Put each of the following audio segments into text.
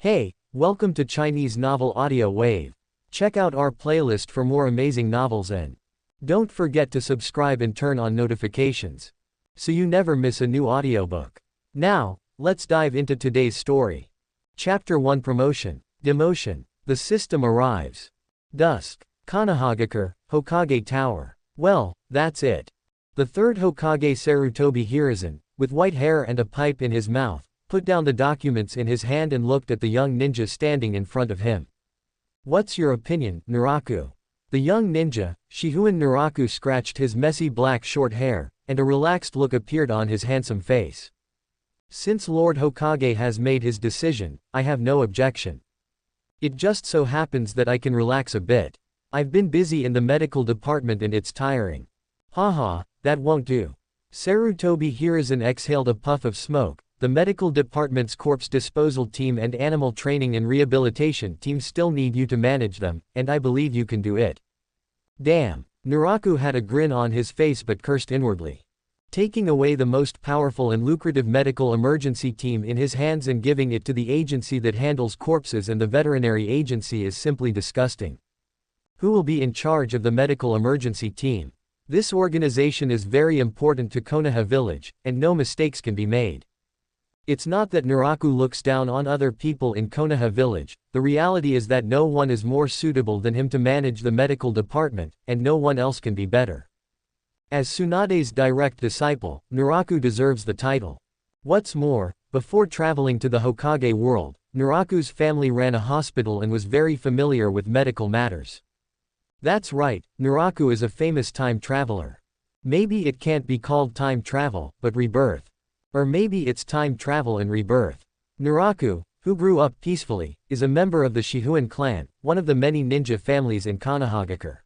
Hey, welcome to Chinese Novel Audio Wave. Check out our playlist for more amazing novels and don't forget to subscribe and turn on notifications so you never miss a new audiobook. Now, let's dive into today's story. Chapter 1 Promotion. Demotion. The system arrives. Dusk. Konohagakure, Hokage Tower. Well, that's it. The third Hokage Sarutobi Hiruzen, with white hair and a pipe in his mouth, put down the documents in his hand and looked at the young ninja standing in front of him. What's your opinion, Naraku? The young ninja, Shihouin Naraku, scratched his messy black short hair, and a relaxed look appeared on his handsome face. Since Lord Hokage has made his decision, I have no objection. It just so happens that I can relax a bit. I've been busy in the medical department and it's tiring. Haha, that won't do. Sarutobi Hiruzen exhaled a puff of smoke. The medical department's corpse disposal team and animal training and rehabilitation team still need you to manage them, and I believe you can do it. Damn. Naraku had a grin on his face but cursed inwardly. Taking away the most powerful and lucrative medical emergency team in his hands and giving it to the agency that handles corpses and the veterinary agency is simply disgusting. Who will be in charge of the medical emergency team? This organization is very important to Konoha Village, and no mistakes can be made. It's not that Naraku looks down on other people in Konoha Village, the reality is that no one is more suitable than him to manage the medical department, and no one else can be better. As Tsunade's direct disciple, Naraku deserves the title. What's more, before traveling to the Hokage world, Naraku's family ran a hospital and was very familiar with medical matters. That's right, Naraku is a famous time traveler. Maybe it can't be called time travel, but rebirth. Or maybe it's time travel and rebirth. Naraku, who grew up peacefully, is a member of the Shihouin clan, one of the many ninja families in Konohagakure.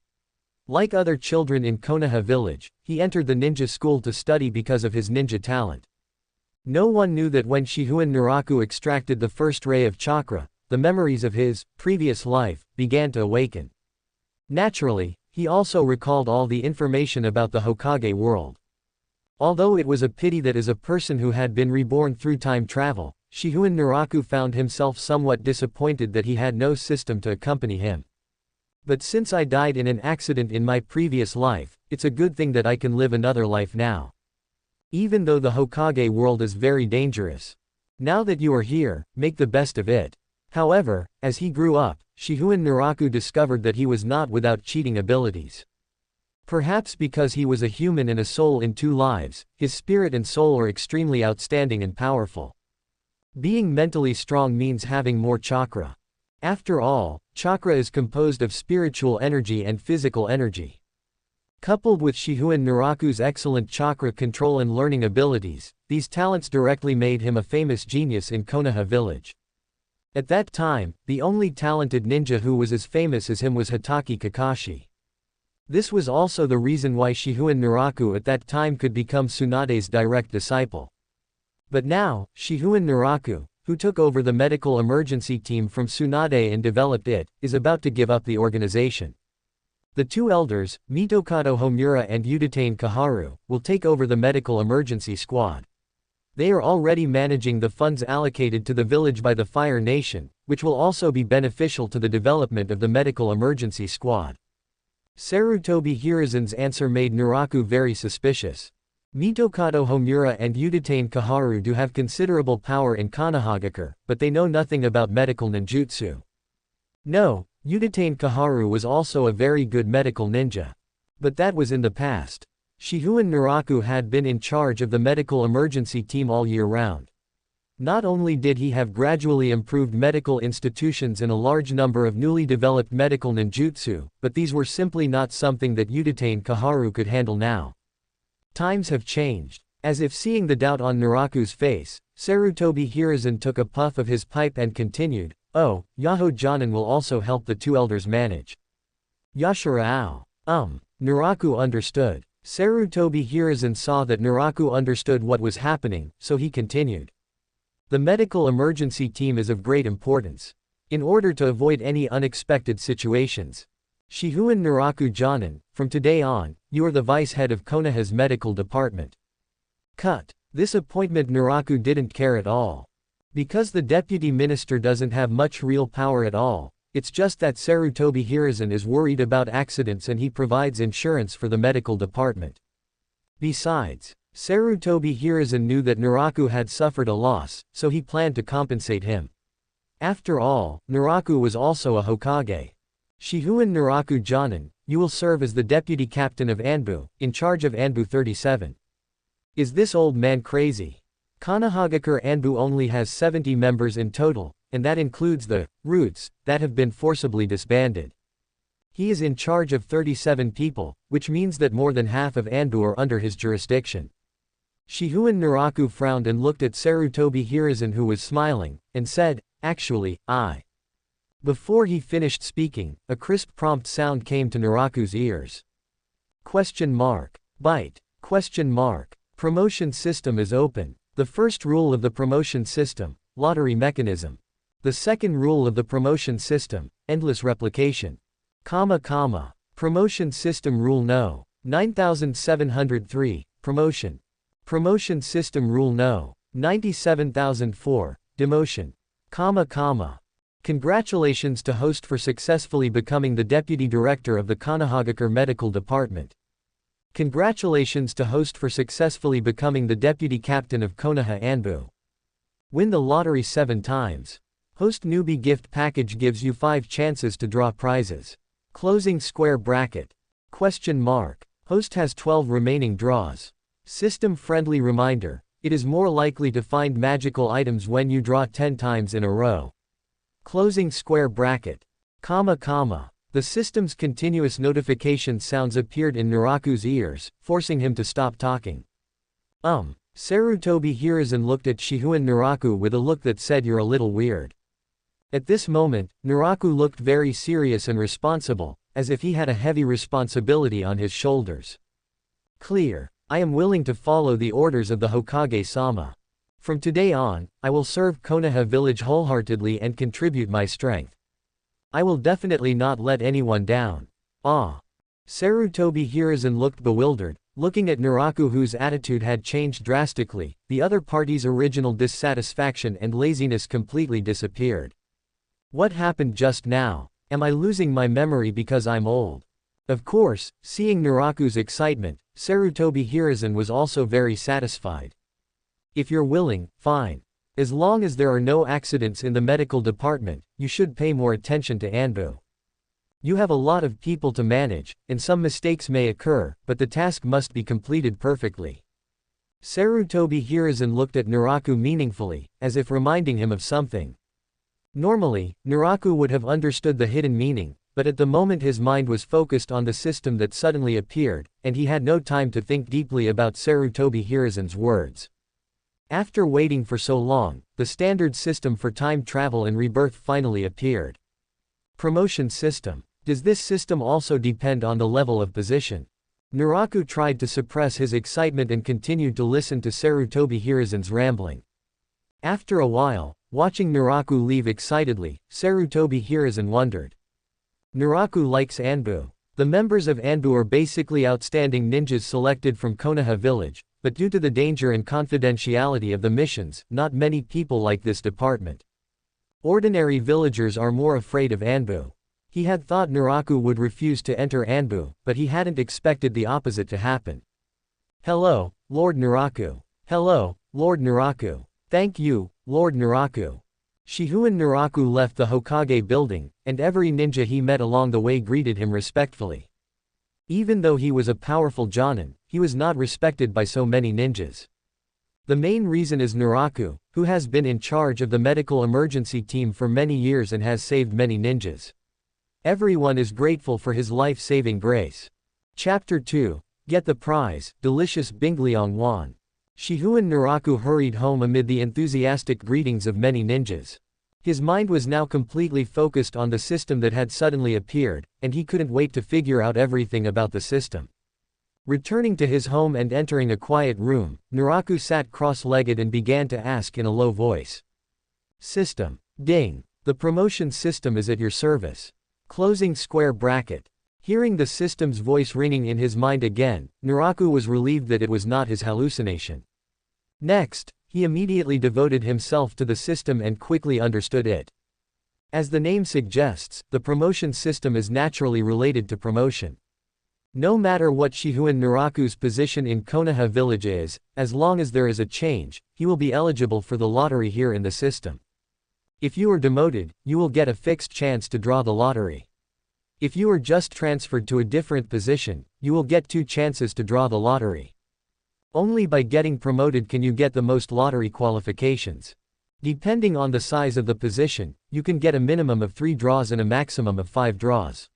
Like other children in Konoha Village, he entered the ninja school to study because of his ninja talent. No one knew that when Shihouin Naraku extracted the first ray of chakra, the memories of his previous life began to awaken. Naturally, he also recalled all the information about the Hokage world. Although it was a pity that as a person who had been reborn through time travel, Shihouin Naraku found himself somewhat disappointed that he had no system to accompany him. But since I died in an accident in my previous life, it's a good thing that I can live another life now. Even though the Hokage world is very dangerous. Now that you are here, make the best of it. However, as he grew up, Shihouin Naraku discovered that he was not without cheating abilities. Perhaps because he was a human and a soul in two lives, his spirit and soul are extremely outstanding and powerful. Being mentally strong means having more chakra. After all, chakra is composed of spiritual energy and physical energy. Coupled with Shihouin Naraku's excellent chakra control and learning abilities, these talents directly made him a famous genius in Konoha Village. At that time, the only talented ninja who was as famous as him was Hatake Kakashi. This was also the reason why Shihouin Naraku at that time could become Tsunade's direct disciple. But now, Shihouin Naraku, who took over the medical emergency team from Tsunade and developed it, is about to give up the organization. The two elders, Mitokado Homura and Udatane Kaharu, will take over the medical emergency squad. They are already managing the funds allocated to the village by the Fire Nation, which will also be beneficial to the development of the medical emergency squad. Sarutobi Hiruzen's answer made Naraku very suspicious. Mitokado Homura and Udatane Kaharu do have considerable power in Konohagakure, but they know nothing about medical ninjutsu. No, Udatane Kaharu was also a very good medical ninja. But that was in the past. Shihouin Naraku had been in charge of the medical emergency team all year round. Not only did he have gradually improved medical institutions and a large number of newly developed medical ninjutsu, but these were simply not something that Udatane Kaharu could handle now. Times have changed. As if seeing the doubt on Naraku's face, Sarutobi Hiruzen took a puff of his pipe and continued, "Oh, Yaho Jōnin will also help the two elders manage." Yashirao. Naraku understood. Sarutobi Hiruzen saw that Naraku understood what was happening, so he continued. The medical emergency team is of great importance. In order to avoid any unexpected situations. Shihouin Naraku Jōnin, from today on, you are the vice head of Konoha's medical department. Cut. This appointment Naraku didn't care at all. Because the deputy minister doesn't have much real power at all, it's just that Sarutobi Hiruzen is worried about accidents and he provides insurance for the medical department. Besides, Sarutobi Hiruzen knew that Naraku had suffered a loss, so he planned to compensate him. After all, Naraku was also a Hokage. Shihouin Naraku Jōnin, you will serve as the deputy captain of Anbu, in charge of Anbu 37. Is this old man crazy? Konohagakure Anbu only has 70 members in total, and that includes the roots that have been forcibly disbanded. He is in charge of 37 people, which means that more than half of Anbu are under his jurisdiction. Shihouin Naraku frowned and looked at Sarutobi Hiruzen, who was smiling, and said, "Actually, I." Before he finished speaking, a crisp prompt sound came to Naraku's ears. Bite. Promotion system is open. The first rule of the promotion system, lottery mechanism. The second rule of the promotion system, endless replication. Promotion system rule no. 9703, promotion. Promotion system rule no. 97004, demotion. Congratulations to host for successfully becoming the deputy director of the Konohagakure Medical Department. Congratulations to host for successfully becoming the deputy captain of Konoha Anbu. Win the lottery 7 times. Host newbie gift package gives you 5 chances to draw prizes. Host has 12 remaining draws. System friendly reminder, it is more likely to find magical items when you draw 10 times in a row. The system's continuous notification sounds appeared in Naraku's ears, forcing him to stop talking. Sarutobi Hiruzen looked at Shihouin Naraku with a look that said, "You're a little weird." At this moment, Naraku looked very serious and responsible, as if he had a heavy responsibility on his shoulders. "Clear. I am willing to follow the orders of the Hokage-sama. From today on, I will serve Konoha Village wholeheartedly and contribute my strength. I will definitely not let anyone down." Sarutobi Hiruzen looked bewildered, looking at Naraku, whose attitude had changed drastically. The other party's original dissatisfaction and laziness completely disappeared. What happened just now? Am I losing my memory because I'm old? Of course, seeing Naraku's excitement, Sarutobi Hiruzen was also very satisfied. If you're willing, fine. As long as there are no accidents in the medical department, you should pay more attention to Anbu. You have a lot of people to manage, and some mistakes may occur, but the task must be completed perfectly. Sarutobi Hiruzen looked at Naraku meaningfully, as if reminding him of something. Normally, Naraku would have understood the hidden meaning, but at the moment his mind was focused on the system that suddenly appeared, and he had no time to think deeply about Sarutobi Hiruzen's words. After waiting for so long, the standard system for time travel and rebirth finally appeared. Promotion system. Does this system also depend on the level of position? Naraku tried to suppress his excitement and continued to listen to Sarutobi Hiruzen's rambling. After a while, watching Naraku leave excitedly, Sarutobi Hiruzen wondered. Naraku likes Anbu. The members of Anbu are basically outstanding ninjas selected from Konoha Village, but due to the danger and confidentiality of the missions, not many people like this department. Ordinary villagers are more afraid of Anbu. He had thought Naraku would refuse to enter Anbu, but he hadn't expected the opposite to happen. "Hello, Lord Naraku. Hello, Lord Naraku. Thank you, Lord Naraku." Shihouin Naraku left the Hokage building, and every ninja he met along the way greeted him respectfully. Even though he was a powerful Jōnin, he was not respected by so many ninjas. The main reason is Naraku, who has been in charge of the medical emergency team for many years and has saved many ninjas. Everyone is grateful for his life-saving grace. Chapter 2. Get the prize, delicious Bingliang Wan. Shihouin Naraku hurried home amid the enthusiastic greetings of many ninjas. His mind was now completely focused on the system that had suddenly appeared, and he couldn't wait to figure out everything about the system. Returning to his home and entering a quiet room, Naraku sat cross-legged and began to ask in a low voice. "System. Ding. The promotion system is at your service." Hearing the system's voice ringing in his mind again, Naraku was relieved that it was not his hallucination. Next, He immediately devoted himself to the system and quickly understood it. As the name suggests, the promotion system is naturally related to promotion. No matter what Shihouin Naraku's position in Konoha Village is, as long as there is a change, he will be eligible for the lottery here in the system. If you are demoted, you will get a fixed chance to draw the lottery. If you are just transferred to a different position, you will get 2 chances to draw the lottery. Only by getting promoted can you get the most lottery qualifications. Depending on the size of the position, you can get a minimum of 3 draws and a maximum of 5 draws.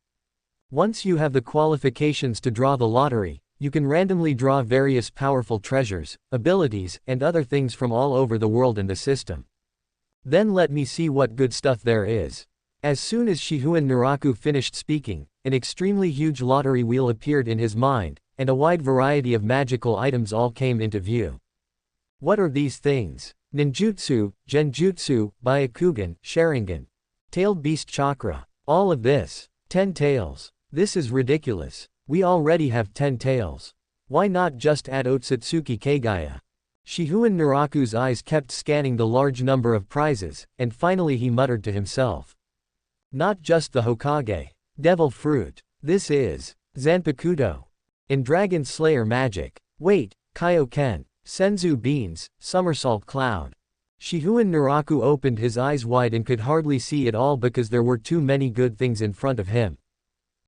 Once you have the qualifications to draw the lottery, you can randomly draw various powerful treasures, abilities, and other things from all over the world in the system. Then let me see what good stuff there is. As soon as Shihouin Naraku finished speaking, an extremely huge lottery wheel appeared in his mind, and a wide variety of magical items all came into view. What are these things? Ninjutsu, Genjutsu, Byakugan, Sharingan. Tailed Beast Chakra. All of this. 10 tails. This is ridiculous. We already have 10 tails. Why not just add Otsutsuki Kagaya? Shihouin Naraku's eyes kept scanning the large number of prizes, and finally he muttered to himself. Not just the Hokage. Devil Fruit. This is Zanpakuto. And Dragon Slayer Magic. Wait, Kaioken. Senzu Beans, Somersault Cloud. Shihouin Naraku opened his eyes wide and could hardly see it all because there were too many good things in front of him.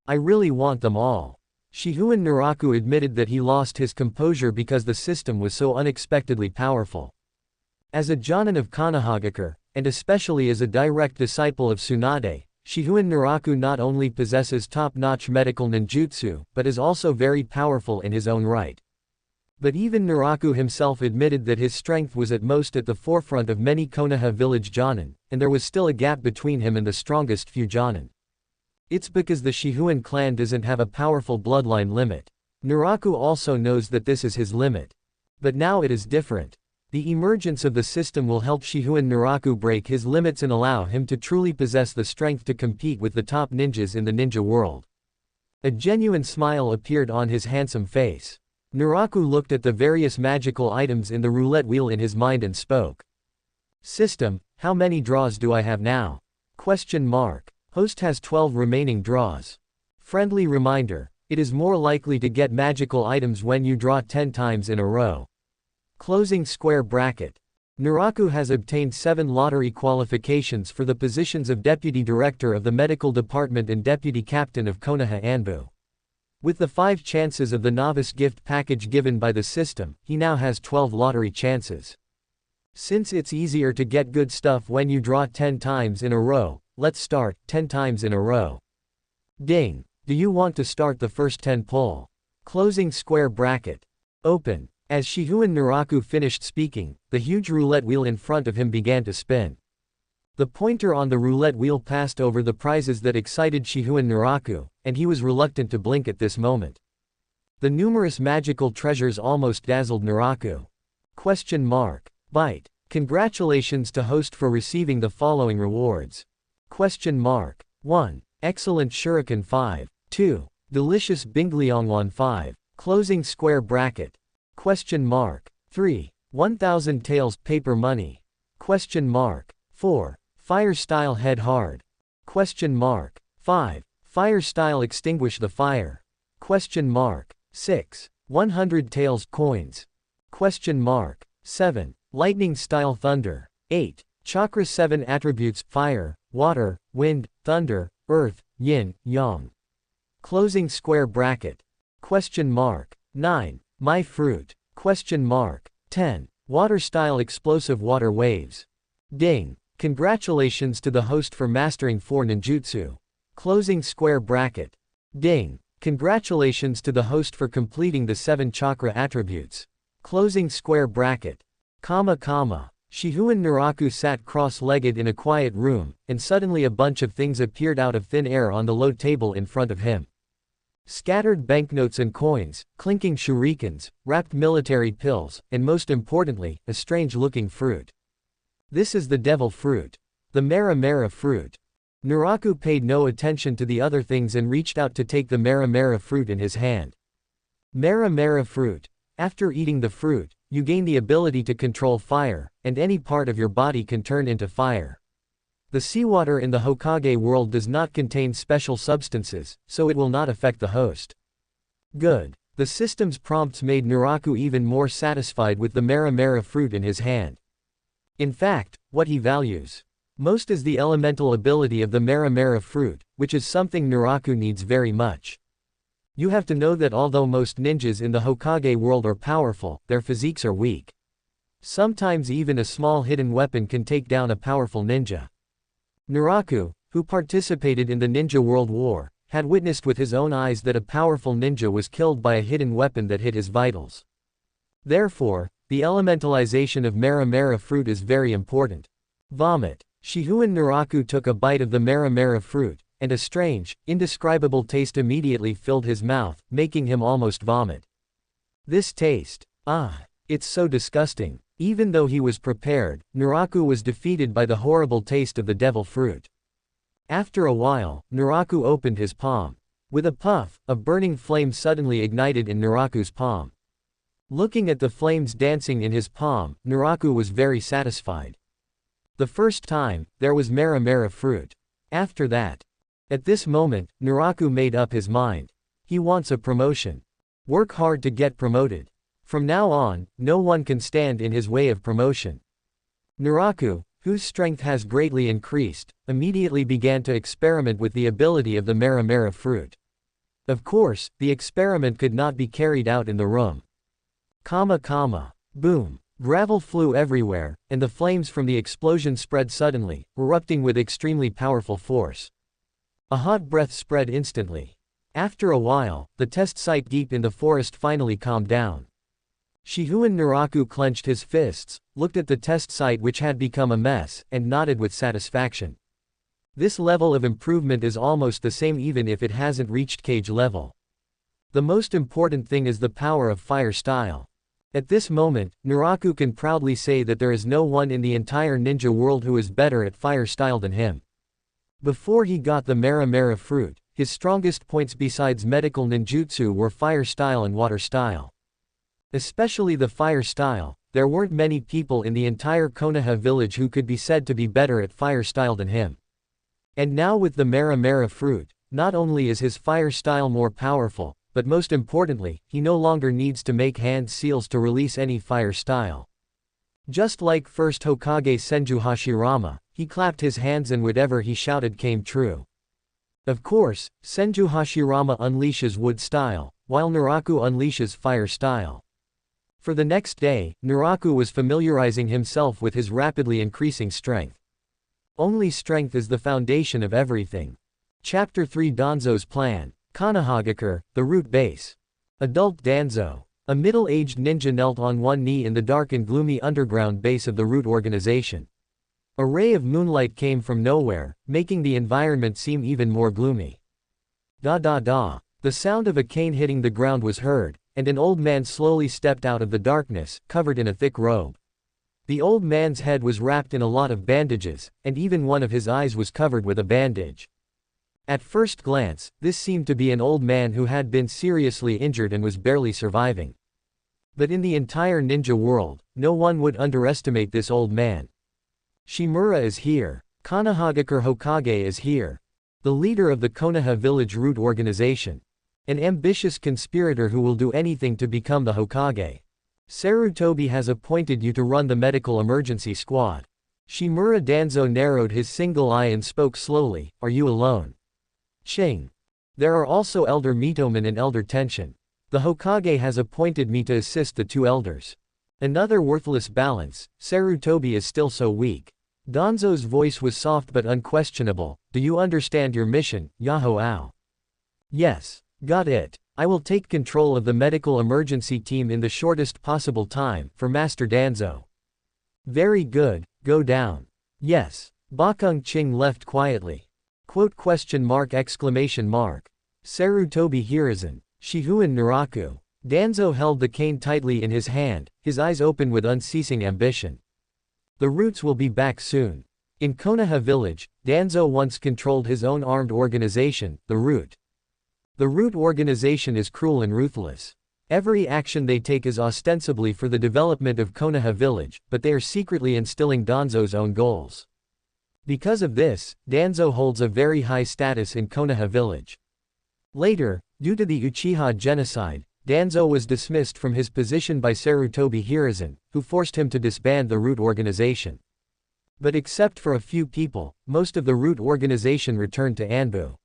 I really want them all. Shihouin Naraku admitted that he lost his composure because the system was so unexpectedly powerful. As a Jōnin of Konohagakure, and especially as a direct disciple of Tsunade, Shihouin Naraku not only possesses top-notch medical ninjutsu, but is also very powerful in his own right. But even Naraku himself admitted that his strength was at most at the forefront of many Konoha Village Jōnin, and there was still a gap between him and the strongest few Jōnin. It's because the Shihouin clan doesn't have a powerful bloodline limit. Naraku also knows that this is his limit. But now it is different. The emergence of the system will help Shihouin Naraku break his limits and allow him to truly possess the strength to compete with the top ninjas in the ninja world. A genuine smile appeared on his handsome face. Naraku looked at the various magical items in the roulette wheel in his mind and spoke. System, how many draws do I have now? Question mark. Host has 12 remaining draws. Friendly reminder, it is more likely to get magical items when you draw 10 times in a row. Closing square bracket. Naraku has obtained 7 lottery qualifications for the positions of Deputy Director of the Medical Department and Deputy Captain of Konoha Anbu. With the 5 chances of the novice gift package given by the system, he now has 12 lottery chances. Since it's easier to get good stuff when you draw 10 times in a row, let's start 10 times in a row. Ding. Do you want to start the first 10 pull? Closing square bracket. Open. As Shihouin Naraku finished speaking, the huge roulette wheel in front of him began to spin. The pointer on the roulette wheel passed over the prizes that excited Shihouin Naraku, and he was reluctant to blink at this moment. The numerous magical treasures almost dazzled Naraku. Question mark. Bite. Congratulations to host for receiving the following rewards. Question mark. 1. Excellent Shuriken 5. 2. Delicious Bingliongwan 5. Closing square bracket. Question mark. 3. 1000 taels paper money. Question mark. 4. Fire style head hard. Question mark. 5. Fire style extinguish the fire. Question mark. 6. 100 taels coins. Question mark. 7. Lightning style thunder. 8. Chakra 7 attributes fire, water, wind, thunder, earth, yin, yang. Closing square bracket. Question mark. 9. My fruit. Question mark. 10. Water style explosive water waves. Ding. Congratulations to the host for mastering 4 ninjutsu. Closing square bracket. Ding. Congratulations to the host for completing the 7 chakra attributes. Closing square bracket. Comma. Shihouin Naraku sat cross-legged in a quiet room, and suddenly a bunch of things appeared out of thin air on the low table in front of him. Scattered banknotes and coins, clinking shurikens, wrapped military pills, and most importantly, a strange-looking fruit. This is the devil fruit. The Mara fruit. Naraku paid no attention to the other things and reached out to take the Mara fruit in his hand. Mara fruit. After eating the fruit, you gain the ability to control fire, and any part of your body can turn into fire. The seawater in the Hokage world does not contain special substances, so it will not affect the host. Good. The system's prompts made Naraku even more satisfied with the Mara fruit in his hand. In fact, what he values most is the elemental ability of the Mara fruit, which is something Naraku needs very much. You have to know that although most ninjas in the Hokage world are powerful, their physiques are weak. Sometimes even a small hidden weapon can take down a powerful ninja. Naraku, who participated in the Ninja World War, had witnessed with his own eyes that a powerful ninja was killed by a hidden weapon that hit his vitals. Therefore, the elementalization of Mara fruit is very important. Vomit. Shihouin Naraku took a bite of the Mara fruit, and a strange, indescribable taste immediately filled his mouth, making him almost vomit. This taste. It's so disgusting. Even though he was prepared, Naraku was defeated by the horrible taste of the devil fruit. After a while, Naraku opened his palm. With a puff, a burning flame suddenly ignited in Naraku's palm. Looking at the flames dancing in his palm, Naraku was very satisfied. The first time, there was Mara fruit. After that. At this moment, Naraku made up his mind. He wants a promotion. Work hard to get promoted. From now on, no one can stand in his way of promotion. Naraku, whose strength has greatly increased, immediately began to experiment with the ability of the Mara fruit. Of course, the experiment could not be carried out in the room. Boom. Gravel flew everywhere, and the flames from the explosion spread suddenly, erupting with extremely powerful force. A hot breath spread instantly. After a while, the test site deep in the forest finally calmed down. Shihouin Naraku clenched his fists, looked at the test site which had become a mess, and nodded with satisfaction. This level of improvement is almost the same even if it hasn't reached cage level. The most important thing is the power of fire style. At this moment, Naraku can proudly say that there is no one in the entire ninja world who is better at fire style than him. Before he got the Mara fruit, his strongest points besides medical ninjutsu were fire style and water style. Especially the fire style, there weren't many people in the entire Konoha village who could be said to be better at fire style than him. And now with the Mara fruit, not only is his fire style more powerful, but most importantly, he no longer needs to make hand seals to release any fire style. Just like first Hokage Senju Hashirama, he clapped his hands and whatever he shouted came true. Of course, Senju Hashirama unleashes wood style, while Naraku unleashes fire style. For the next day, Naraku was familiarizing himself with his rapidly increasing strength. Only strength is the foundation of everything. Chapter 3 Danzo's Plan. Konohagakure, the root base. Adult Danzo. A middle-aged ninja knelt on one knee in the dark and gloomy underground base of the root organization. A ray of moonlight came from nowhere, making the environment seem even more gloomy. Da. The sound of a cane hitting the ground was heard, and an old man slowly stepped out of the darkness, covered in a thick robe. The old man's head was wrapped in a lot of bandages, and even one of his eyes was covered with a bandage. At first glance, this seemed to be an old man who had been seriously injured and was barely surviving. But in the entire ninja world, no one would underestimate this old man. Shimura is here. Konohagakure Hokage is here. The leader of the Konoha Village root organization. An ambitious conspirator who will do anything to become the Hokage. Sarutobi has appointed you to run the medical emergency squad. Shimura Danzo narrowed his single eye and spoke slowly, "Are you alone?" Ching. There are also Elder Mitoman and Elder Tenshin. The Hokage has appointed me to assist the two elders. Another worthless balance, Sarutobi is still so weak. Danzo's voice was soft but unquestionable. Do you understand your mission, Yahoo-Ao? Yes. Got it. I will take control of the medical emergency team in the shortest possible time, for Master Danzo. Very good, go down. Yes. Bakung Ching left quietly. Exclamation mark. Sarutobi Hiruzen. Shihouin Naraku. Danzo held the cane tightly in his hand, his eyes open with unceasing ambition. The roots will be back soon. In Konoha Village, Danzo once controlled his own armed organization, the Root. The Root organization is cruel and ruthless. Every action they take is ostensibly for the development of Konoha Village, but they are secretly instilling Danzo's own goals. Because of this, Danzo holds a very high status in Konoha Village. Later, due to the Uchiha genocide, Danzo was dismissed from his position by Sarutobi Hiruzen, who forced him to disband the root organization. But except for a few people, most of the root organization returned to Anbu.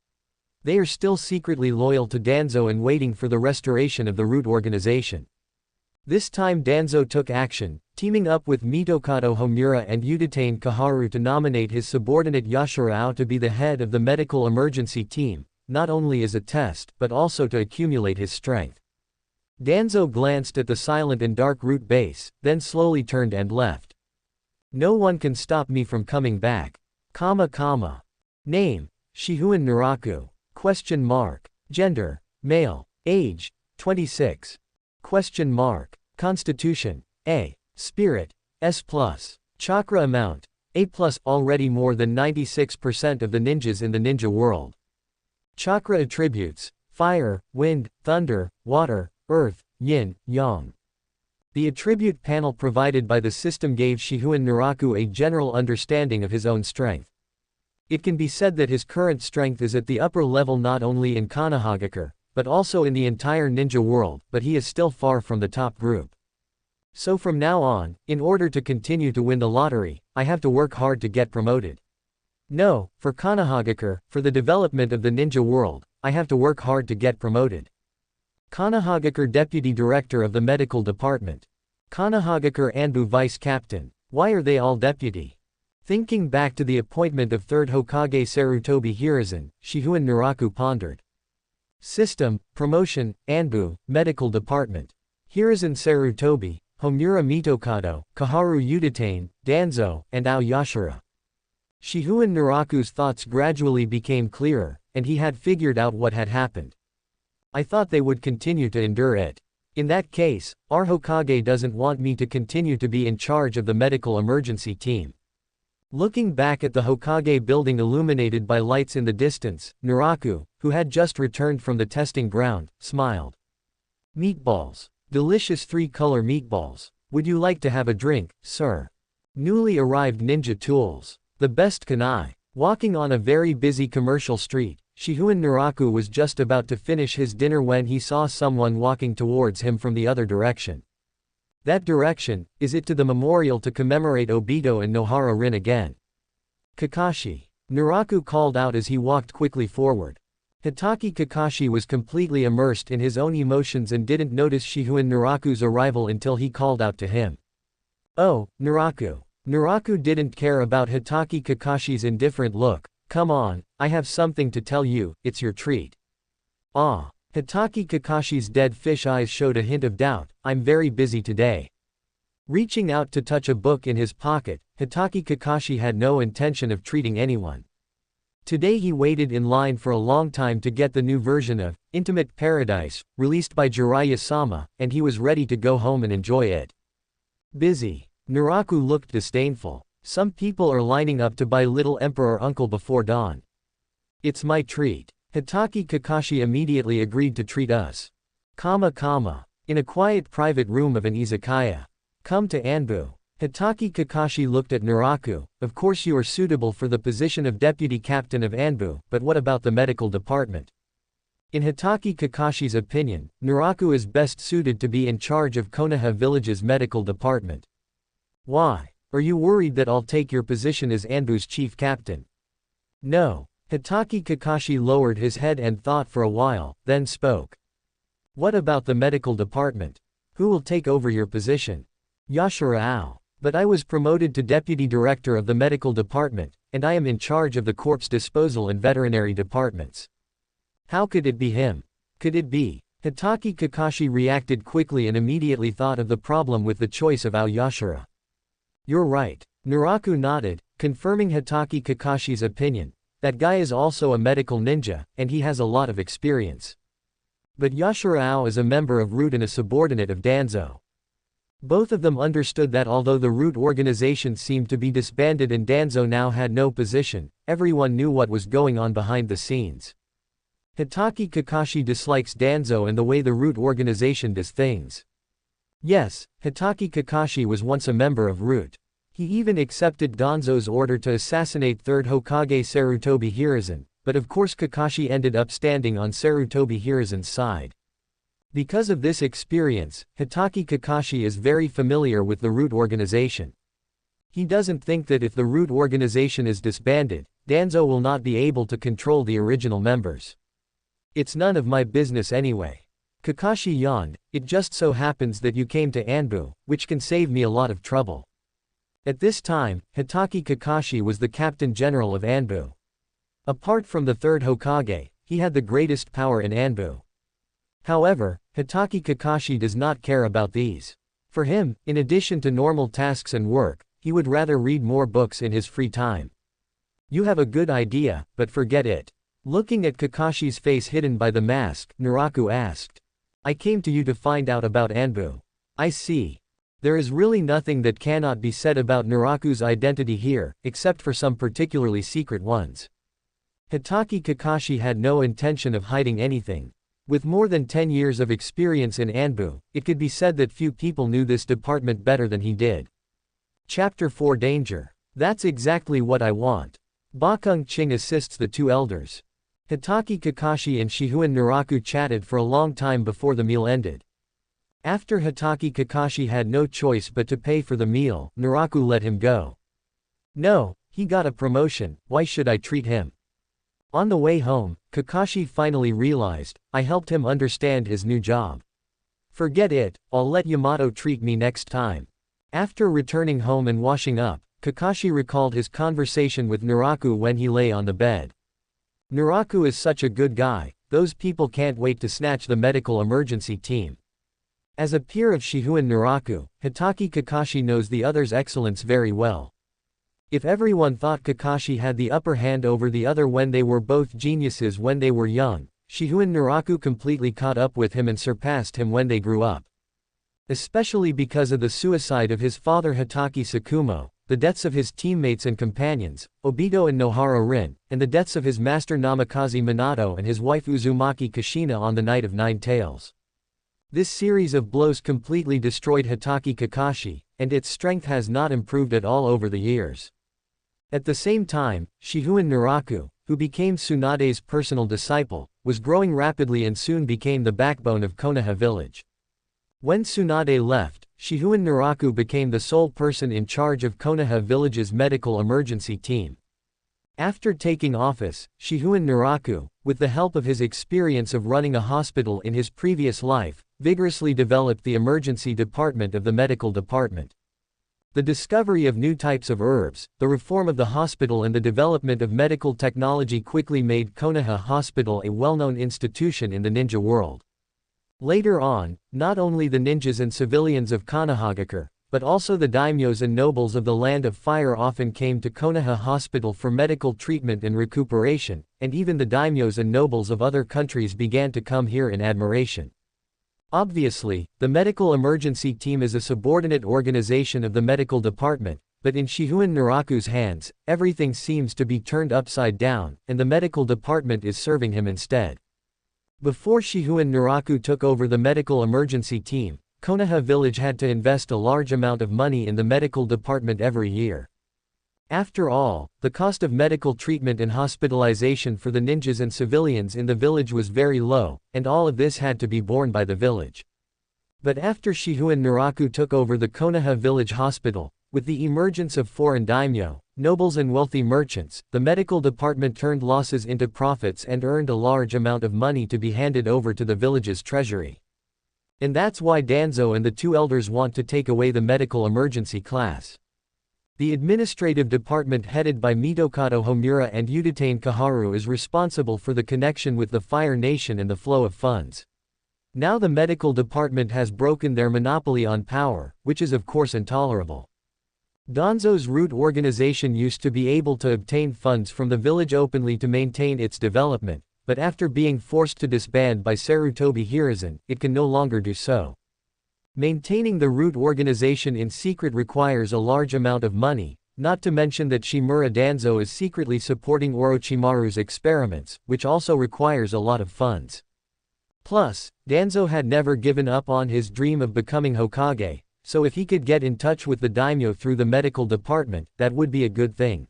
They are still secretly loyal to Danzo and waiting for the restoration of the root organization. This time Danzo took action, teaming up with Mitokado Homura and Udatain Kaharu to nominate his subordinate Yashirao to be the head of the medical emergency team, not only as a test but also to accumulate his strength. Danzo glanced at the silent and dark root base, then slowly turned and left. No one can stop me from coming back. Name: Shihouin Naraku. Gender: male. Age: 26. Constitution: A. Spirit: S+. Chakra amount: A+. Already more than 96% of the ninjas in the ninja world. Chakra attributes: fire, wind, thunder, water, earth, yin, yang. The attribute panel provided by the system gave Shihouin Naraku a general understanding of his own strength. It can be said that his current strength is at the upper level not only in Konohagakure, but also in the entire ninja world, but he is still far from the top group. So from now on, in order to continue to win the lottery, I have to work hard to get promoted. No, for Konohagakure, for the development of the ninja world, I have to work hard to get promoted. Konohagakure Deputy Director of the Medical Department. Konohagakure Anbu Vice Captain. Why are they all deputy? Thinking back to the appointment of 3rd Hokage Sarutobi Hiruzen, Shihouin Naraku pondered. System: promotion, Anbu, Medical Department. Hiruzen Sarutobi, Homura Mitokado, Kaharu Udatain, Danzo, and Aoyashira. Shihouin Naraku's thoughts gradually became clearer, and he had figured out what had happened. I thought they would continue to endure it. In that case, our Hokage doesn't want me to continue to be in charge of the medical emergency team. Looking back at the Hokage building illuminated by lights in the distance, Naraku, who had just returned from the testing ground, smiled. Meatballs. Delicious 3-color meatballs. Would you like to have a drink, sir? Newly arrived ninja tools. The best kunai. Walking on a very busy commercial street, Shihouin Naraku was just about to finish his dinner when he saw someone walking towards him from the other direction. That direction, is it to the memorial to commemorate Obito and Nohara Rin again? Kakashi. Naraku called out as he walked quickly forward. Hitaki Kakashi was completely immersed in his own emotions and didn't notice Shihouin Naraku's arrival until he called out to him. Oh, Naraku. Naraku didn't care about Hitaki Kakashi's indifferent look. Come on, I have something to tell you, it's your treat. Ah. Hitaki Kakashi's dead fish eyes showed a hint of doubt. I'm very busy today. Reaching out to touch a book in his pocket, Hitaki Kakashi had no intention of treating anyone. Today he waited in line for a long time to get the new version of Intimate Paradise, released by Jiraiya-sama, and he was ready to go home and enjoy it. Busy. Naraku looked disdainful. Some people are lining up to buy Little Emperor Uncle before dawn. It's my treat. Hitaki Kakashi immediately agreed to treat us. In a quiet private room of an izakaya. Come to Anbu. Hitaki Kakashi looked at Naraku. Of course you are suitable for the position of deputy captain of Anbu, but what about the medical department? In Hitaki Kakashi's opinion, Naraku is best suited to be in charge of Konoha Village's medical department. Why? Are you worried that I'll take your position as Anbu's chief captain? No. Hitaki Kakashi lowered his head and thought for a while, then spoke. What about the medical department? Who will take over your position? Yashirao. But I was promoted to deputy director of the medical department, and I am in charge of the corpse disposal and veterinary departments. How could it be him? Could it be? Hitaki Kakashi reacted quickly and immediately thought of the problem with the choice of Aoyashira. You're right. Naraku nodded, confirming Hitaki Kakashi's opinion. That guy is also a medical ninja, and he has a lot of experience. But Yashirao is a member of Root and a subordinate of Danzo. Both of them understood that although the Root organization seemed to be disbanded and Danzo now had no position, everyone knew what was going on behind the scenes. Hitaki Kakashi dislikes Danzo and the way the root organization does things. Yes, Hitaki Kakashi was once a member of Root. He even accepted Danzo's order to assassinate 3rd Hokage Sarutobi Hiruzen, but of course Kakashi ended up standing on Sarutobi Hiruzen's side. Because of this experience, Hitaki Kakashi is very familiar with the Root organization. He doesn't think that if the Root organization is disbanded, Danzo will not be able to control the original members. It's none of my business anyway. Kakashi yawned, it just so happens that you came to Anbu, which can save me a lot of trouble. At this time, Hitaki Kakashi was the captain general of Anbu. Apart from the 3rd Hokage, he had the greatest power in Anbu. However, Hitaki Kakashi does not care about these. For him, in addition to normal tasks and work, he would rather read more books in his free time. You have a good idea, but forget it. Looking at Kakashi's face hidden by the mask, Naraku asked. I came to you to find out about Anbu. I see. There is really nothing that cannot be said about Naraku's identity here, except for some particularly secret ones. Hitaki Kakashi had no intention of hiding anything. With more than 10 years of experience in Anbu, it could be said that few people knew this department better than he did. Chapter 4 Danger. That's exactly what I want. Bakung Ching assists the two elders. Hitaki Kakashi and Shihouin Naraku chatted for a long time before the meal ended. After Hitaki Kakashi had no choice but to pay for the meal, Naraku let him go. No, he got a promotion, why should I treat him? On the way home, Kakashi finally realized, I helped him understand his new job. Forget it, I'll let Yamato treat me next time. After returning home and washing up, Kakashi recalled his conversation with Naraku when he lay on the bed. Naraku is such a good guy, those people can't wait to snatch the medical emergency team. As a peer of Shihouin Naraku, Hitaki Kakashi knows the other's excellence very well. If everyone thought Kakashi had the upper hand over the other when they were both geniuses when they were young, Shihouin Naraku completely caught up with him and surpassed him when they grew up. Especially because of the suicide of his father Hitaki Sakumo, the deaths of his teammates and companions, Obito and Nohara Rin, and the deaths of his master Namikaze Minato and his wife Uzumaki Kushina on the Night of Nine Tails. This series of blows completely destroyed Hitaki Kakashi, and its strength has not improved at all over the years. At the same time, Shihouin Naraku, who became Tsunade's personal disciple, was growing rapidly and soon became the backbone of Konoha Village. When Tsunade left, Shihouin Naraku became the sole person in charge of Konoha Village's medical emergency team. After taking office, Shihouin Naraku, with the help of his experience of running a hospital in his previous life, vigorously developed the emergency department of the medical department. The discovery of new types of herbs, the reform of the hospital and the development of medical technology quickly made Konoha Hospital a well-known institution in the ninja world. Later on, not only the ninjas and civilians of Konohagakure, but also the daimyos and nobles of the Land of Fire often came to Konoha Hospital for medical treatment and recuperation, and even the daimyos and nobles of other countries began to come here in admiration. Obviously, the medical emergency team is a subordinate organization of the medical department, but in Shihouin Naraku's hands, everything seems to be turned upside down, and the medical department is serving him instead. Before Shihouin Naraku took over the medical emergency team, Konoha Village had to invest a large amount of money in the medical department every year. After all, the cost of medical treatment and hospitalization for the ninjas and civilians in the village was very low, and all of this had to be borne by the village. But after Shihouin Naraku took over the Konoha Village Hospital, with the emergence of foreign daimyo, nobles and wealthy merchants, the medical department turned losses into profits and earned a large amount of money to be handed over to the village's treasury. And that's why Danzo and the two elders want to take away the medical emergency class. The administrative department headed by Mitokado Homura and Uditane Kaharu is responsible for the connection with the Fire Nation and the flow of funds. Now the medical department has broken their monopoly on power, which is of course intolerable. Danzo's root organization used to be able to obtain funds from the village openly to maintain its development, but after being forced to disband by Sarutobi Hiruzen, it can no longer do so. Maintaining the root organization in secret requires a large amount of money, not to mention that Shimura Danzo is secretly supporting Orochimaru's experiments, which also requires a lot of funds. Plus, Danzo had never given up on his dream of becoming Hokage, so if he could get in touch with the daimyo through the medical department, that would be a good thing.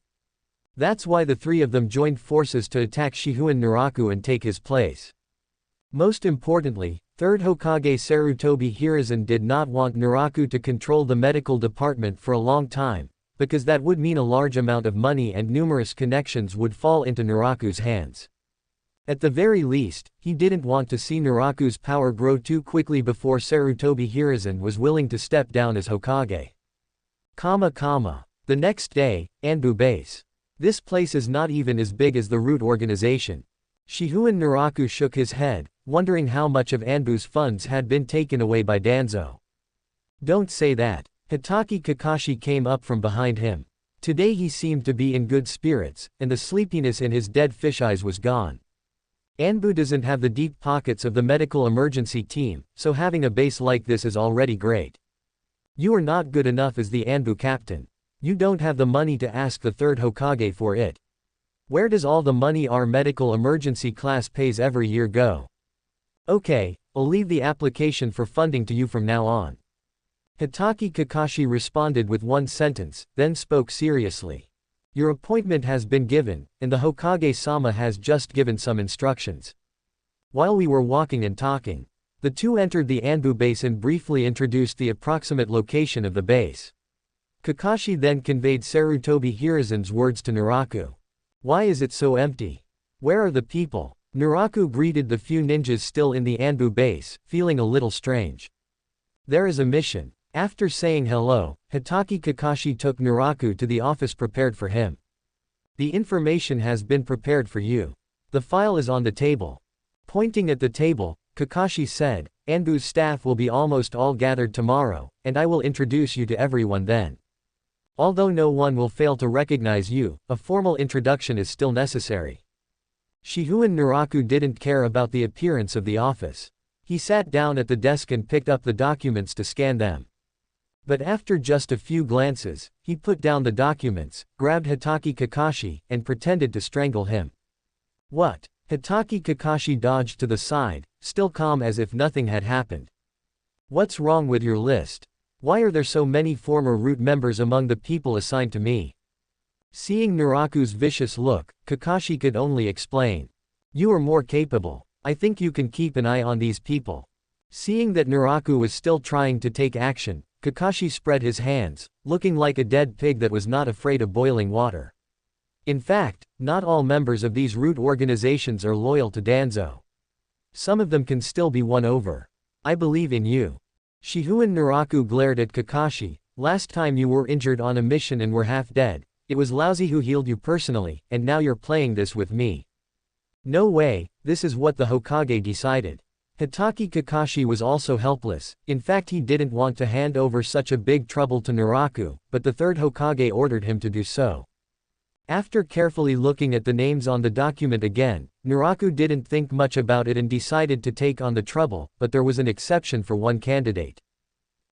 That's why the three of them joined forces to attack Shihouin Naraku and take his place. Most importantly, third Hokage Sarutobi Hiruzen did not want Naraku to control the medical department for a long time, because that would mean a large amount of money and numerous connections would fall into Naraku's hands. At the very least, he didn't want to see Naraku's power grow too quickly before Sarutobi Hiruzen was willing to step down as Hokage. The next day, Anbu Base. This place is not even as big as the root organization. Shihouin Naraku shook his head, wondering how much of Anbu's funds had been taken away by Danzo. Don't say that. Hitaki Kakashi came up from behind him. Today he seemed to be in good spirits, and the sleepiness in his dead fish eyes was gone. Anbu doesn't have the deep pockets of the medical emergency team, so having a base like this is already great. You are not good enough as the Anbu captain. You don't have the money to ask the third Hokage for it. Where does all the money our medical emergency class pays every year go? Okay, I'll leave the application for funding to you from now on. Hitaki Kakashi responded with one sentence, then spoke seriously. Your appointment has been given, and the Hokage-sama has just given some instructions. While we were walking and talking, the two entered the Anbu base and briefly introduced the approximate location of the base. Kakashi then conveyed Sarutobi Hiruzen's words to Naraku. Why is it so empty? Where are the people? Naraku greeted the few ninjas still in the Anbu base, feeling a little strange. There is a mission. After saying hello, Hitaki Kakashi took Naraku to the office prepared for him. The information has been prepared for you. The file is on the table. Pointing at the table, Kakashi said, Anbu's staff will be almost all gathered tomorrow, and I will introduce you to everyone then. Although no one will fail to recognize you, a formal introduction is still necessary. Shihouin Naraku didn't care about the appearance of the office. He sat down at the desk and picked up the documents to scan them. But after just a few glances, he put down the documents, grabbed Hitaki Kakashi, and pretended to strangle him. What? Hitaki Kakashi dodged to the side, still calm as if nothing had happened. What's wrong with your list? Why are there so many former root members among the people assigned to me? Seeing Naraku's vicious look, Kakashi could only explain. You are more capable. I think you can keep an eye on these people. Seeing that Naraku was still trying to take action, Kakashi spread his hands, looking like a dead pig that was not afraid of boiling water. In fact, not all members of these root organizations are loyal to Danzo. Some of them can still be won over. I believe in you. Shihouin Naraku glared at Kakashi. Last time you were injured on a mission and were half dead, it was Lousy who healed you personally, and now you're playing this with me. No way, this is what the Hokage decided. Hitaki Kakashi was also helpless. In fact, he didn't want to hand over such a big trouble to Naraku, but the third Hokage ordered him to do so. After carefully looking at the names on the document again, Naraku didn't think much about it and decided to take on the trouble, but there was an exception for one candidate.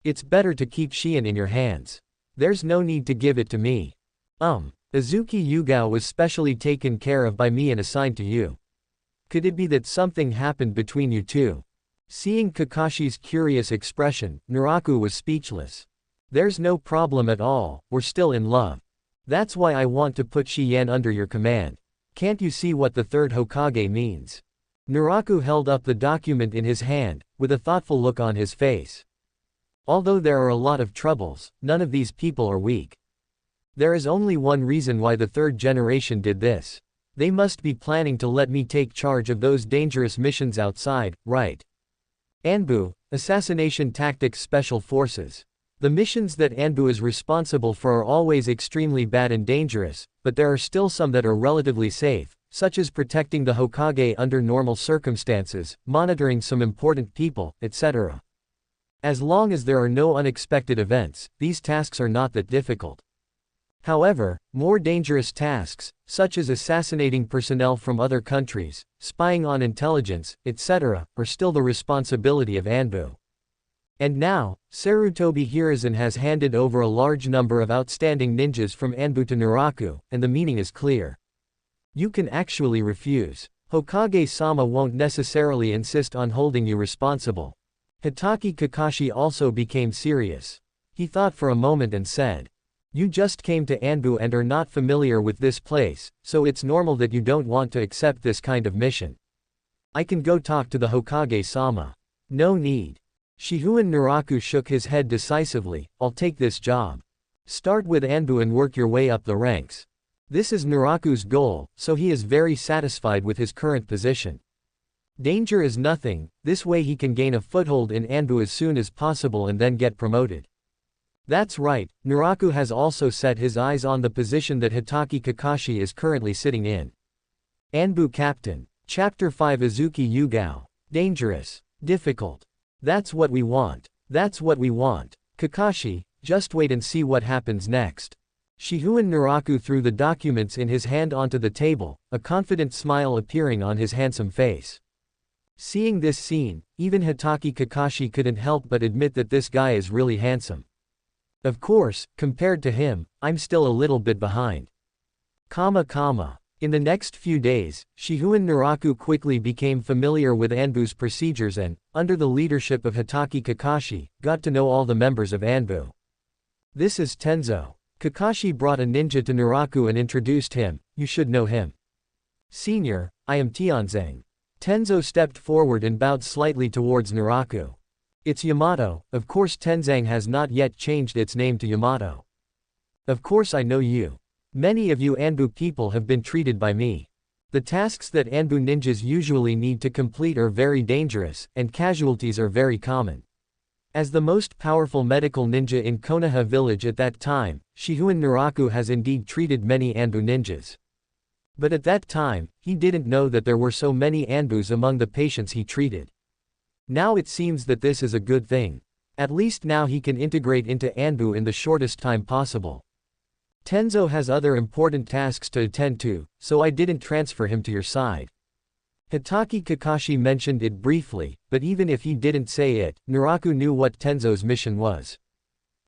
It's better to keep Shien in your hands. There's no need to give it to me. Izuki Yugao was specially taken care of by me and assigned to you. Could it be that something happened between you two? Seeing Kakashi's curious expression, Naraku was speechless. There's no problem at all, we're still in love. That's why I want to put Shien under your command. Can't you see what the third Hokage means? Naraku held up the document in his hand, with a thoughtful look on his face. Although there are a lot of troubles, none of these people are weak. There is only one reason why the third generation did this. They must be planning to let me take charge of those dangerous missions outside, right? Anbu, Assassination Tactics Special Forces. The missions that Anbu is responsible for are always extremely bad and dangerous, but there are still some that are relatively safe, such as protecting the Hokage under normal circumstances, monitoring some important people, etc. As long as there are no unexpected events, these tasks are not that difficult. However, more dangerous tasks, such as assassinating personnel from other countries, spying on intelligence, etc., are still the responsibility of Anbu. And now, Sarutobi Hiruzen has handed over a large number of outstanding ninjas from Anbu to Naraku, and the meaning is clear. You can actually refuse. Hokage-sama won't necessarily insist on holding you responsible. Hitaki Kakashi also became serious. He thought for a moment and said, "You just came to Anbu and are not familiar with this place, so it's normal that you don't want to accept this kind of mission. I can go talk to the Hokage-sama. No need." Shihouin Naraku shook his head decisively. "I'll take this job. Start with Anbu and work your way up the ranks." This is Naraku's goal, so he is very satisfied with his current position. Danger is nothing, this way he can gain a foothold in Anbu as soon as possible and then get promoted. That's right, Naraku has also set his eyes on the position that Hitaki Kakashi is currently sitting in. Anbu Captain. Chapter 5 Izuki Yugao. Dangerous. Difficult. That's what we want. That's what we want. Kakashi, just wait and see what happens next. Shihouin Naraku threw the documents in his hand onto the table, a confident smile appearing on his handsome face. Seeing this scene, even Hitaki Kakashi couldn't help but admit that this guy is really handsome. Of course, compared to him, I'm still a little bit behind. In the next few days, Shihouin Naraku quickly became familiar with Anbu's procedures and, under the leadership of Hitaki Kakashi, got to know all the members of Anbu. This is Tenzo. Kakashi brought a ninja to Naraku and introduced him. You should know him. Senior, I am Tianzang. Tenzo stepped forward and bowed slightly towards Naraku. It's Yamato, of course Tenzang has not yet changed its name to Yamato. Of course I know you. Many of you Anbu people have been treated by me. The tasks that Anbu ninjas usually need to complete are very dangerous, and casualties are very common. As the most powerful medical ninja in Konoha Village at that time, Shihouin Naraku has indeed treated many Anbu ninjas. But at that time, he didn't know that there were so many Anbus among the patients he treated. Now it seems that this is a good thing. At least now he can integrate into Anbu in the shortest time possible. Tenzo has other important tasks to attend to, so I didn't transfer him to your side. Hitaki Kakashi mentioned it briefly, but even if he didn't say it, Naraku knew what Tenzo's mission was.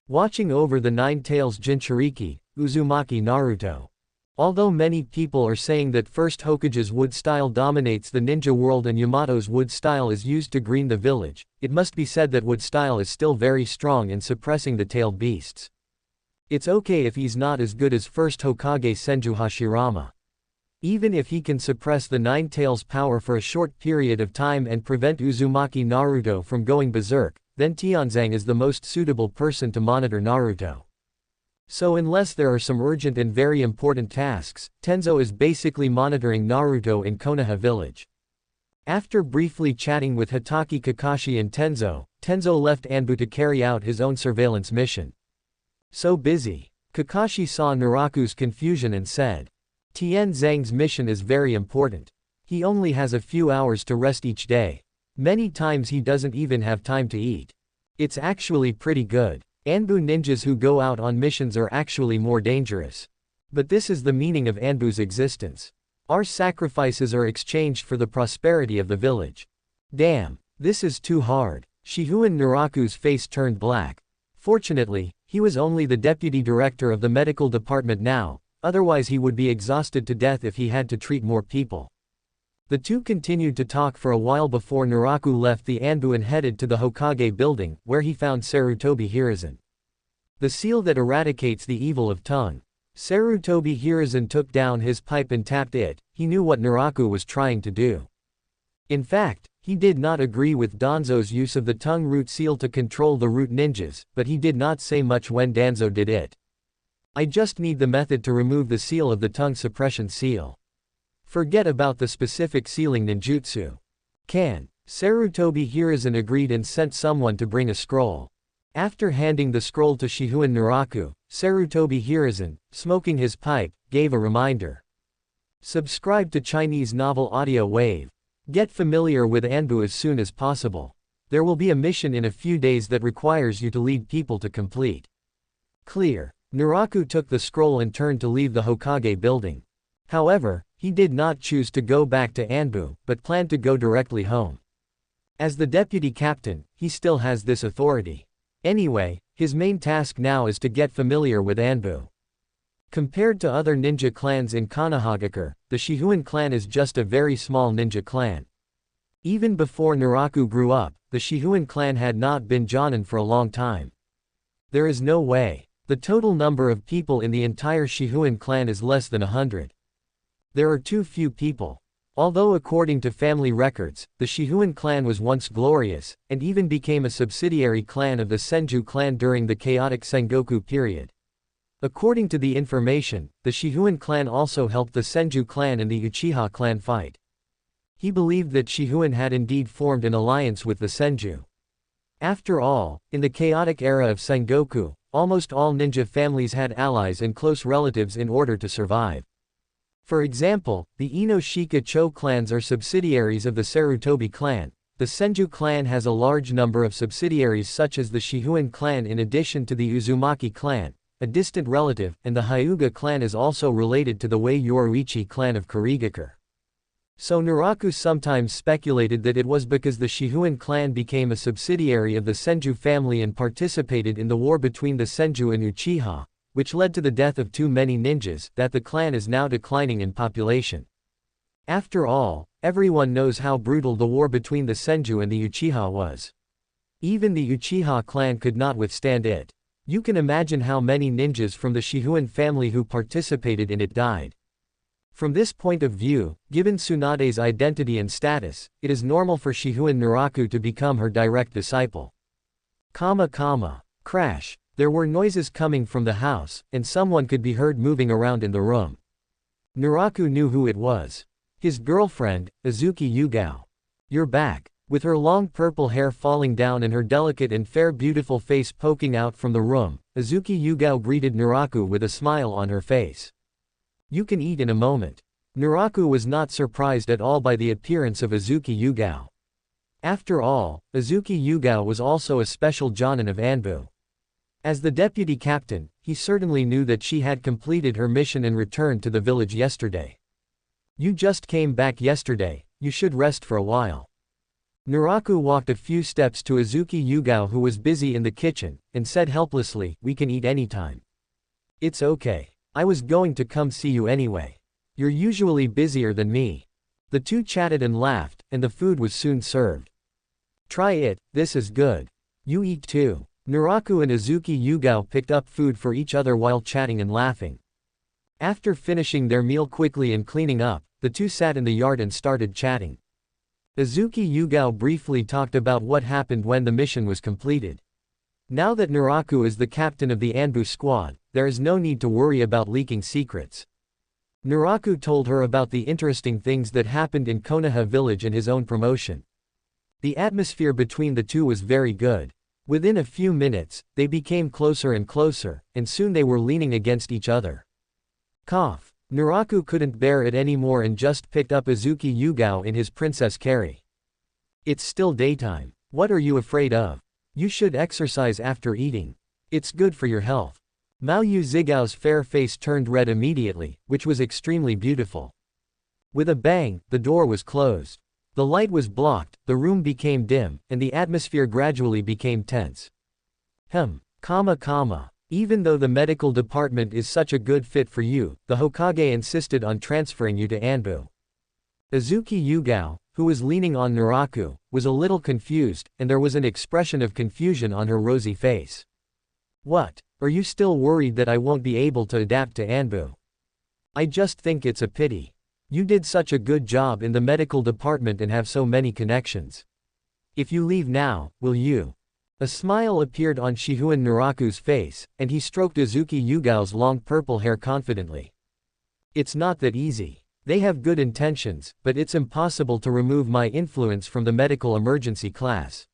Watching over the Nine Tails Jinchuriki, Uzumaki Naruto. Although many people are saying that first Hokage's wood style dominates the ninja world and Yamato's wood style is used to green the village, it must be said that wood style is still very strong in suppressing the tailed beasts. It's okay if he's not as good as first Hokage Senju Hashirama. Even if he can suppress the Nine Tails power for a short period of time and prevent Uzumaki Naruto from going berserk, then Tianzang is the most suitable person to monitor Naruto. So unless there are some urgent and very important tasks, Tenzo is basically monitoring Naruto in Konoha Village. After briefly chatting with Hitaki Kakashi and Tenzo left Anbu to carry out his own surveillance mission. So busy. Kakashi saw Naraku's confusion and said, Tianzang's mission is very important. He only has a few hours to rest each day. Many times he doesn't even have time to eat. It's actually pretty good. Anbu ninjas who go out on missions are actually more dangerous. But this is the meaning of Anbu's existence. Our sacrifices are exchanged for the prosperity of the village. Damn, this is too hard. Shihouin Naraku's face turned black. Fortunately, he was only the deputy director of the medical department now, otherwise he would be exhausted to death if he had to treat more people. The two continued to talk for a while before Naraku left the Anbu and headed to the Hokage building, where he found Sarutobi Hiruzen. The seal that eradicates the evil of tongue. Sarutobi Hiruzen took down his pipe and tapped it. He knew what Naraku was trying to do. In fact, he did not agree with Danzo's use of the tongue root seal to control the root ninjas, but he did not say much when Danzo did it. I just need the method to remove the seal of the tongue suppression seal. Forget about the specific sealing ninjutsu. Sarutobi Hiruzen agreed and sent someone to bring a scroll. After handing the scroll to Shihouin Naraku, Sarutobi Hiruzen, smoking his pipe, gave a reminder. Subscribe to Chinese Novel Audio Wave. Get familiar with Anbu as soon as possible. There will be a mission in a few days that requires you to lead people to complete. Clear. Naraku took the scroll and turned to leave the Hokage building. However, he did not choose to go back to Anbu, but planned to go directly home. As the deputy captain, he still has this authority. Anyway, his main task now is to get familiar with Anbu. Compared to other ninja clans in Konohagakure, the Shihouin clan is just a very small ninja clan. Even before Naraku grew up, the Shihouin clan had not been Jōnin for a long time. There is no way. The total number of people in the entire Shihouin clan is less than 100. There are too few people. Although according to family records, the Shihouin clan was once glorious, and even became a subsidiary clan of the Senju clan during the chaotic Sengoku period. According to the information, the Shihouin clan also helped the Senju clan and the Uchiha clan fight. He believed that Shihouin had indeed formed an alliance with the Senju. After all, in the chaotic era of Sengoku, almost all ninja families had allies and close relatives in order to survive. For example, the Ino-Shika-Cho clans are subsidiaries of the Sarutobi clan. The Senju clan has a large number of subsidiaries such as the Shihouin clan in addition to the Uzumaki clan, a distant relative, and the Hyuga clan is also related to the Wei Yoruichi clan of Kurigakure. So Naraku sometimes speculated that it was because the Shihouin clan became a subsidiary of the Senju family and participated in the war between the Senju and Uchiha, which led to the death of too many ninjas, that the clan is now declining in population. After all, everyone knows how brutal the war between the Senju and the Uchiha was. Even the Uchiha clan could not withstand it. You can imagine how many ninjas from the Shihouin family who participated in it died. From this point of view, given Tsunade's identity and status, it is normal for Shihouin Naraku to become her direct disciple. Crash. There were noises coming from the house, and someone could be heard moving around in the room. Naraku knew who it was. His girlfriend, Azuki Yugao. You're back. With her long purple hair falling down and her delicate and fair beautiful face poking out from the room, Azuki Yugao greeted Naraku with a smile on her face. You can eat in a moment. Naraku was not surprised at all by the appearance of Azuki Yugao. After all, Azuki Yugao was also a special Jōnin of Anbu. As the deputy captain, he certainly knew that she had completed her mission and returned to the village yesterday. You just came back yesterday, you should rest for a while. Naraku walked a few steps to Azuki Yugao who was busy in the kitchen, and said helplessly, we can eat anytime. It's okay. I was going to come see you anyway. You're usually busier than me. The two chatted and laughed, and the food was soon served. Try it, this is good. You eat too. Naraku and Azuki Yugao picked up food for each other while chatting and laughing. After finishing their meal quickly and cleaning up, the two sat in the yard and started chatting. Azuki Yugao briefly talked about what happened when the mission was completed. Now that Naraku is the captain of the Anbu squad, there is no need to worry about leaking secrets. Naraku told her about the interesting things that happened in Konoha Village and his own promotion. The atmosphere between the two was very good. Within a few minutes, they became closer and closer, and soon they were leaning against each other. Cough. Naraku couldn't bear it anymore and just picked up Azuki Yugao in his princess carry. It's still daytime. What are you afraid of? You should exercise after eating. It's good for your health. Maoyu Zigao's fair face turned red immediately, which was extremely beautiful. With a bang, the door was closed. The light was blocked, the room became dim, and the atmosphere gradually became tense. Even though the medical department is such a good fit for you, the Hokage insisted on transferring you to Anbu. Azuki Yugao, who was leaning on Naraku, was a little confused, and there was an expression of confusion on her rosy face. What? Are you still worried that I won't be able to adapt to Anbu? I just think it's a pity. You did such a good job in the medical department and have so many connections. If you leave now, will you? A smile appeared on Shihouin Naraku's face, and he stroked Azuki Yugao's long purple hair confidently. It's not that easy. They have good intentions, but it's impossible to remove my influence from the medical emergency class.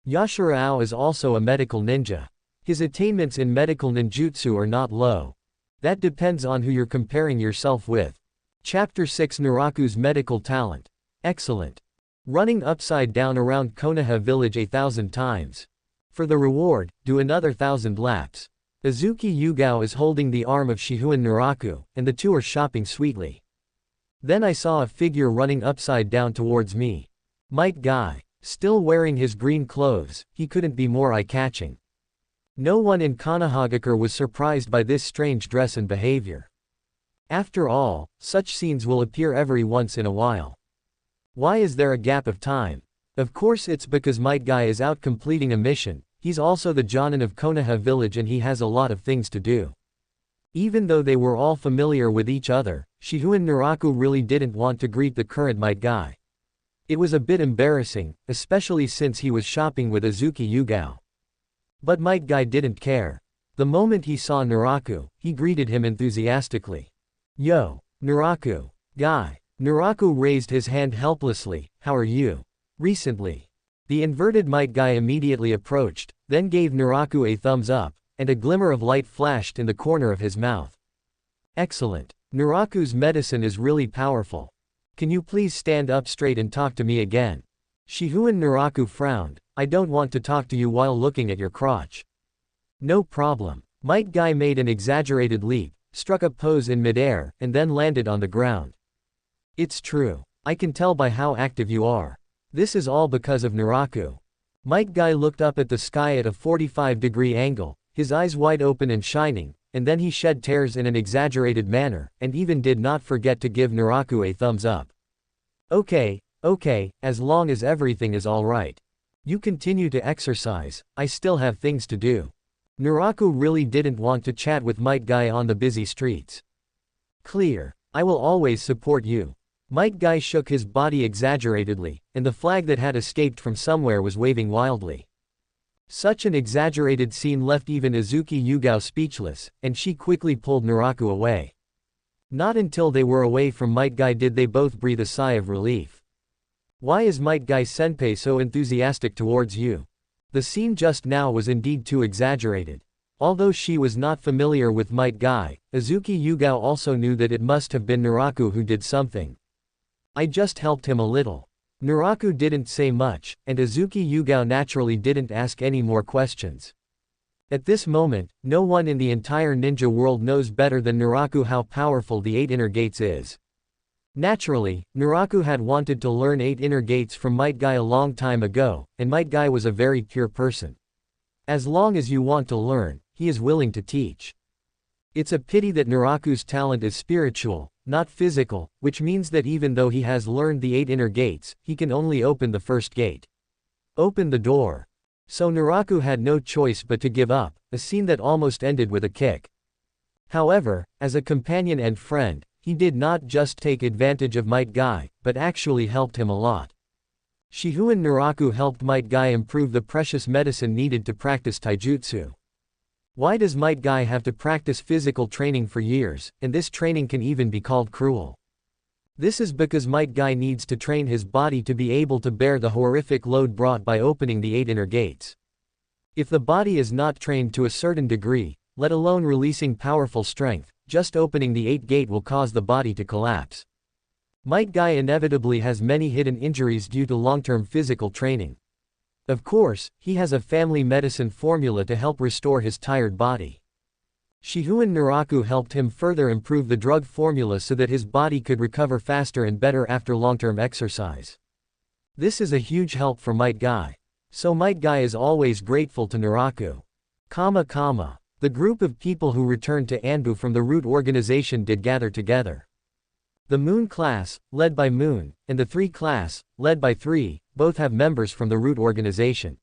Yashirao is also a medical ninja. His attainments in medical ninjutsu are not low. That depends on who you're comparing yourself with. Chapter 6 Naraku's medical talent. Excellent. Running upside down around Konoha Village 1,000 times. For the reward, do another 1,000 laps. Azuki Yugao is holding the arm of Shihouin Naraku, and the two are shopping sweetly. Then I saw a figure running upside down towards me. Might guy. Still wearing his green clothes, he couldn't be more eye-catching. No one in Konohagakure was surprised by this strange dress and behavior. After all, such scenes will appear every once in a while. Why is there a gap of time? Of course it's because Might Guy is out completing a mission. He's also the Jōnin of Konoha Village and he has a lot of things to do. Even though they were all familiar with each other, Shihouin Naraku really didn't want to greet the current Might Guy. It was a bit embarrassing, especially since he was shopping with Azuki Yugao. But Might Guy didn't care. The moment he saw Naraku, he greeted him enthusiastically. "Yo, Naraku. Guy." Naraku raised his hand helplessly. "How are you?" "Recently." The inverted Might Guy immediately approached, then gave Naraku a thumbs up, and a glimmer of light flashed in the corner of his mouth. "Excellent. Naraku's medicine is really powerful. Can you please stand up straight and talk to me again?" Shihouin Naraku frowned. "I don't want to talk to you while looking at your crotch." "No problem." Might Guy made an exaggerated leap, struck a pose in midair, and then landed on the ground. "It's true. I can tell by how active you are. This is all because of Naraku." Might Guy looked up at the sky at a 45-degree angle, his eyes wide open and shining, and then he shed tears in an exaggerated manner, and even did not forget to give Naraku a thumbs up. Okay, as long as everything is alright. You continue to exercise, I still have things to do." Naraku really didn't want to chat with Might Guy on the busy streets. "Clear. I will always support you." Might Guy shook his body exaggeratedly, and the flag that had escaped from somewhere was waving wildly. Such an exaggerated scene left even Azuki Yugao speechless, and she quickly pulled Naraku away. Not until they were away from Might Guy did they both breathe a sigh of relief. "Why is Might Guy Senpai so enthusiastic towards you?" The scene just now was indeed too exaggerated. Although she was not familiar with Might Guy, Azuki Yugao also knew that it must have been Naraku who did something. "I just helped him a little." Naraku didn't say much, and Azuki Yugao naturally didn't ask any more questions. At this moment, no one in the entire ninja world knows better than Naraku how powerful the 8 Inner Gates is. Naturally, Naraku had wanted to learn 8 Inner Gates from Might Guy a long time ago, and Might Guy was a very pure person. As long as you want to learn, he is willing to teach. It's a pity that Naraku's talent is spiritual, not physical, which means that even though he has learned the 8 Inner Gates, he can only open the first gate. Open the door. So Naraku had no choice but to give up, a scene that almost ended with a kick. However, as a companion and friend, he did not just take advantage of Might Guy, but actually helped him a lot. Shihouin Naraku helped Might Guy improve the precious medicine needed to practice taijutsu. Why does Might Guy have to practice physical training for years, and this training can even be called cruel? This is because Might Guy needs to train his body to be able to bear the horrific load brought by opening the 8 Inner Gates. If the body is not trained to a certain degree, let alone releasing powerful strength, just opening the 8th gate will cause the body to collapse. Might Guy inevitably has many hidden injuries due to long-term physical training. Of course, he has a family medicine formula to help restore his tired body. Shihouin Naraku helped him further improve the drug formula so that his body could recover faster and better after long-term exercise. This is a huge help for Might Guy. So Might Guy is always grateful to Naraku. The group of people who returned to Anbu from the Root organization did gather together. The Moon class, led by Moon, and the 3 class, led by 3, both have members from the Root organization.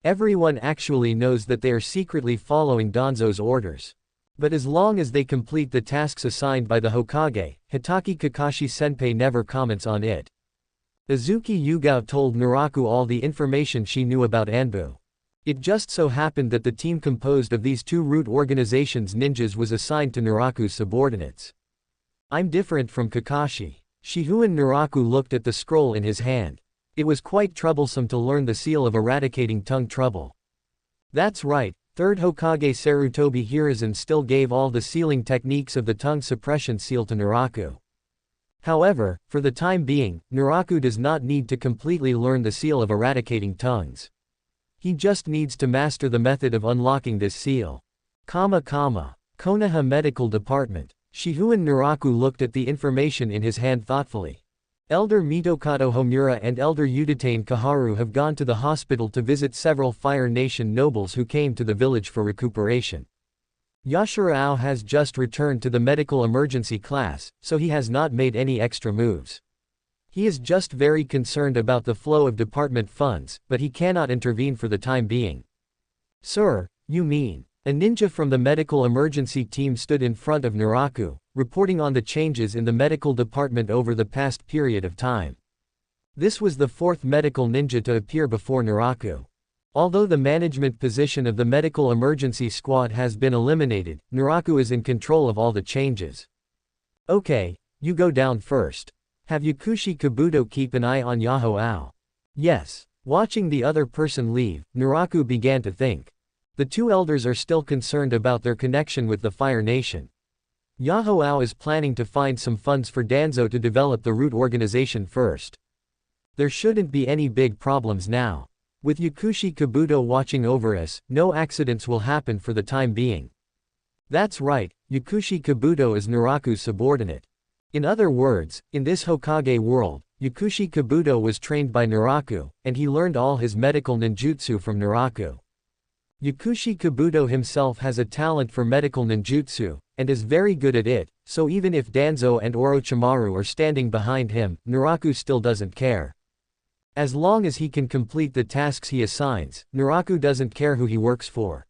Everyone actually knows that they are secretly following Danzo's orders. But as long as they complete the tasks assigned by the Hokage, Hitaki Kakashi Senpai never comments on it. Azuki Yugao told Naraku all the information she knew about Anbu. It just so happened that the team composed of these 2 Root organizations ninjas was assigned to Naraku's subordinates. I'm different from Kakashi. Shihouin Naraku looked at the scroll in his hand. It was quite troublesome to learn the seal of eradicating tongue trouble. That's right, 3rd Hokage Sarutobi Hiruzen still gave all the sealing techniques of the tongue suppression seal to Naraku. However, for the time being, Naraku does not need to completely learn the seal of eradicating tongues. He just needs to master the method of unlocking this seal. Konoha Medical Department. Shihouin Naraku looked at the information in his hand thoughtfully. Elder Mitokado Homura and Elder Udatane Kaharu have gone to the hospital to visit several Fire Nation nobles who came to the village for recuperation. Yashirao has just returned to the medical emergency class, so he has not made any extra moves. He is just very concerned about the flow of department funds, but he cannot intervene for the time being. Sir, you mean? A ninja from the medical emergency team stood in front of Naraku, reporting on the changes in the medical department over the past period of time. This was the fourth medical ninja to appear before Naraku. Although the management position of the medical emergency squad has been eliminated, Naraku is in control of all the changes. Okay, you go down first. Have Yakushi Kabuto keep an eye on Yahoo-ao. Yes. Watching the other person leave, Naraku began to think. The two elders are still concerned about their connection with the Fire Nation. Yahoo-ao is planning to find some funds for Danzo to develop the root organization first. There shouldn't be any big problems now. With Yakushi Kabuto watching over us, no accidents will happen for the time being. That's right, Yakushi Kabuto is Naraku's subordinate. In other words, in this Hokage world, Yakushi Kabuto was trained by Naraku, and he learned all his medical ninjutsu from Naraku. Yakushi Kabuto himself has a talent for medical ninjutsu, and is very good at it, so even if Danzo and Orochimaru are standing behind him, Naraku still doesn't care. As long as he can complete the tasks he assigns, Naraku doesn't care who he works for.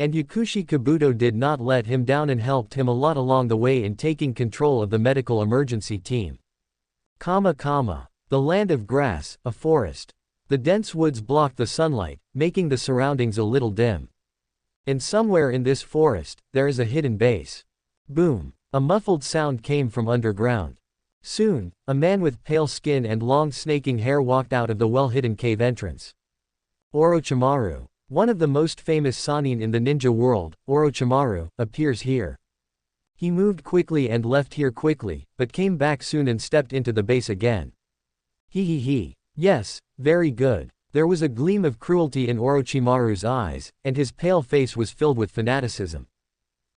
And Yakushi Kabuto did not let him down and helped him a lot along the way in taking control of the medical emergency team. The land of grass, a forest. The dense woods block the sunlight, making the surroundings a little dim. And somewhere in this forest, there is a hidden base. Boom! A muffled sound came from underground. Soon, a man with pale skin and long snaking hair walked out of the well-hidden cave entrance. Orochimaru, one of the most famous Sannin in the ninja world, Orochimaru, appears here. He moved quickly and left here quickly, but came back soon and stepped into the base again. Yes, very good. There was a gleam of cruelty in Orochimaru's eyes, and his pale face was filled with fanaticism.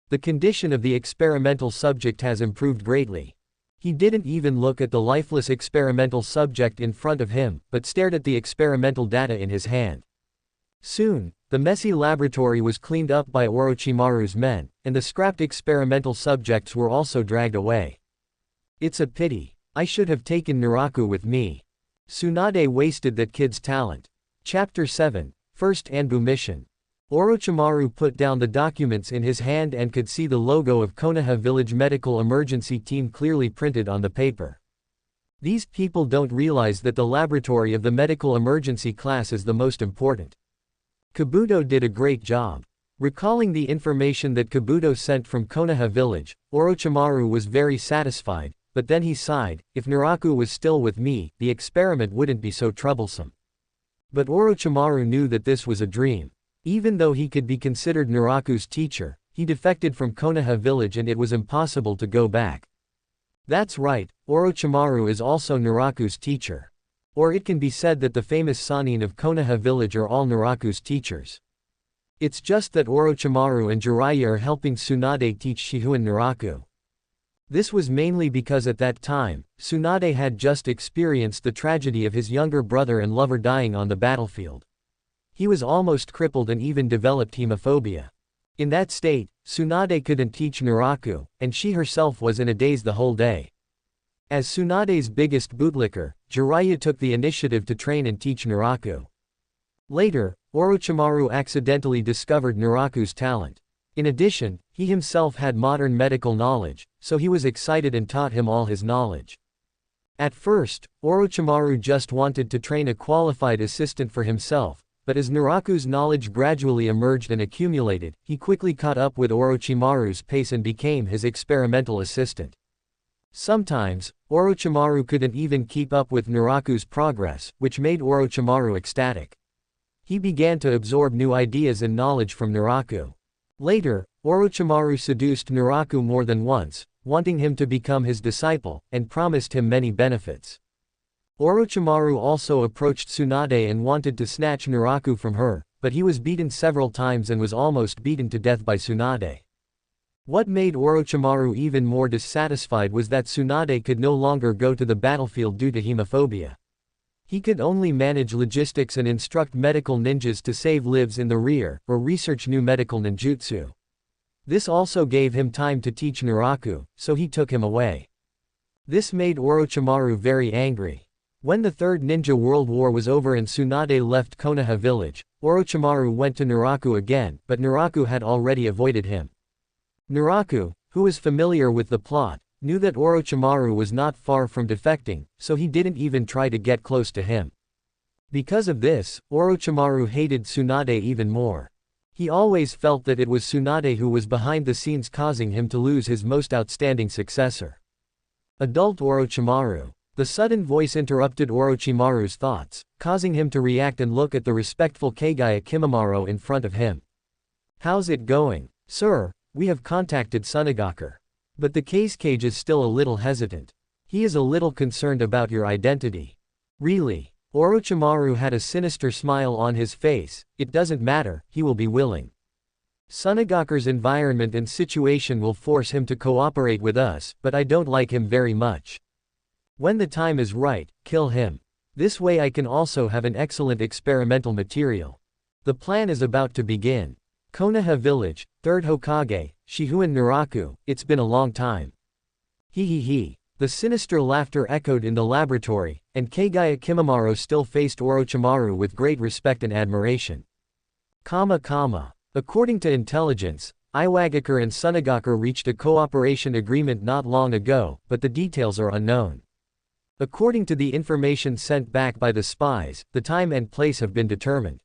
The condition of the experimental subject has improved greatly. He didn't even look at the lifeless experimental subject in front of him, but stared at the experimental data in his hand. Soon, the messy laboratory was cleaned up by Orochimaru's men, and the scrapped experimental subjects were also dragged away. It's a pity. I should have taken Naraku with me. Tsunade wasted that kid's talent. Chapter 7, First Anbu Mission. Orochimaru put down the documents in his hand and could see the logo of Konoha Village Medical Emergency Team clearly printed on the paper. These people don't realize that the laboratory of the medical emergency class is the most important. Kabuto did a great job. Recalling the information that Kabuto sent from Konoha Village, Orochimaru was very satisfied, but then he sighed. If Naraku was still with me, the experiment wouldn't be so troublesome. But Orochimaru knew that this was a dream. Even though he could be considered Naraku's teacher, he defected from Konoha Village and it was impossible to go back. That's right, Orochimaru is also Naraku's teacher. Or it can be said that the famous Sannin of Konoha Village are all Naraku's teachers. It's just that Orochimaru and Jiraiya are helping Tsunade teach Shihouin Naraku. This was mainly because at that time, Tsunade had just experienced the tragedy of his younger brother and lover dying on the battlefield. He was almost crippled and even developed hemophobia. In that state, Tsunade couldn't teach Naraku, and she herself was in a daze the whole day. As Tsunade's biggest bootlicker, Jiraiya took the initiative to train and teach Naraku. Later, Orochimaru accidentally discovered Naraku's talent. In addition, he himself had modern medical knowledge, so he was excited and taught him all his knowledge. At first, Orochimaru just wanted to train a qualified assistant for himself, but as Naraku's knowledge gradually emerged and accumulated, he quickly caught up with Orochimaru's pace and became his experimental assistant. Sometimes, Orochimaru couldn't even keep up with Naraku's progress, which made Orochimaru ecstatic. He began to absorb new ideas and knowledge from Naraku. Later, Orochimaru seduced Naraku more than once, wanting him to become his disciple, and promised him many benefits. Orochimaru also approached Tsunade and wanted to snatch Naraku from her, but he was beaten several times and was almost beaten to death by Tsunade. What made Orochimaru even more dissatisfied was that Tsunade could no longer go to the battlefield due to hemophobia. He could only manage logistics and instruct medical ninjas to save lives in the rear, or research new medical ninjutsu. This also gave him time to teach Naraku, so he took him away. This made Orochimaru very angry. When the Third Ninja World War was over and Tsunade left Konoha Village, Orochimaru went to Naraku again, but Naraku had already avoided him. Naraku, who was familiar with the plot, knew that Orochimaru was not far from defecting, so he didn't even try to get close to him. Because of this, Orochimaru hated Tsunade even more. He always felt that it was Tsunade who was behind the scenes causing him to lose his most outstanding successor. Adult Orochimaru. The sudden voice interrupted Orochimaru's thoughts, causing him to react and look at the respectful Kagaya Kimimaro in front of him. How's it going? Sir, we have contacted Sunagaku. But the Kage is still a little hesitant. He is a little concerned about your identity. Really? Orochimaru had a sinister smile on his face. It doesn't matter, he will be willing. Sunagaku's environment and situation will force him to cooperate with us, but I don't like him very much. When the time is right, kill him. This way I can also have an excellent experimental material. The plan is about to begin. Konoha Village, 3rd Hokage, Shihouin Naraku, it's been a long time. He. The sinister laughter echoed in the laboratory, and Kagaya Kimimaro still faced Orochimaru with great respect and admiration. According to intelligence, Iwagakure and Sunagaku reached a cooperation agreement not long ago, but the details are unknown. According to the information sent back by the spies, the time and place have been determined.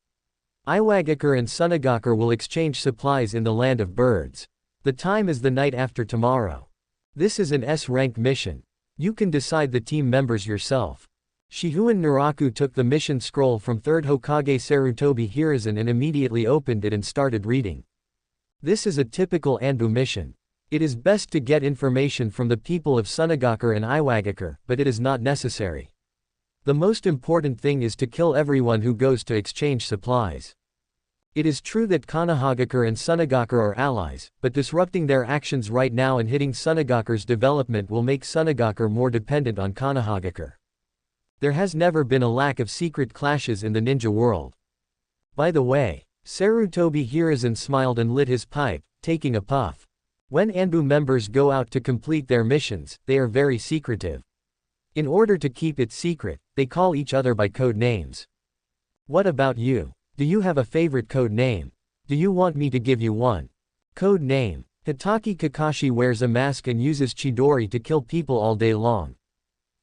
Iwagakure and Sunagaku will exchange supplies in the Land of Birds. The time is the night after tomorrow. This is an S-rank mission. You can decide the team members yourself. Shihouin Naraku took the mission scroll from 3rd Hokage Sarutobi Hiruzen and immediately opened it and started reading. This is a typical Anbu mission. It is best to get information from the people of Sunagaku and Iwagakure, but it is not necessary. The most important thing is to kill everyone who goes to exchange supplies. It is true that Konohagakure and Sunagaku are allies, but disrupting their actions right now and hitting Sunagaku's development will make Sunagaku more dependent on Konohagakure. There has never been a lack of secret clashes in the ninja world. By the way, Sarutobi Hiruzen smiled and lit his pipe, taking a puff. When Anbu members go out to complete their missions, they are very secretive. In order to keep it secret, they call each other by code names. What about you? Do you have a favorite code name? Do you want me to give you one? Code name. Hitaki Kakashi wears a mask and uses Chidori to kill people all day long.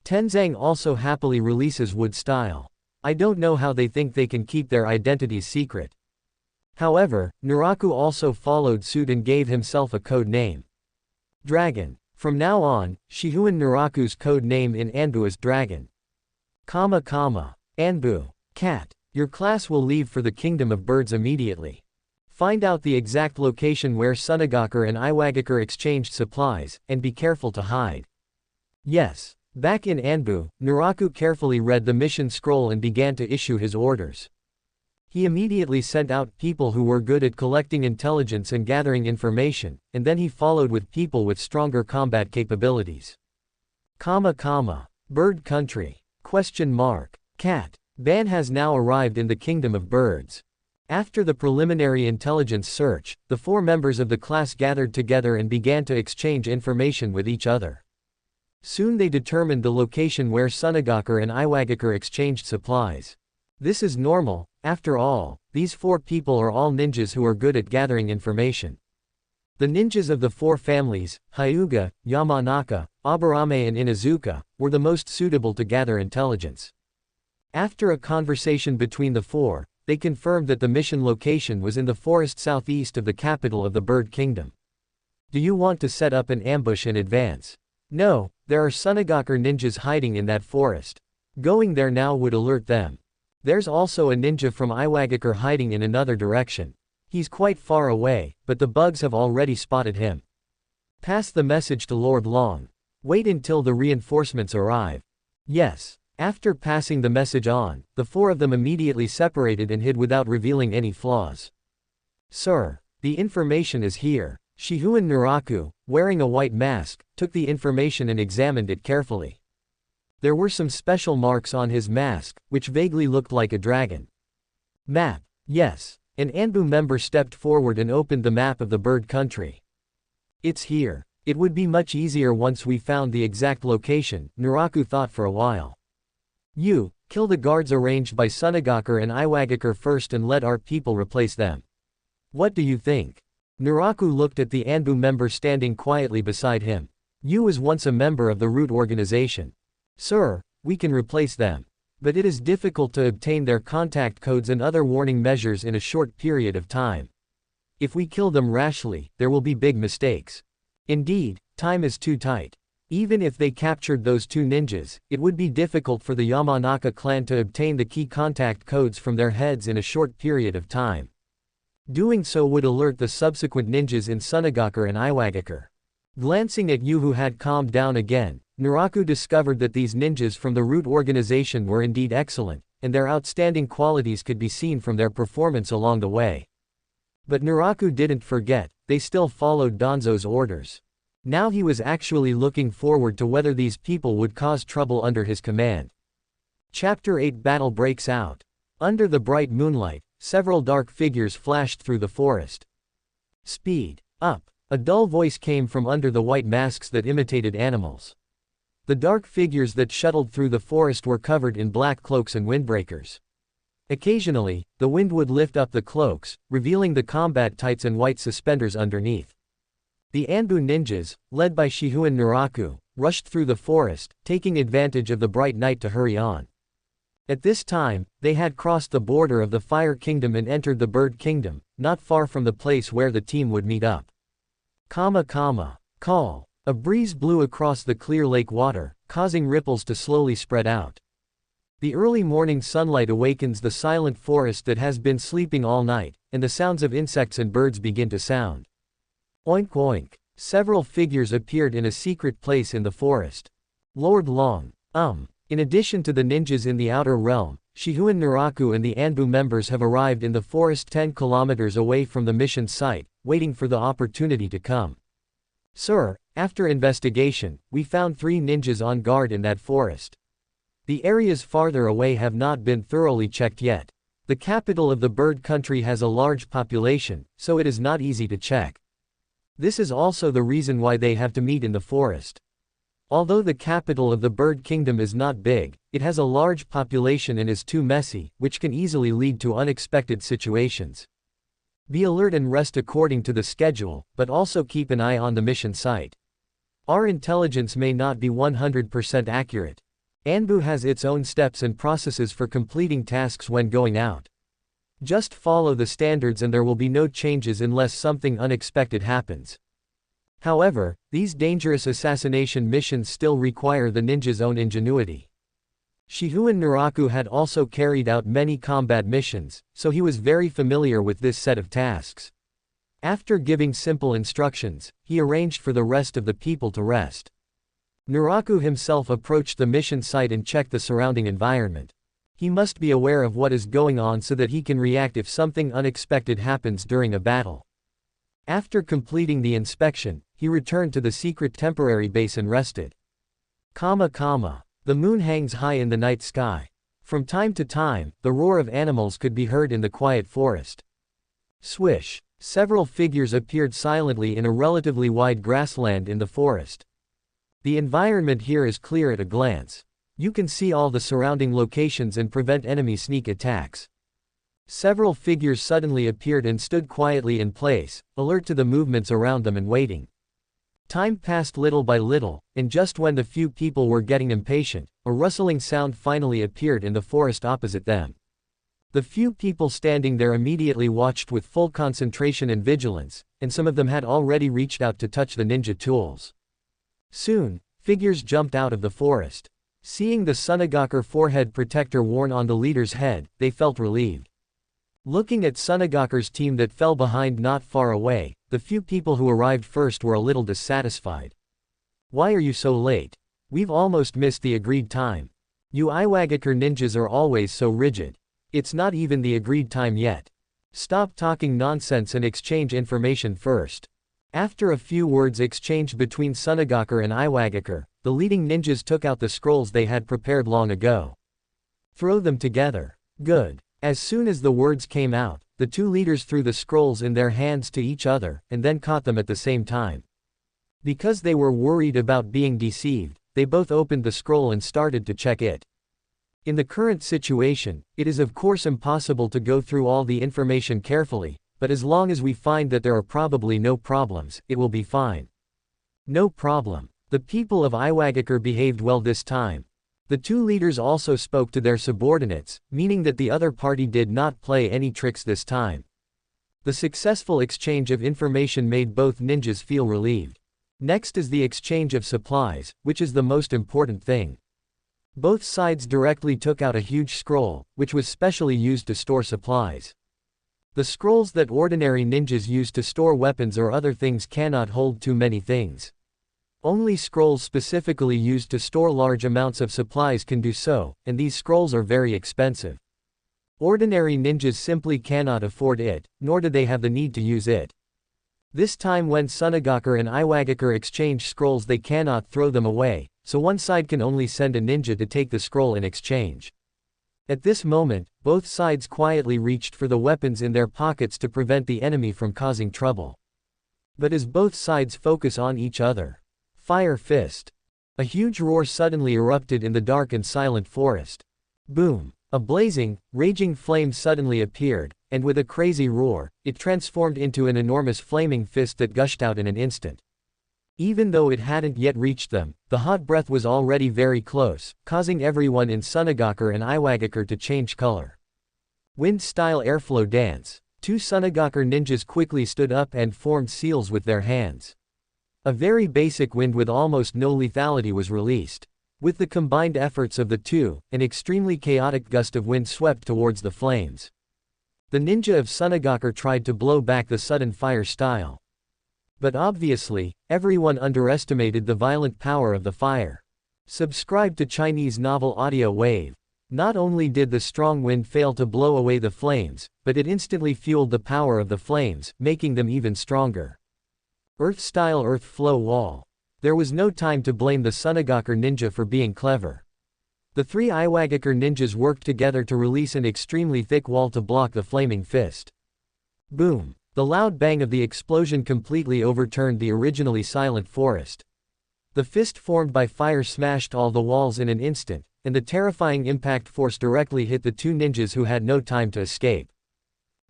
Tenzang also happily releases Wood Style. I don't know how they think they can keep their identities secret. However, Naraku also followed suit and gave himself a code name. Dragon. From now on, Shihouin Naraku's code name in Anbu is Dragon. Anbu. Cat. Your class will leave for the Kingdom of Birds immediately. Find out the exact location where Sunagaku and Iwagakure exchanged supplies, and be careful to hide. Yes. Back in Anbu, Naraku carefully read the mission scroll and began to issue his orders. He immediately sent out people who were good at collecting intelligence and gathering information, and then he followed with people with stronger combat capabilities. Bird country. Cat. Ban has now arrived in the Kingdom of Birds. After the preliminary intelligence search, the 4 members of the class gathered together and began to exchange information with each other. Soon they determined the location where Sunagaku and Iwagakure exchanged supplies. This is normal, after all, these 4 people are all ninjas who are good at gathering information. The ninjas of the 4 families, Hyuga, Yamanaka, Aburame and Inazuka, were the most suitable to gather intelligence. After a conversation between the 4, they confirmed that the mission location was in the forest southeast of the capital of the Bird Kingdom. Do you want to set up an ambush in advance? No, there are Sunagaku ninjas hiding in that forest. Going there now would alert them. There's also a ninja from Iwagakure hiding in another direction. He's quite far away, but the bugs have already spotted him. Pass the message to Lord Long. Wait until the reinforcements arrive. Yes. After passing the message on, the 4 of them immediately separated and hid without revealing any flaws. Sir, the information is here. Shihouin Naraku, wearing a white mask, took the information and examined it carefully. There were some special marks on his mask, which vaguely looked like a dragon. Map. Yes. An Anbu member stepped forward and opened the map of the bird country. It's here. It would be much easier once we found the exact location, Naraku thought for a while. You, kill the guards arranged by Sunagaker and Iwagakure first and let our people replace them. What do you think? Naraku looked at the Anbu member standing quietly beside him. You was once a member of the root organization. Sir, we can replace them. But it is difficult to obtain their contact codes and other warning measures in a short period of time. If we kill them rashly, there will be big mistakes. Indeed, time is too tight. Even if they captured those two ninjas, it would be difficult for the Yamanaka clan to obtain the key contact codes from their heads in a short period of time. Doing so would alert the subsequent ninjas in Sunagaker and Iwagakure. Glancing at Yu, who had calmed down again, Naraku discovered that these ninjas from the root organization were indeed excellent, and their outstanding qualities could be seen from their performance along the way. But Naraku didn't forget, they still followed Danzo's orders. Now he was actually looking forward to whether these people would cause trouble under his command. Chapter 8 Battle breaks out. Under the bright moonlight, several dark figures flashed through the forest. Speed up. A dull voice came from under the white masks that imitated animals. The dark figures that shuttled through the forest were covered in black cloaks and windbreakers. Occasionally, the wind would lift up the cloaks, revealing the combat tights and white suspenders underneath. The Anbu ninjas, led by Shihouin Naraku, rushed through the forest, taking advantage of the bright night to hurry on. At this time, they had crossed the border of the Fire Kingdom and entered the Bird Kingdom, not far from the place where the team would meet up. Call. A breeze blew across the clear lake water, causing ripples to slowly spread out. The early morning sunlight awakens the silent forest that has been sleeping all night, and the sounds of insects and birds begin to sound. Oink oink. Several figures appeared in a secret place in the forest. Lord Long. In addition to the ninjas in the outer realm, Shihouin Naraku and the Anbu members have arrived in the forest 10 kilometers away from the mission site, waiting for the opportunity to come. Sir, after investigation, we found 3 ninjas on guard in that forest. The areas farther away have not been thoroughly checked yet. The capital of the bird country has a large population, so it is not easy to check. This is also the reason why they have to meet in the forest. Although the capital of the bird kingdom is not big, it has a large population and is too messy, which can easily lead to unexpected situations. Be alert and rest according to the schedule, but also keep an eye on the mission site. Our intelligence may not be 100% accurate. Anbu has its own steps and processes for completing tasks when going out. Just follow the standards and there will be no changes unless something unexpected happens. However, these dangerous assassination missions still require the ninja's own ingenuity. Shihouin Naraku had also carried out many combat missions, so he was very familiar with this set of tasks. After giving simple instructions, he arranged for the rest of the people to rest. Naraku himself approached the mission site and checked the surrounding environment. He must be aware of what is going on so that he can react if something unexpected happens during a battle. After completing the inspection, he returned to the secret temporary base and rested. The moon hangs high in the night sky. From time to time, the roar of animals could be heard in the quiet forest. Swish. Several figures appeared silently in a relatively wide grassland in the forest. The environment here is clear at a glance. You can see all the surrounding locations and prevent enemy sneak attacks. Several figures suddenly appeared and stood quietly in place, alert to the movements around them and waiting. Time passed little by little, and just when the few people were getting impatient, a rustling sound finally appeared in the forest opposite them. The few people standing there immediately watched with full concentration and vigilance, and some of them had already reached out to touch the ninja tools. Soon, figures jumped out of the forest. Seeing the Sunagaker forehead protector worn on the leader's head, they felt relieved. Looking at Sunagaker's team that fell behind not far away, the few people who arrived first were a little dissatisfied. Why are you so late? We've almost missed the agreed time. You Iwagakure ninjas are always so rigid. It's not even the agreed time yet. Stop talking nonsense and exchange information first. After a few words exchanged between Sunagakure and Iwagakure, the leading ninjas took out the scrolls they had prepared long ago. Throw them together. Good. As soon as the words came out, the two leaders threw the scrolls in their hands to each other, and then caught them at the same time. Because they were worried about being deceived, they both opened the scroll and started to check it. In the current situation, it is of course impossible to go through all the information carefully, but as long as we find that there are probably no problems, it will be fine. No problem. The people of Iwagakure behaved well this time. The two leaders also spoke to their subordinates, meaning that the other party did not play any tricks this time. The successful exchange of information made both ninjas feel relieved. Next is the exchange of supplies, which is the most important thing. Both sides directly took out a huge scroll, which was specially used to store supplies. The scrolls that ordinary ninjas use to store weapons or other things cannot hold too many things. Only scrolls specifically used to store large amounts of supplies can do so, and these scrolls are very expensive. Ordinary ninjas simply cannot afford it, nor do they have the need to use it. This time when Sunagakure and Iwagakure exchange scrolls, they cannot throw them away, so one side can only send a ninja to take the scroll in exchange. At this moment, both sides quietly reached for the weapons in their pockets to prevent the enemy from causing trouble. But as both sides focus on each other, Fire Fist. A huge roar suddenly erupted in the dark and silent forest. Boom! A blazing, raging flame suddenly appeared, and with a crazy roar, it transformed into an enormous flaming fist that gushed out in an instant. Even though it hadn't yet reached them, the hot breath was already very close, causing everyone in Sunagakure and Iwagakure to change color. Wind-style airflow dance. Two Sunagakure ninjas quickly stood up and formed seals with their hands. A very basic wind with almost no lethality was released. With the combined efforts of the two, an extremely chaotic gust of wind swept towards the flames. The ninja of Sunagakure tried to blow back the sudden fire style. But obviously, everyone underestimated the violent power of the fire. Subscribe to Chinese novel Audio Wave. Not only did the strong wind fail to blow away the flames, but it instantly fueled the power of the flames, making them even stronger. Earth-style earth flow wall. There was no time to blame the Sunagakure ninja for being clever. The three Iwagakure ninjas worked together to release an extremely thick wall to block the flaming fist. Boom! The loud bang of the explosion completely overturned the originally silent forest. The fist formed by fire smashed all the walls in an instant, and the terrifying impact force directly hit the two ninjas who had no time to escape.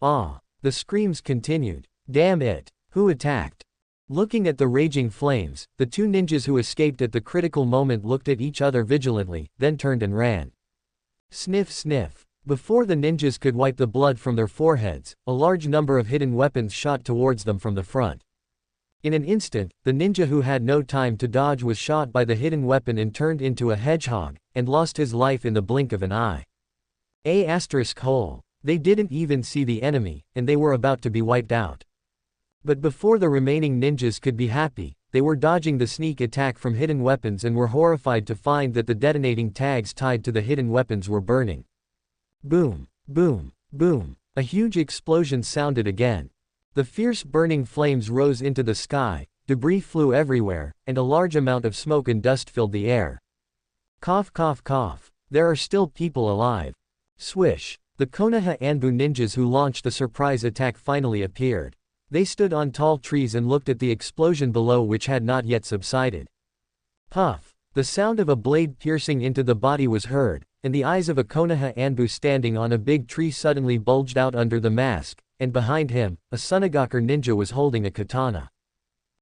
Ah! The screams continued. Damn it! Who attacked? Looking at the raging flames, the two ninjas who escaped at the critical moment looked at each other vigilantly, then turned and ran. Sniff sniff. Before the ninjas could wipe the blood from their foreheads, a large number of hidden weapons shot towards them from the front. In an instant, the ninja who had no time to dodge was shot by the hidden weapon and turned into a hedgehog, and lost his life in the blink of an eye. ***. They didn't even see the enemy, and they were about to be wiped out. But before the remaining ninjas could be happy, they were dodging the sneak attack from hidden weapons and were horrified to find that the detonating tags tied to the hidden weapons were burning. Boom! Boom! Boom! A huge explosion sounded again. The fierce burning flames rose into the sky, debris flew everywhere, and a large amount of smoke and dust filled the air. Cough cough cough. There are still people alive. Swish! The Konoha Anbu ninjas who launched the surprise attack finally appeared. They stood on tall trees and looked at the explosion below, which had not yet subsided. Puff! The sound of a blade piercing into the body was heard, and the eyes of a Konoha Anbu standing on a big tree suddenly bulged out under the mask, and behind him, a Sunagakure ninja was holding a katana.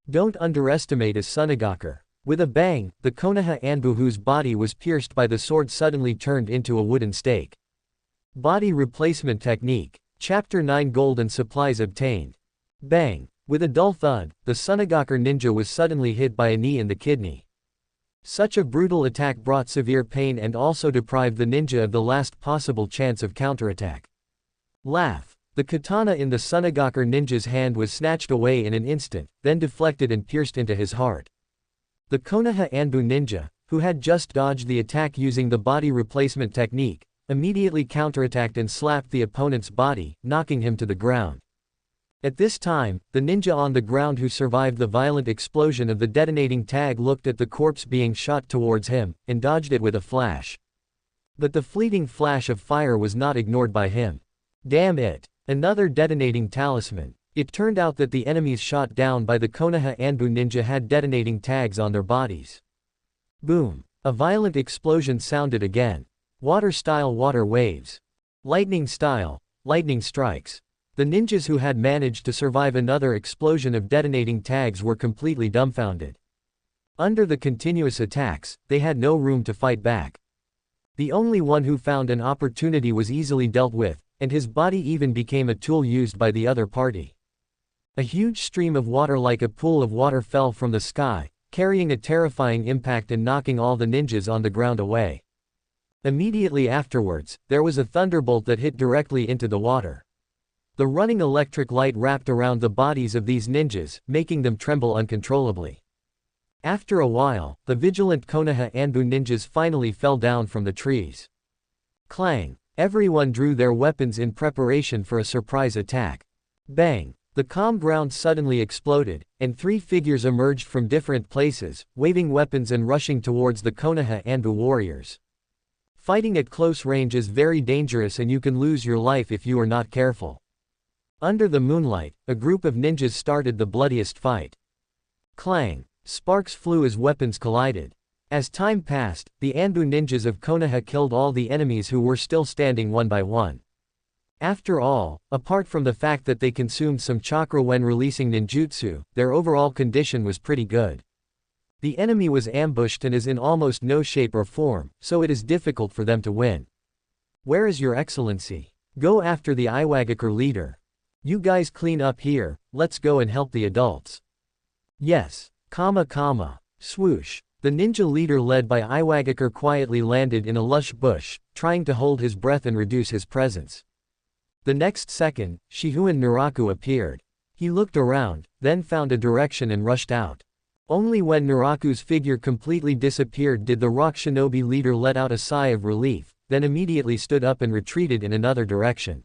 Don't underestimate a Sunagakure. With a bang, the Konoha Anbu whose body was pierced by the sword suddenly turned into a wooden stake. Body Replacement Technique. Chapter 9 Gold and Supplies Obtained. Bang! With a dull thud, the Sunagakure ninja was suddenly hit by a knee in the kidney. Such a brutal attack brought severe pain and also deprived the ninja of the last possible chance of counterattack. Laugh! The katana in the Sunagakure ninja's hand was snatched away in an instant, then deflected and pierced into his heart. The Konoha Anbu ninja, who had just dodged the attack using the body replacement technique, immediately counterattacked and slapped the opponent's body, knocking him to the ground. At this time, the ninja on the ground who survived the violent explosion of the detonating tag looked at the corpse being shot towards him, and dodged it with a flash. But the fleeting flash of fire was not ignored by him. Damn it! Another detonating talisman. It turned out that the enemies shot down by the Konoha Anbu ninja had detonating tags on their bodies. Boom! A violent explosion sounded again. Water-style water waves. Lightning-style, lightning strikes. The ninjas who had managed to survive another explosion of detonating tags were completely dumbfounded. Under the continuous attacks, they had no room to fight back. The only one who found an opportunity was easily dealt with, and his body even became a tool used by the other party. A huge stream of water like a pool of water fell from the sky, carrying a terrifying impact and knocking all the ninjas on the ground away. Immediately afterwards, there was a thunderbolt that hit directly into the water. The running electric light wrapped around the bodies of these ninjas, making them tremble uncontrollably. After a while, the vigilant Konoha Anbu ninjas finally fell down from the trees. Clang! Everyone drew their weapons in preparation for a surprise attack. Bang! The calm ground suddenly exploded, and three figures emerged from different places, waving weapons and rushing towards the Konoha Anbu warriors. Fighting at close range is very dangerous and you can lose your life if you are not careful. Under the moonlight, a group of ninjas started the bloodiest fight. Clang! Sparks flew as weapons collided. As time passed, the Anbu ninjas of Konoha killed all the enemies who were still standing one by one. After all, apart from the fact that they consumed some chakra when releasing ninjutsu, their overall condition was pretty good. The enemy was ambushed and is in almost no shape or form, so it is difficult for them to win. Where is your excellency? Go after the Iwagakure leader. You guys clean up here, let's go and help the adults. Yes. Swoosh. The ninja leader led by Iwagakure quietly landed in a lush bush, trying to hold his breath and reduce his presence. The next second, Shihouin Naraku appeared. He looked around, then found a direction and rushed out. Only when Naraku's figure completely disappeared did the rock shinobi leader let out a sigh of relief, then immediately stood up and retreated in another direction.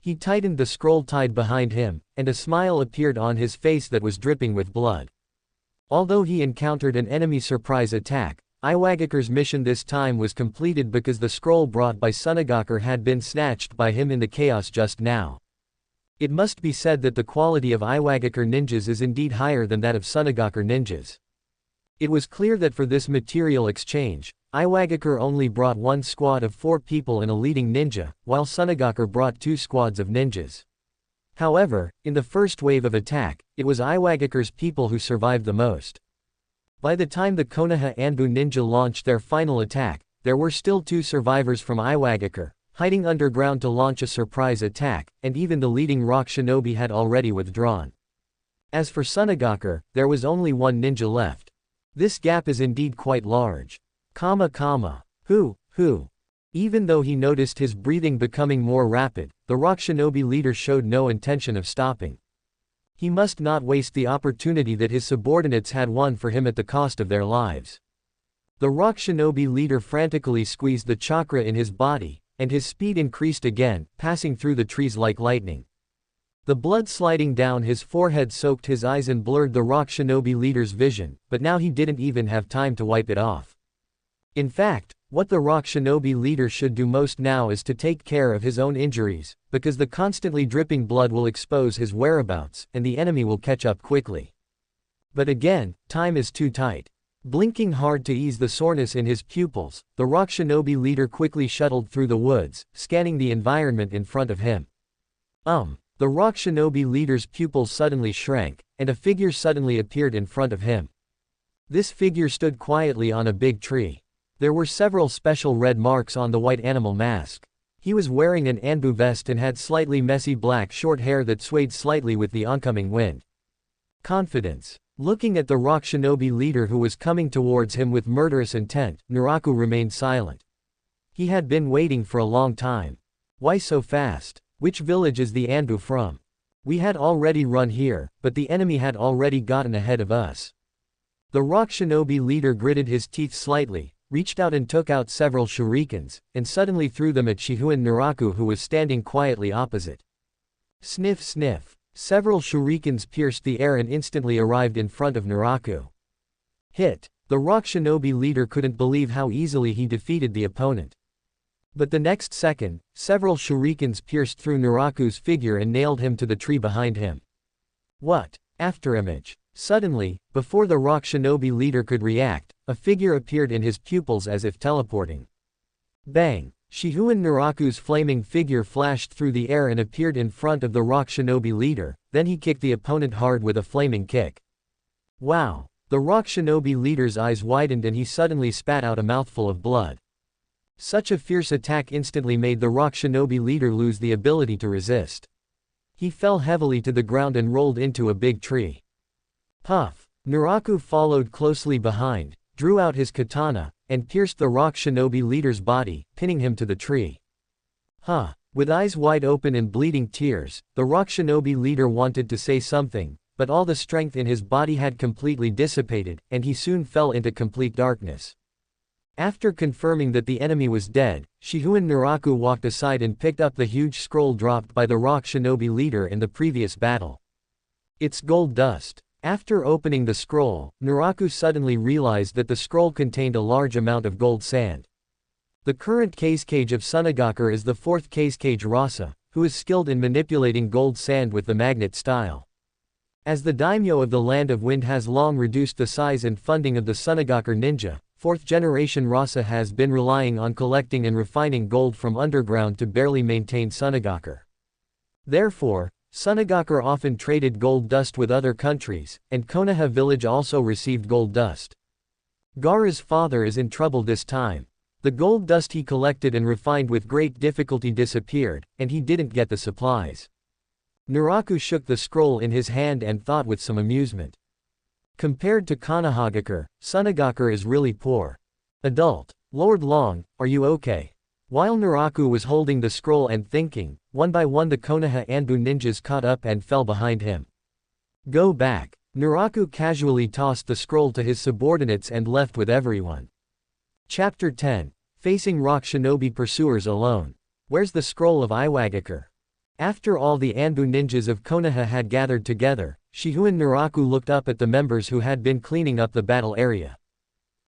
He tightened the scroll tied behind him, and a smile appeared on his face that was dripping with blood. Although he encountered an enemy surprise attack, Iwagakure's mission this time was completed because the scroll brought by Sunagakure had been snatched by him in the chaos just now. It must be said that the quality of Iwagakure ninjas is indeed higher than that of Sunagakure ninjas. It was clear that for this material exchange, Iwagakure only brought one squad of 4 people and a leading ninja, while Sunagakure brought 2 squads of ninjas. However, in the first wave of attack, it was Iwagakure's people who survived the most. By the time the Konoha Anbu ninja launched their final attack, there were still 2 survivors from Iwagakure, hiding underground to launch a surprise attack, and even the leading rock shinobi had already withdrawn. As for Sunagakure, there was only 1 ninja left. This gap is indeed quite large. Who? Even though he noticed his breathing becoming more rapid, the rock shinobi leader showed no intention of stopping. He must not waste the opportunity that his subordinates had won for him at the cost of their lives. The rock shinobi leader frantically squeezed the chakra in his body, and his speed increased again, passing through the trees like lightning. The blood sliding down his forehead soaked his eyes and blurred the rock shinobi leader's vision, but now he didn't even have time to wipe it off. In fact, what the rock shinobi leader should do most now is to take care of his own injuries, because the constantly dripping blood will expose his whereabouts, and the enemy will catch up quickly. But again, time is too tight. Blinking hard to ease the soreness in his pupils, the rock shinobi leader quickly shuttled through the woods, scanning the environment in front of him. The rock shinobi leader's pupils suddenly shrank, and a figure suddenly appeared in front of him. This figure stood quietly on a big tree. There were several special red marks on the white animal mask. He was wearing an Anbu vest and had slightly messy black short hair that swayed slightly with the oncoming wind. Confidence. Looking at the rock shinobi leader who was coming towards him with murderous intent, Naraku remained silent. He had been waiting for a long time. Why so fast? Which village is the Anbu from? We had already run here, but the enemy had already gotten ahead of us. The rock shinobi leader gritted his teeth slightly, reached out and took out several shurikens, and suddenly threw them at Shihouin Naraku who was standing quietly opposite. Sniff sniff. Several shurikens pierced the air and instantly arrived in front of Naraku. Hit! The rock shinobi leader couldn't believe how easily he defeated the opponent. But the next second, several shurikens pierced through Naraku's figure and nailed him to the tree behind him. What? Afterimage. Suddenly, before the rock shinobi leader could react, a figure appeared in his pupils as if teleporting. Bang! Shihouin Naraku's flaming figure flashed through the air and appeared in front of the rock shinobi leader, then he kicked the opponent hard with a flaming kick. Wow! The rock shinobi leader's eyes widened and he suddenly spat out a mouthful of blood. Such a fierce attack instantly made the rock shinobi leader lose the ability to resist. He fell heavily to the ground and rolled into a big tree. Puff! Naraku followed closely behind, drew out his katana, and pierced the rock shinobi leader's body, pinning him to the tree. With eyes wide open and bleeding tears, the rock shinobi leader wanted to say something, but all the strength in his body had completely dissipated, and he soon fell into complete darkness. After confirming that the enemy was dead, Shihouin Naraku walked aside and picked up the huge scroll dropped by the rock shinobi leader in the previous battle. It's gold dust. After opening the scroll, Naraku suddenly realized that the scroll contained a large amount of gold sand. The current Kazekage of Sunagakur is the 4th Kazekage Rasa, who is skilled in manipulating gold sand with the magnet style. As the daimyo of the Land of Wind has long reduced the size and funding of the Sunagakur ninja, 4th generation Rasa has been relying on collecting and refining gold from underground to barely maintain Sunagakur. Therefore, Sunagakur often traded gold dust with other countries, and Konoha Village also received gold dust. Gaara's father is in trouble this time. The gold dust he collected and refined with great difficulty disappeared, and he didn't get the supplies. Naraku shook the scroll in his hand and thought with some amusement. Compared to Konohagakure, Sunagakur is really poor. Adult. Lord Long, are you okay? While Naraku was holding the scroll and thinking, one by one the Konoha Anbu ninjas caught up and fell behind him. Go back. Naraku casually tossed the scroll to his subordinates and left with everyone. Chapter 10. Facing rock shinobi pursuers alone. Where's the scroll of Iwagakure? After all the Anbu ninjas of Konoha had gathered together, Shihouin Naraku looked up at the members who had been cleaning up the battle area.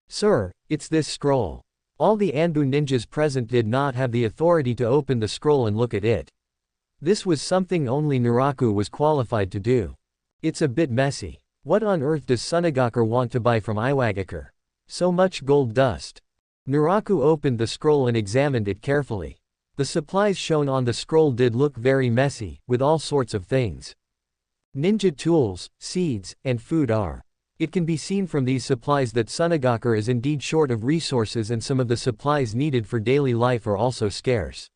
Sir, it's this scroll. All the Anbu ninjas present did not have the authority to open the scroll and look at it. This was something only Naraku was qualified to do. It's a bit messy. What on earth does Sunagakur want to buy from Iwagakure? So much gold dust. Naraku opened the scroll and examined it carefully. The supplies shown on the scroll did look very messy, with all sorts of things. Ninja tools, seeds, and food are. It can be seen from these supplies that Sunagakur is indeed short of resources and some of the supplies needed for daily life are also scarce.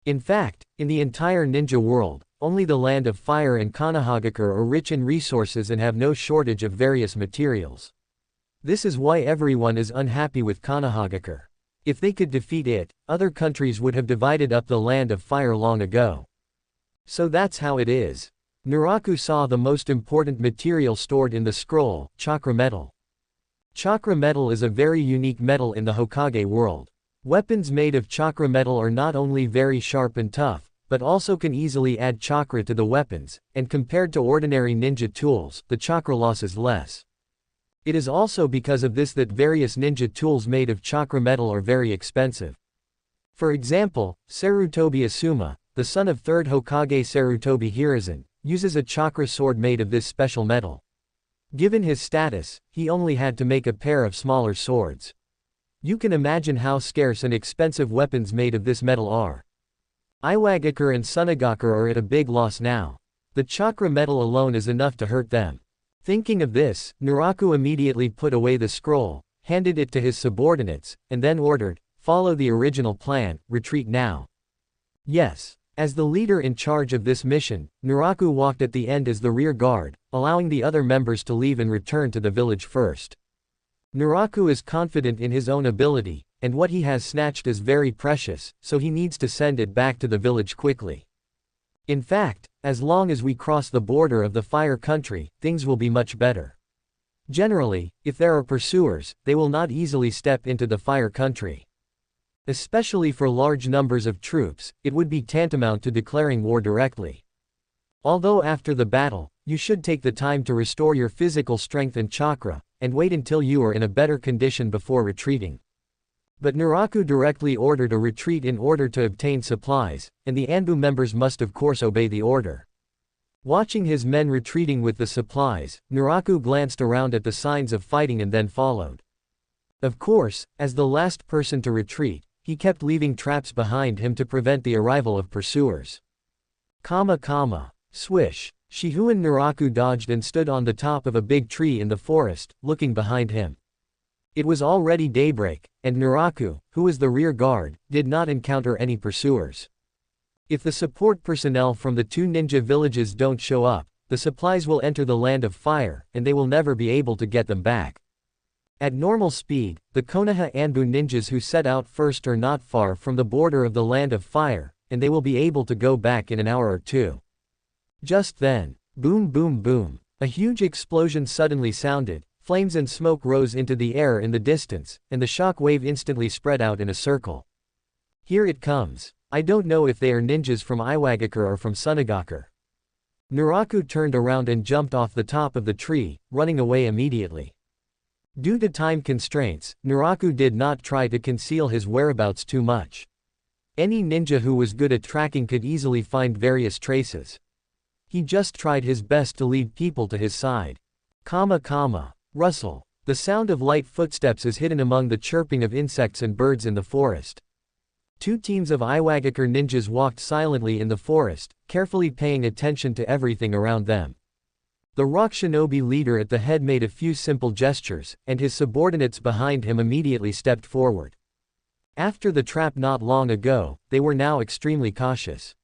In fact, in the entire ninja world, only the Land of Fire and Konohagakure are rich in resources and have no shortage of various materials. This is why everyone is unhappy with Konohagakure. If they could defeat it, other countries would have divided up the Land of Fire long ago. So that's how it is. Naraku saw the most important material stored in the scroll, chakra metal. Chakra metal is a very unique metal in the Hokage world. Weapons made of chakra metal are not only very sharp and tough, but also can easily add chakra to the weapons, and compared to ordinary ninja tools, the chakra loss is less. It is also because of this that various ninja tools made of chakra metal are very expensive. For example, Sarutobi Asuma, the son of 3rd Hokage Sarutobi Hiruzen, uses a chakra sword made of this special metal. Given his status, he only had to make a pair of smaller swords. You can imagine how scarce and expensive weapons made of this metal are. Iwagakure and Sunagakur are at a big loss now. The chakra metal alone is enough to hurt them. Thinking of this, Naraku immediately put away the scroll, handed it to his subordinates, and then ordered, "Follow the original plan, retreat now." Yes. As the leader in charge of this mission, Naraku walked at the end as the rear guard, allowing the other members to leave and return to the village first. Naraku is confident in his own ability, and what he has snatched is very precious, so he needs to send it back to the village quickly. In fact, as long as we cross the border of the Fire Country, things will be much better. Generally, if there are pursuers, they will not easily step into the Fire Country. Especially for large numbers of troops, it would be tantamount to declaring war directly. Although after the battle, you should take the time to restore your physical strength and chakra, and wait until you are in a better condition before retreating. But Naraku directly ordered a retreat in order to obtain supplies, and the Anbu members must of course obey the order. Watching his men retreating with the supplies, Naraku glanced around at the signs of fighting and then followed. Of course, as the last person to retreat, he kept leaving traps behind him to prevent the arrival of pursuers. Swish. Shihouin Naraku dodged and stood on the top of a big tree in the forest, looking behind him. It was already daybreak, and Naraku, who was the rear guard, did not encounter any pursuers. If the support personnel from the 2 ninja villages don't show up, the supplies will enter the land of fire, and they will never be able to get them back. At normal speed, the Konoha Anbu ninjas who set out first are not far from the border of the land of fire, and they will be able to go back in an hour or two. Just then, boom boom boom, a huge explosion suddenly sounded, flames and smoke rose into the air in the distance, and the shock wave instantly spread out in a circle. Here it comes. I don't know if they are ninjas from Iwagakure or from Sunagakure. Naraku turned around and jumped off the top of the tree, running away immediately. Due to time constraints, Naraku did not try to conceal his whereabouts too much. Any ninja who was good at tracking could easily find various traces. He just tried his best to lead people to his side. Rustle. The sound of light footsteps is hidden among the chirping of insects and birds in the forest. 2 teams of Iwagakure ninjas walked silently in the forest, carefully paying attention to everything around them. The rock shinobi leader at the head made a few simple gestures, and his subordinates behind him immediately stepped forward. After the trap not long ago, they were now extremely cautious.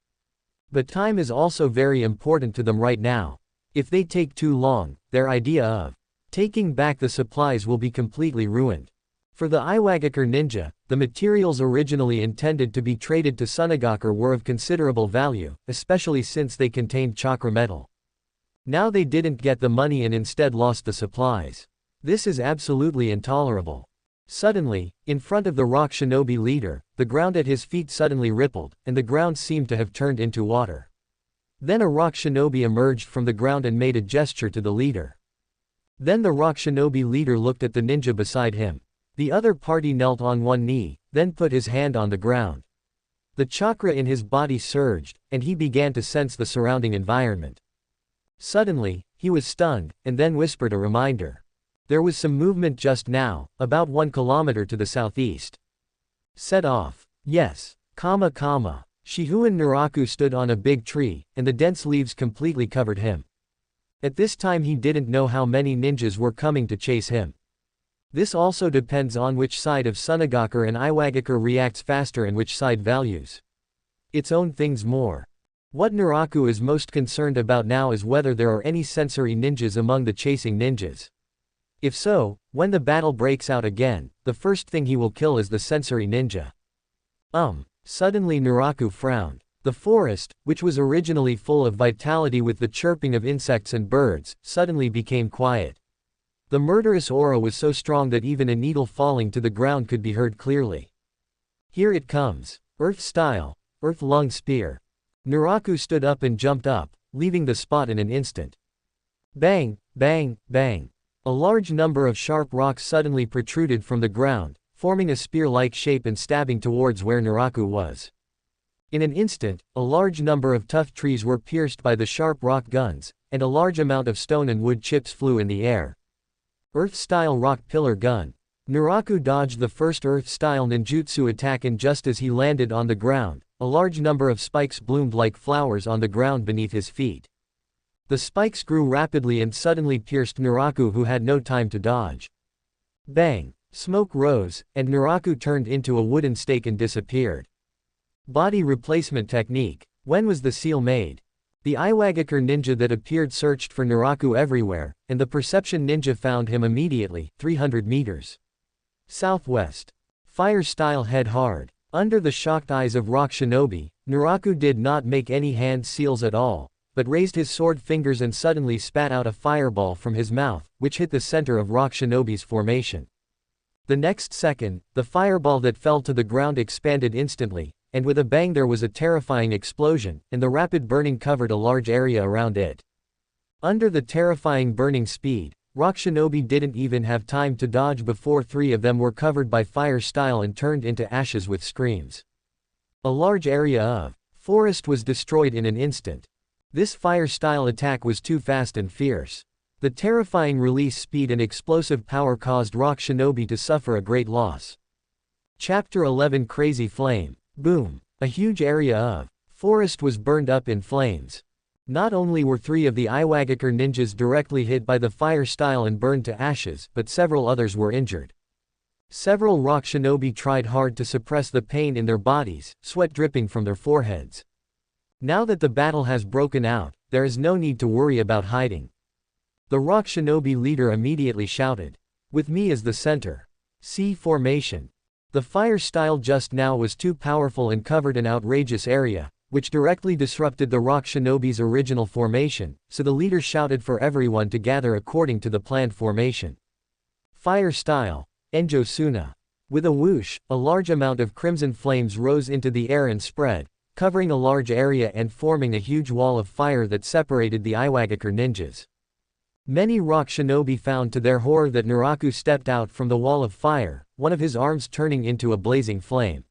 But time is also very important to them right now. If they take too long, their idea of taking back the supplies will be completely ruined. For the Iwagakure ninja, the materials originally intended to be traded to Sunagakure were of considerable value, especially since they contained chakra metal. Now they didn't get the money and instead lost the supplies. This is absolutely intolerable. Suddenly, in front of the rock shinobi leader, the ground at his feet suddenly rippled, and the ground seemed to have turned into water. Then a rock shinobi emerged from the ground and made a gesture to the leader. Then the rock shinobi leader looked at the ninja beside him. The other party knelt on one knee, then put his hand on the ground. The chakra in his body surged, and he began to sense the surrounding environment. Suddenly, he was stunned, and then whispered a reminder. There was some movement just now, about 1 kilometer to the southeast. Set off. Yes. Shihouin Naraku stood on a big tree, and the dense leaves completely covered him. At this time he didn't know how many ninjas were coming to chase him. This also depends on which side of Sunagakure and Iwagakure reacts faster and which side values its own things more. What Naraku is most concerned about now is whether there are any sensory ninjas among the chasing ninjas. If so, when the battle breaks out again, the first thing he will kill is the sensory ninja. Suddenly Naraku frowned. The forest, which was originally full of vitality with the chirping of insects and birds, suddenly became quiet. The murderous aura was so strong that even a needle falling to the ground could be heard clearly. Here it comes. Earth style. Earth lung spear. Naraku stood up and jumped up, leaving the spot in an instant. Bang, bang, bang. A large number of sharp rocks suddenly protruded from the ground, forming a spear-like shape and stabbing towards where Naraku was. In an instant, a large number of tough trees were pierced by the sharp rock guns, and a large amount of stone and wood chips flew in the air. Earth-style rock pillar gun. Naraku dodged the first Earth-style ninjutsu attack, and just as he landed on the ground, a large number of spikes bloomed like flowers on the ground beneath his feet. The spikes grew rapidly and suddenly pierced Naraku, who had no time to dodge. Bang! Smoke rose, and Naraku turned into a wooden stake and disappeared. Body replacement technique. When was the seal made? The Iwagakure ninja that appeared searched for Naraku everywhere, and the perception ninja found him immediately, 300 meters. Southwest. Fire-style head hard. Under the shocked eyes of rock shinobi, Naraku did not make any hand seals at all, but raised his sword fingers and suddenly spat out a fireball from his mouth, which hit the center of rock shinobi's formation. The next second, the fireball that fell to the ground expanded instantly, and with a bang there was a terrifying explosion, and the rapid burning covered a large area around it. Under the terrifying burning speed, rock shinobi didn't even have time to dodge before 3 of them were covered by fire style and turned into ashes with screams. A large area of forest was destroyed in an instant. This fire style attack was too fast and fierce. The terrifying release speed and explosive power caused rock shinobi to suffer a great loss. Chapter 11 Crazy Flame. Boom. A huge area of forest was burned up in flames. Not only were 3 of the Iwagakure ninjas directly hit by the fire style and burned to ashes, but several others were injured. Several rock shinobi tried hard to suppress the pain in their bodies, sweat dripping from their foreheads. Now that the battle has broken out, there is no need to worry about hiding. The rock shinobi leader immediately shouted, "With me as the center. C formation." The fire style just now was too powerful and covered an outrageous area, which directly disrupted the rock shinobi's original formation, so the leader shouted for everyone to gather according to the planned formation. Fire style. Enjo Suna. With a whoosh, a large amount of crimson flames rose into the air and spread, covering a large area and forming a huge wall of fire that separated the Iwagakure ninjas. Many rock shinobi found to their horror that Naraku stepped out from the wall of fire, one of his arms turning into a blazing flame.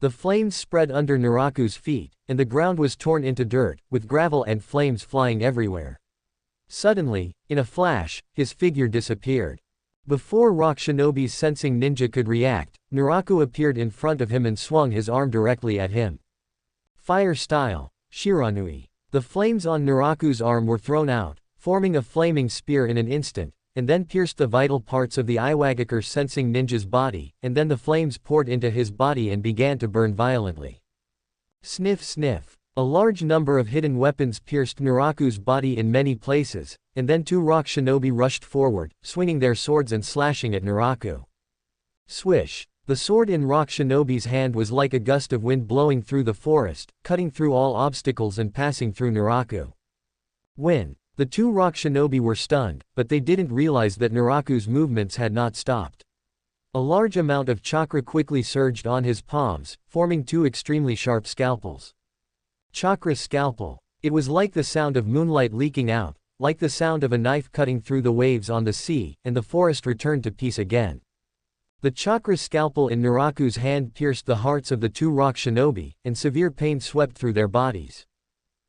The flames spread under Naraku's feet, and the ground was torn into dirt, with gravel and flames flying everywhere. Suddenly, in a flash, his figure disappeared. Before rock shinobi's sensing ninja could react, Naraku appeared in front of him and swung his arm directly at him. Fire style. Shiranui. The flames on Naraku's arm were thrown out, forming a flaming spear in an instant, and then pierced the vital parts of the Iwagakure sensing ninja's body, and then the flames poured into his body and began to burn violently. Sniff sniff. A large number of hidden weapons pierced Naraku's body in many places, and then 2 rock shinobi rushed forward, swinging their swords and slashing at Naraku. Swish. The sword in rock shinobi's hand was like a gust of wind blowing through the forest, cutting through all obstacles and passing through Naraku. Win. The 2 rock shinobi were stunned, but they didn't realize that Naraku's movements had not stopped. A large amount of chakra quickly surged on his palms, forming 2 extremely sharp scalpels. Chakra scalpel. It was like the sound of moonlight leaking out, like the sound of a knife cutting through the waves on the sea, and the forest returned to peace again. The chakra scalpel in Naraku's hand pierced the hearts of the 2 rock shinobi, and severe pain swept through their bodies.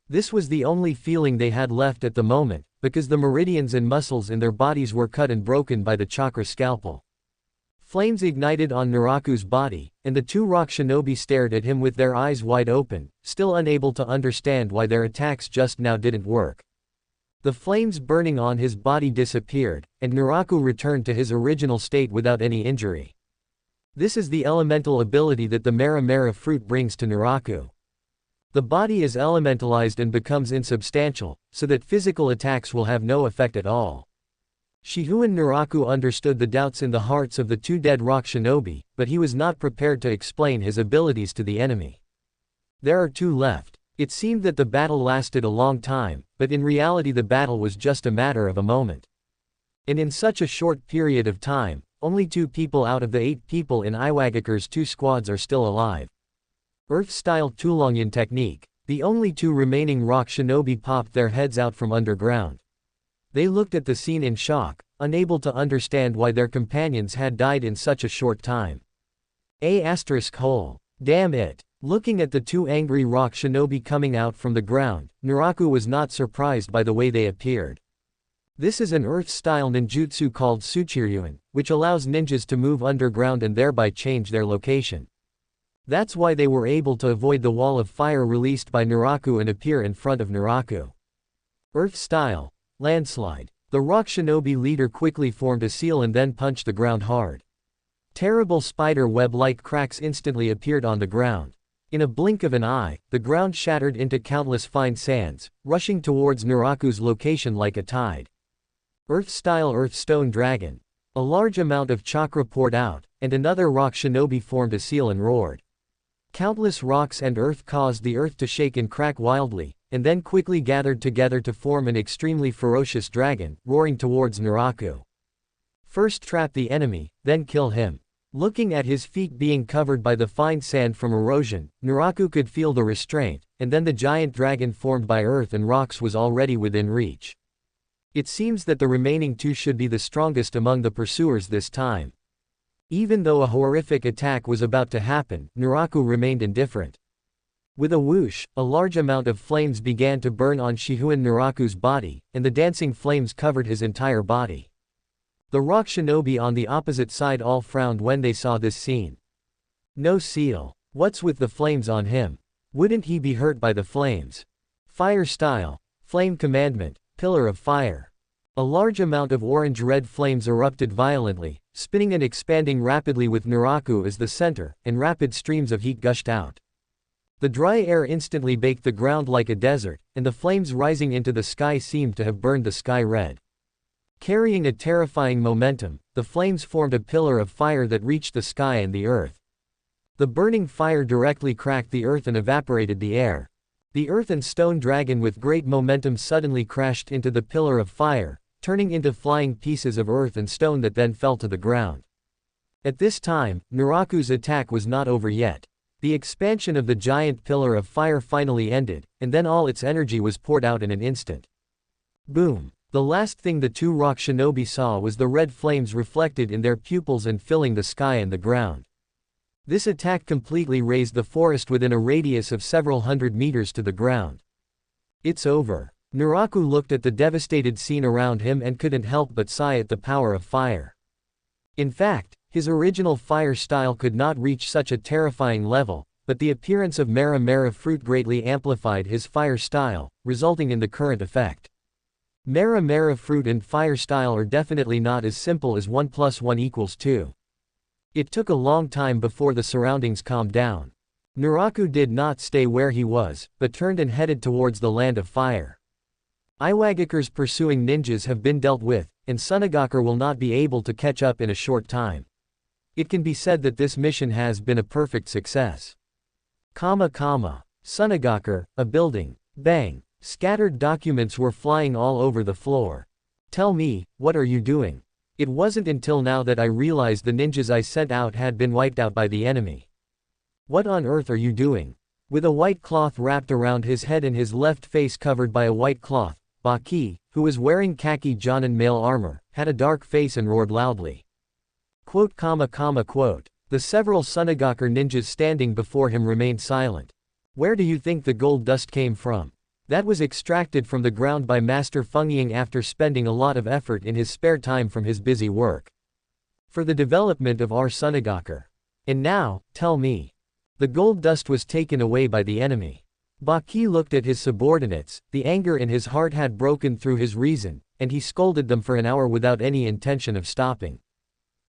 This was the only feeling they had left at the moment, because the meridians and muscles in their bodies were cut and broken by the chakra scalpel. Flames ignited on Naraku's body, and the 2 rock shinobi stared at him with their eyes wide open, still unable to understand why their attacks just now didn't work. The flames burning on his body disappeared, and Naraku returned to his original state without any injury. This is the elemental ability that the Mera Mera fruit brings to Naraku. The body is elementalized and becomes insubstantial, so that physical attacks will have no effect at all. Shihouin Naraku understood the doubts in the hearts of the 2 dead rock shinobi, but he was not prepared to explain his abilities to the enemy. There are 2 left. It seemed that the battle lasted a long time, but in reality the battle was just a matter of a moment. And in such a short period of time, only 2 people out of the 8 people in Iwagakure's 2 squads are still alive. Earth-style Tulongyan technique. The only 2 remaining rock shinobi popped their heads out from underground. They looked at the scene in shock, unable to understand why their companions had died in such a short time. Damn it. Looking at the 2 angry rock shinobi coming out from the ground, Naraku was not surprised by the way they appeared. This is an Earth-style ninjutsu called Suchiryuin, which allows ninjas to move underground and thereby change their location. That's why they were able to avoid the wall of fire released by Naraku and appear in front of Naraku. Earth-style. Landslide. The rock shinobi leader quickly formed a seal and then punched the ground hard. Terrible spider web-like cracks instantly appeared on the ground. In a blink of an eye, the ground shattered into countless fine sands, rushing towards Naraku's location like a tide. Earth-style Earthstone Dragon. A large amount of chakra poured out, and another rock shinobi formed a seal and roared. Countless rocks and earth caused the earth to shake and crack wildly, and then quickly gathered together to form an extremely ferocious dragon, roaring towards Naraku. First trap the enemy, then kill him. Looking at his feet being covered by the fine sand from erosion, Naraku could feel the restraint, and then the giant dragon formed by earth and rocks was already within reach. It seems that the remaining two should be the strongest among the pursuers this time. Even though a horrific attack was about to happen, Naraku remained indifferent. With a whoosh, a large amount of flames began to burn on Shihouin Naraku's body, and the dancing flames covered his entire body. The rock shinobi on the opposite side all frowned when they saw this scene. No seal. What's with the flames on him? Wouldn't he be hurt by the flames? Fire style. Flame commandment. Pillar of fire. A large amount of orange-red flames erupted violently, spinning and expanding rapidly with Naraku as the center, and rapid streams of heat gushed out. The dry air instantly baked the ground like a desert, and the flames rising into the sky seemed to have burned the sky red. Carrying a terrifying momentum, the flames formed a pillar of fire that reached the sky and the earth. The burning fire directly cracked the earth and evaporated the air. The earth and stone dragon with great momentum suddenly crashed into the pillar of fire, turning into flying pieces of earth and stone that then fell to the ground. At this time, Naraku's attack was not over yet. The expansion of the giant pillar of fire finally ended, and then all its energy was poured out in an instant. Boom! The last thing the two rock shinobi saw was the red flames reflected in their pupils and filling the sky and the ground. This attack completely razed the forest within a radius of several hundred meters to the ground. It's over. Naraku looked at the devastated scene around him and couldn't help but sigh at the power of fire. In fact, his original fire style could not reach such a terrifying level, but the appearance of Mara fruit greatly amplified his fire style, resulting in the current effect. Mara fruit and fire style are definitely not as simple as 1 + 1 = 2. It took a long time before the surroundings calmed down. Naraku did not stay where he was, but turned and headed towards the land of fire. Iwagakure's pursuing ninjas have been dealt with, and Sunagakure will not be able to catch up in a short time. It can be said that this mission has been a perfect success. Sunagakure, a building. Bang. Scattered documents were flying all over the floor. Tell me, what are you doing? It wasn't until now that I realized the ninjas I sent out had been wiped out by the enemy. What on earth are you doing? With a white cloth wrapped around his head and his left face covered by a white cloth, Baki, who was wearing khaki Jōnin male armor, had a dark face and roared loudly. The several Sunagakure ninjas standing before him remained silent. Where do you think the gold dust came from? That was extracted from the ground by Master Fengying after spending a lot of effort in his spare time from his busy work. For the development of our Sunagakure. And now, tell me. The gold dust was taken away by the enemy. Baki looked at his subordinates, the anger in his heart had broken through his reason, and he scolded them for an hour without any intention of stopping.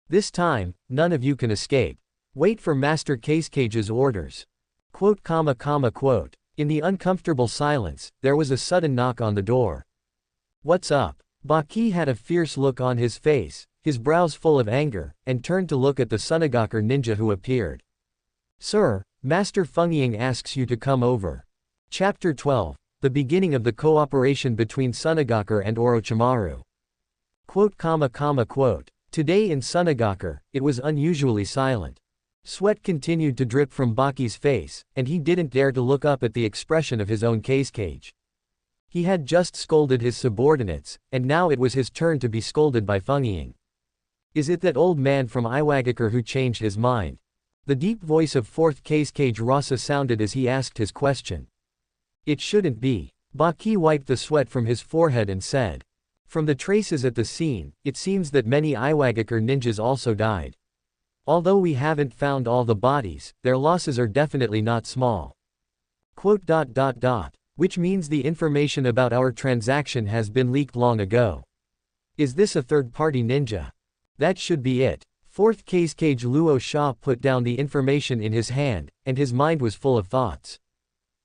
This time, none of you can escape. Wait for Master Kaisekage's orders. In the uncomfortable silence, there was a sudden knock on the door. What's up? Baki had a fierce look on his face, his brows full of anger, and turned to look at the Sunagakure ninja who appeared. Sir, Master Fengying asks you to come over. Chapter 12. The beginning of the cooperation between Sunagakure and Orochimaru. Today in Sunagakure, it was unusually silent. Sweat continued to drip from Baki's face, and he didn't dare to look up at the expression of his own Kaisekage. He had just scolded his subordinates, and now it was his turn to be scolded by Fengying. Is it that old man from Iwagakure who changed his mind? The deep voice of 4th Kaisekage Rasa sounded as he asked his question. It shouldn't be. Baki wiped the sweat from his forehead and said. From the traces at the scene, it seems that many Iwagakure ninjas also died. Although we haven't found all the bodies, their losses are definitely not small. Which means the information about our transaction has been leaked long ago. Is this a third-party ninja? That should be it. 4th Kaisekage Luo Sha put down the information in his hand, and his mind was full of thoughts.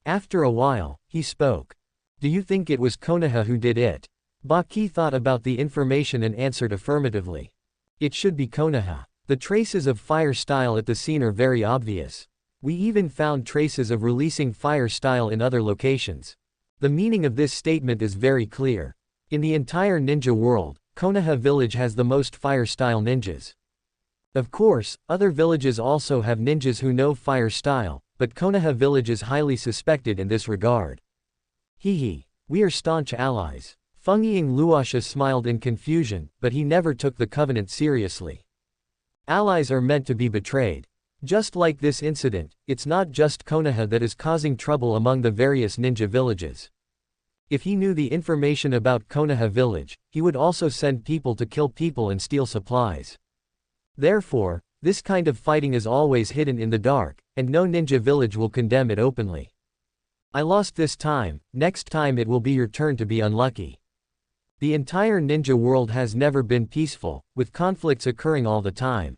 After a while, he spoke. Do you think it was Konoha who did it? Baki thought about the information and answered affirmatively. It should be Konoha. The traces of fire style at the scene are very obvious. We even found traces of releasing fire style in other locations. The meaning of this statement is very clear. In the entire ninja world, Konoha Village has the most fire style ninjas. Of course, other villages also have ninjas who know fire style, but Konoha Village is highly suspected in this regard. Hee, we are staunch allies. Fengyiang Luosha smiled in confusion, but he never took the covenant seriously. Allies are meant to be betrayed. Just like this incident, it's not just Konoha that is causing trouble among the various ninja villages. If he knew the information about Konoha Village, he would also send people to kill people and steal supplies. Therefore, this kind of fighting is always hidden in the dark, and no ninja village will condemn it openly. I lost this time, next time it will be your turn to be unlucky. The entire ninja world has never been peaceful, with conflicts occurring all the time.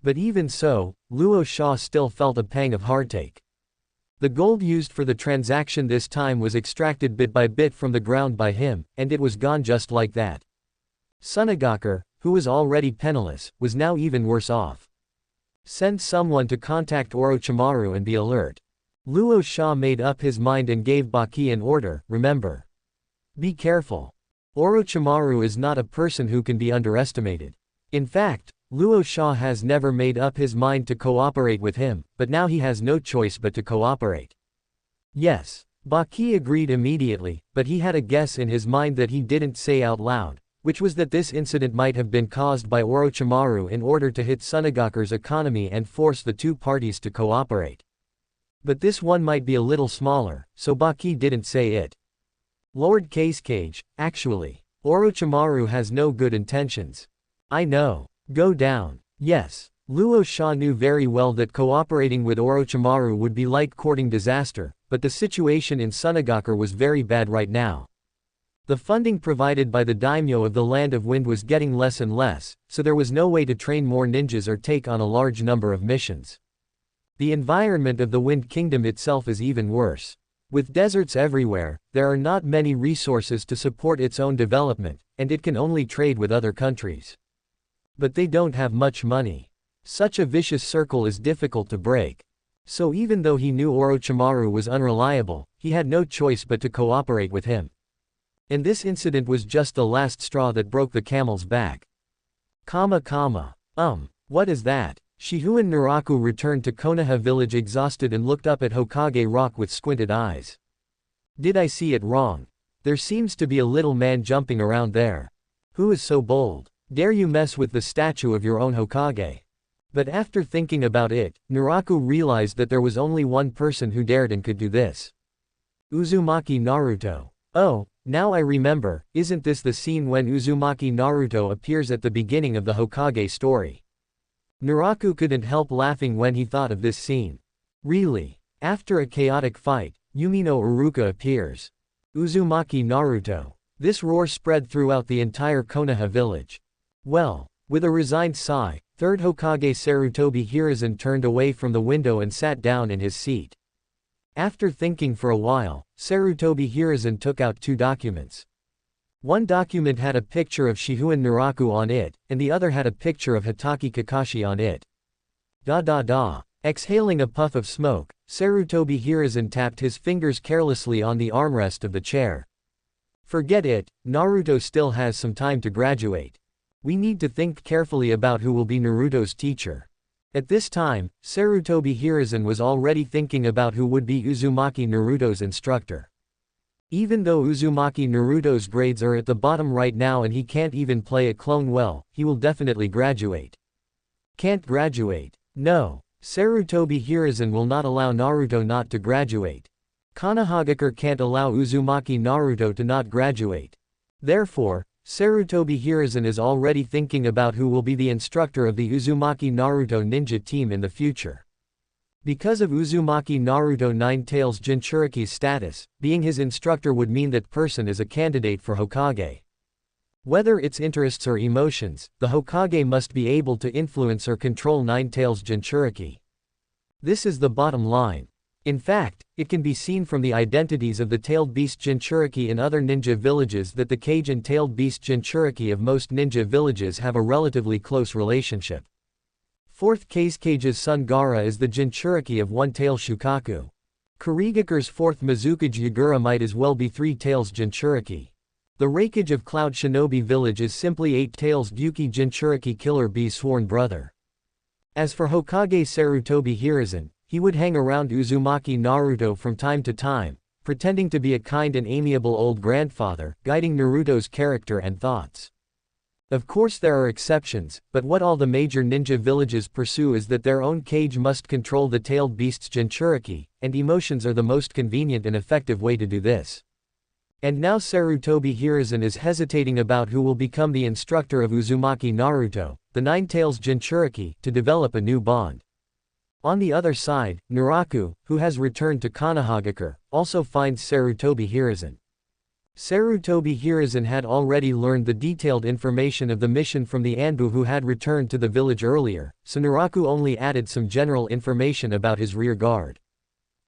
But even so, Luo Sha still felt a pang of heartache. The gold used for the transaction this time was extracted bit by bit from the ground by him, and it was gone just like that. Sunagaku, who was already penniless, was now even worse off. Send someone to contact Orochimaru and be alert. Luo Sha made up his mind and gave Baki an order, remember. Be careful. Orochimaru is not a person who can be underestimated. In fact, Luo Sha has never made up his mind to cooperate with him, but now he has no choice but to cooperate. Yes. Baki agreed immediately, but he had a guess in his mind that he didn't say out loud, which was that this incident might have been caused by Orochimaru in order to hit Sunagaku's economy and force the two parties to cooperate. But this one might be a little smaller, so Baki didn't say it. Lord Cage, actually, Orochimaru has no good intentions. I know. Go down. Yes. Luo Sha knew very well that cooperating with Orochimaru would be like courting disaster, but the situation in Sunagaku was very bad right now. The funding provided by the daimyo of the Land of Wind was getting less and less, so there was no way to train more ninjas or take on a large number of missions. The environment of the Wind Kingdom itself is even worse. With deserts everywhere, there are not many resources to support its own development, and it can only trade with other countries. But they don't have much money. Such a vicious circle is difficult to break. So even though he knew Orochimaru was unreliable, he had no choice but to cooperate with him. And this incident was just the last straw that broke the camel's back. What is that? Shihouin Naraku returned to Konoha Village exhausted and looked up at Hokage Rock with squinted eyes. Did I see it wrong? There seems to be a little man jumping around there. Who is so bold? Dare you mess with the statue of your own Hokage? But after thinking about it, Naraku realized that there was only one person who dared and could do this. Uzumaki Naruto. Oh, now I remember, isn't this the scene when Uzumaki Naruto appears at the beginning of the Hokage story? Naraku couldn't help laughing when he thought of this scene. Really? After a chaotic fight, Yumino Iruka appears. Uzumaki Naruto. This roar spread throughout the entire Konoha village. Well, with a resigned sigh, third Hokage Sarutobi Hiruzen turned away from the window and sat down in his seat. After thinking for a while, Sarutobi Hiruzen took out two documents. One document had a picture of Shihouin Naraku on it, and the other had a picture of Hitaki Kakashi on it. Exhaling a puff of smoke, Sarutobi Hiruzen tapped his fingers carelessly on the armrest of the chair. Forget it, Naruto still has some time to graduate. We need to think carefully about who will be Naruto's teacher. At this time, Sarutobi Hiruzen was already thinking about who would be Uzumaki Naruto's instructor. Even though Uzumaki Naruto's grades are at the bottom right now and he can't even play a clone well, he will definitely graduate. Can't graduate. No. Sarutobi Hiruzen will not allow Naruto not to graduate. Konohagakure can't allow Uzumaki Naruto to not graduate. Therefore, Sarutobi Hiruzen is already thinking about who will be the instructor of the Uzumaki Naruto ninja team in the future. Because of Uzumaki Naruto Nine Tails Jinchuriki's status, being his instructor would mean that person is a candidate for Hokage. Whether it's interests or emotions, the Hokage must be able to influence or control Nine Tails Jinchuriki. This is the bottom line. In fact, it can be seen from the identities of the tailed beast Jinchuriki in other ninja villages that the cage and tailed beast Jinchuriki of most ninja villages have a relatively close relationship. Fourth Cage's son Gaara is the Jinchuriki of one-tail Shukaku. Kurigakure's fourth Mizukage Yagura might as well be three tails Jinchuriki. The Raikage of Cloud Shinobi Village is simply eight tails Gyuki Jinchuriki Killer Bee's sworn brother. As for Hokage Sarutobi Hiruzen, he would hang around Uzumaki Naruto from time to time, pretending to be a kind and amiable old grandfather, guiding Naruto's character and thoughts. Of course there are exceptions, but what all the major ninja villages pursue is that their own Kage must control the tailed beast's Jinchuriki, and emotions are the most convenient and effective way to do this. And now Sarutobi Hiruzen is hesitating about who will become the instructor of Uzumaki Naruto, the Nine Tails Jinchuriki, to develop a new bond. On the other side, Naraku, who has returned to Konohagakure, also finds Sarutobi Hiruzen. Sarutobi Hiruzen had already learned the detailed information of the mission from the Anbu who had returned to the village earlier, so Naraku only added some general information about his rear guard.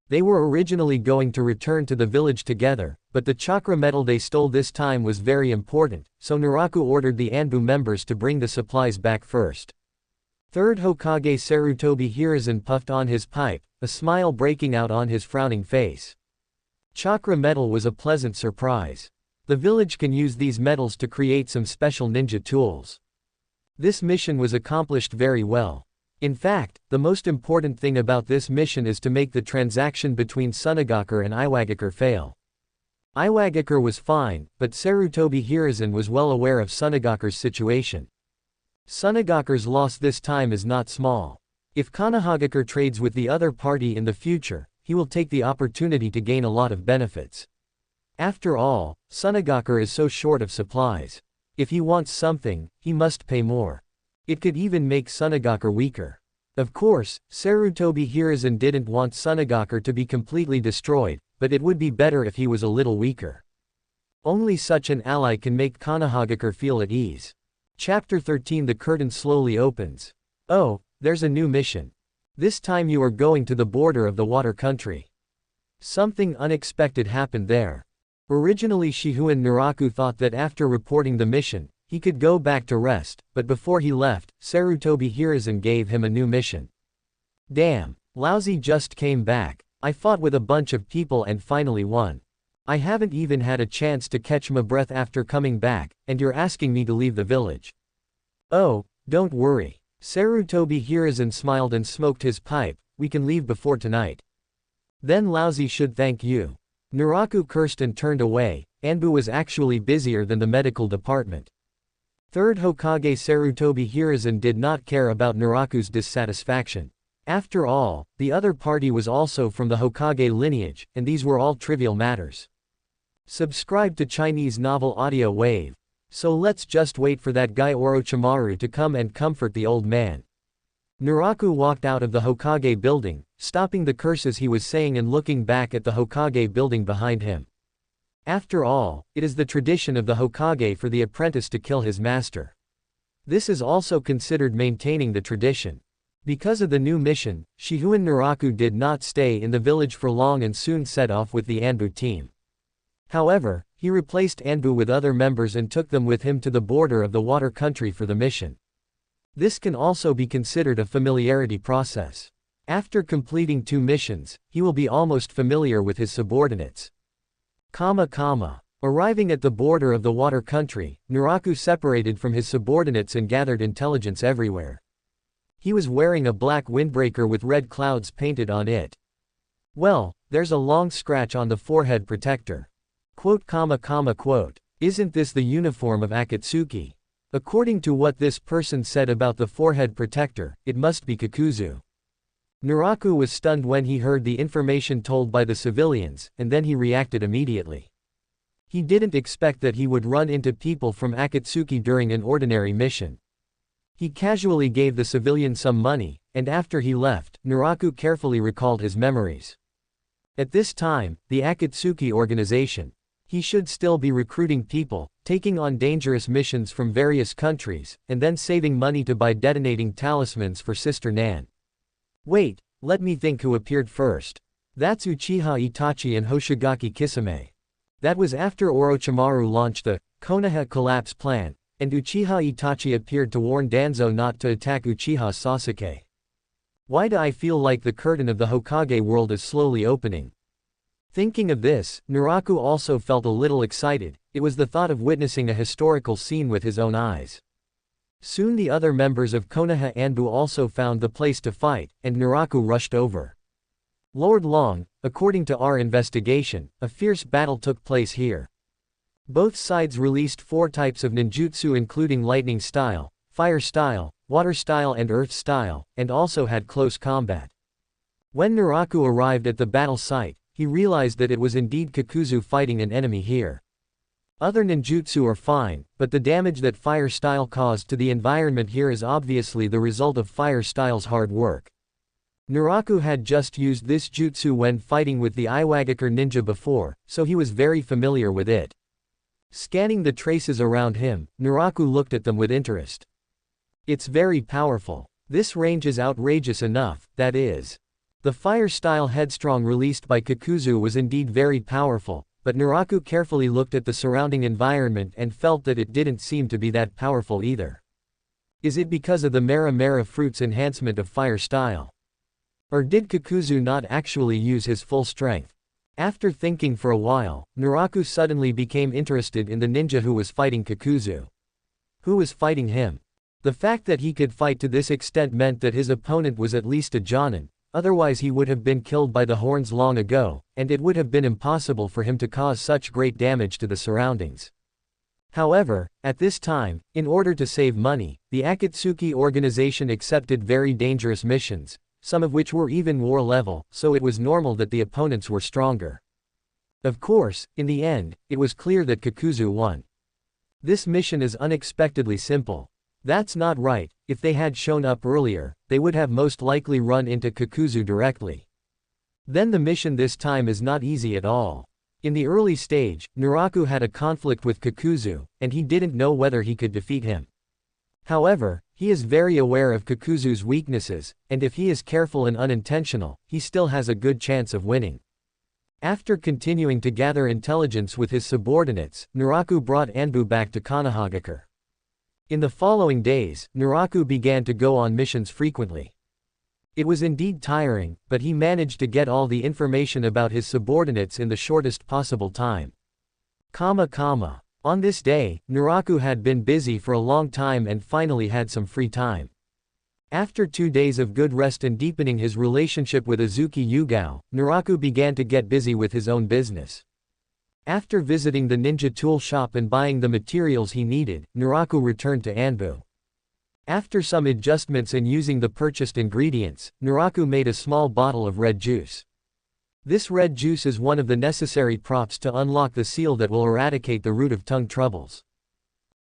They were originally going to return to the village together, but the chakra metal they stole this time was very important, so Naraku ordered the Anbu members to bring the supplies back first. Third Hokage Sarutobi Hiruzen puffed on his pipe, a smile breaking out on his frowning face. Chakra metal was a pleasant surprise. The village can use these metals to create some special ninja tools. This mission was accomplished very well. In fact, the most important thing about this mission is to make the transaction between Sunagakure and Iwagakure fail. Iwagakure was fine, but Sarutobi Hiruzen was well aware of Sunagakure's situation. Sunagakure's loss this time is not small. If Konohagakure trades with the other party in the future, he will take the opportunity to gain a lot of benefits. After all, Sunagakure is so short of supplies. If he wants something, he must pay more. It could even make Sunagakure weaker. Of course, Sarutobi Hiruzen didn't want Sunagakure to be completely destroyed, but it would be better if he was a little weaker. Only such an ally can make Konohagakure feel at ease. Chapter 13. The curtain slowly opens. Oh, there's a new mission. This time you are going to the border of the water country. Something unexpected happened there. Originally Shihouin Naraku thought that after reporting the mission, he could go back to rest, but before he left, Sarutobi Hiruzen gave him a new mission. Damn, lousy just came back. I fought with a bunch of people and finally won. I haven't even had a chance to catch my breath after coming back, and you're asking me to leave the village. Oh, don't worry. Sarutobi Hiruzen smiled and smoked his pipe, we can leave before tonight. Then lousy should thank you. Naraku cursed and turned away. Anbu was actually busier than the medical department. Third Hokage Sarutobi Hiruzen did not care about Naraku's dissatisfaction. After all, the other party was also from the Hokage lineage, and these were all trivial matters. Subscribe to Chinese Novel Audio Wave. So let's just wait for that guy Orochimaru to come and comfort the old man. Naraku walked out of the Hokage building, stopping the curses he was saying and looking back at the Hokage building behind him. After all, it is the tradition of the Hokage for the apprentice to kill his master. This is also considered maintaining the tradition. Because of the new mission, Shihouin Naraku did not stay in the village for long and soon set off with the Anbu team. However, he replaced Anbu with other members and took them with him to the border of the water country for the mission. This can also be considered a familiarity process. After completing 2 missions, he will be almost familiar with his subordinates. Arriving at the border of the water country, Naraku separated from his subordinates and gathered intelligence everywhere. He was wearing a black windbreaker with red clouds painted on it. Well, there's a long scratch on the forehead protector. Quote. Isn't this the uniform of Akatsuki? According to what this person said about the forehead protector, it must be Kakuzu. Naraku was stunned when he heard the information told by the civilians, and then he reacted immediately. He didn't expect that he would run into people from Akatsuki during an ordinary mission. He casually gave the civilian some money, and after he left, Naraku carefully recalled his memories. At this time, the Akatsuki organization. He should still be recruiting people, taking on dangerous missions from various countries, and then saving money to buy detonating talismans for Sister Nan. Wait, let me think who appeared first. That's Uchiha Itachi and Hoshigaki Kisame. That was after Orochimaru launched the Konoha collapse plan, and Uchiha Itachi appeared to warn Danzo not to attack Uchiha Sasuke. Why do I feel like the curtain of the Hokage world is slowly opening? Thinking of this, Naraku also felt a little excited. It was the thought of witnessing a historical scene with his own eyes. Soon the other members of Konoha Anbu also found the place to fight, and Naraku rushed over. Lord Long, according to our investigation, a fierce battle took place here. Both sides released 4 types of ninjutsu including lightning style, fire style, water style and earth style, and also had close combat. When Naraku arrived at the battle site, he realized that it was indeed Kakuzu fighting an enemy here. Other ninjutsu are fine, but the damage that fire style caused to the environment here is obviously the result of fire style's hard work. Naraku had just used this jutsu when fighting with the Iwagakure ninja before, so he was very familiar with it. Scanning the traces around him, Naraku looked at them with interest. It's very powerful. This range is outrageous enough, that is. The fire style headstrong released by Kakuzu was indeed very powerful, but Naraku carefully looked at the surrounding environment and felt that it didn't seem to be that powerful either. Is it because of the Mera Mera fruit's enhancement of fire style? Or did Kakuzu not actually use his full strength? After thinking for a while, Naraku suddenly became interested in the ninja who was fighting Kakuzu. Who was fighting him? The fact that he could fight to this extent meant that his opponent was at least a Jōnin. Otherwise he would have been killed by the horns long ago, and it would have been impossible for him to cause such great damage to the surroundings. However, at this time, in order to save money, the Akatsuki organization accepted very dangerous missions, some of which were even war level, so it was normal that the opponents were stronger. Of course, in the end, it was clear that Kakuzu won. This mission is unexpectedly simple. That's not right. If they had shown up earlier, they would have most likely run into Kakuzu directly. Then the mission this time is not easy at all. In the early stage, Naraku had a conflict with Kakuzu, and he didn't know whether he could defeat him. However, he is very aware of Kakuzu's weaknesses, and if he is careful and unintentional, he still has a good chance of winning. After continuing to gather intelligence with his subordinates, Naraku brought Anbu back to Konohagakure. In the following days, Naraku began to go on missions frequently. It was indeed tiring, but he managed to get all the information about his subordinates in the shortest possible time. On this day, Naraku had been busy for a long time and finally had some free time. After 2 days of good rest and deepening his relationship with Azuki Yugao, Naraku began to get busy with his own business. After visiting the ninja tool shop and buying the materials he needed, Naraku returned to Anbu. After some adjustments and using the purchased ingredients, Naraku made a small bottle of red juice. This red juice is one of the necessary props to unlock the seal that will eradicate the root of tongue troubles.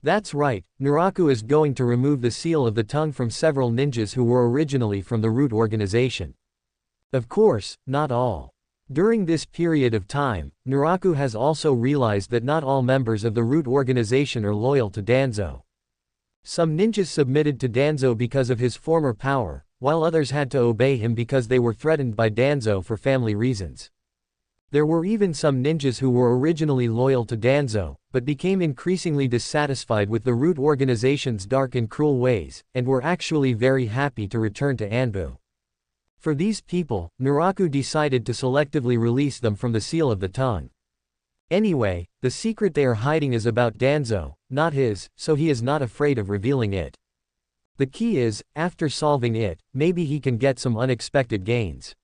That's right, Naraku is going to remove the seal of the tongue from several ninjas who were originally from the root organization. Of course, not all. During this period of time, Naraku has also realized that not all members of the root organization are loyal to Danzo. Some ninjas submitted to Danzo because of his former power, while others had to obey him because they were threatened by Danzo for family reasons. There were even some ninjas who were originally loyal to Danzo, but became increasingly dissatisfied with the root organization's dark and cruel ways, and were actually very happy to return to Anbu. For these people, Naraku decided to selectively release them from the seal of the tongue. Anyway, the secret they are hiding is about Danzo, not his, so he is not afraid of revealing it. The key is, after solving it, maybe he can get some unexpected gains.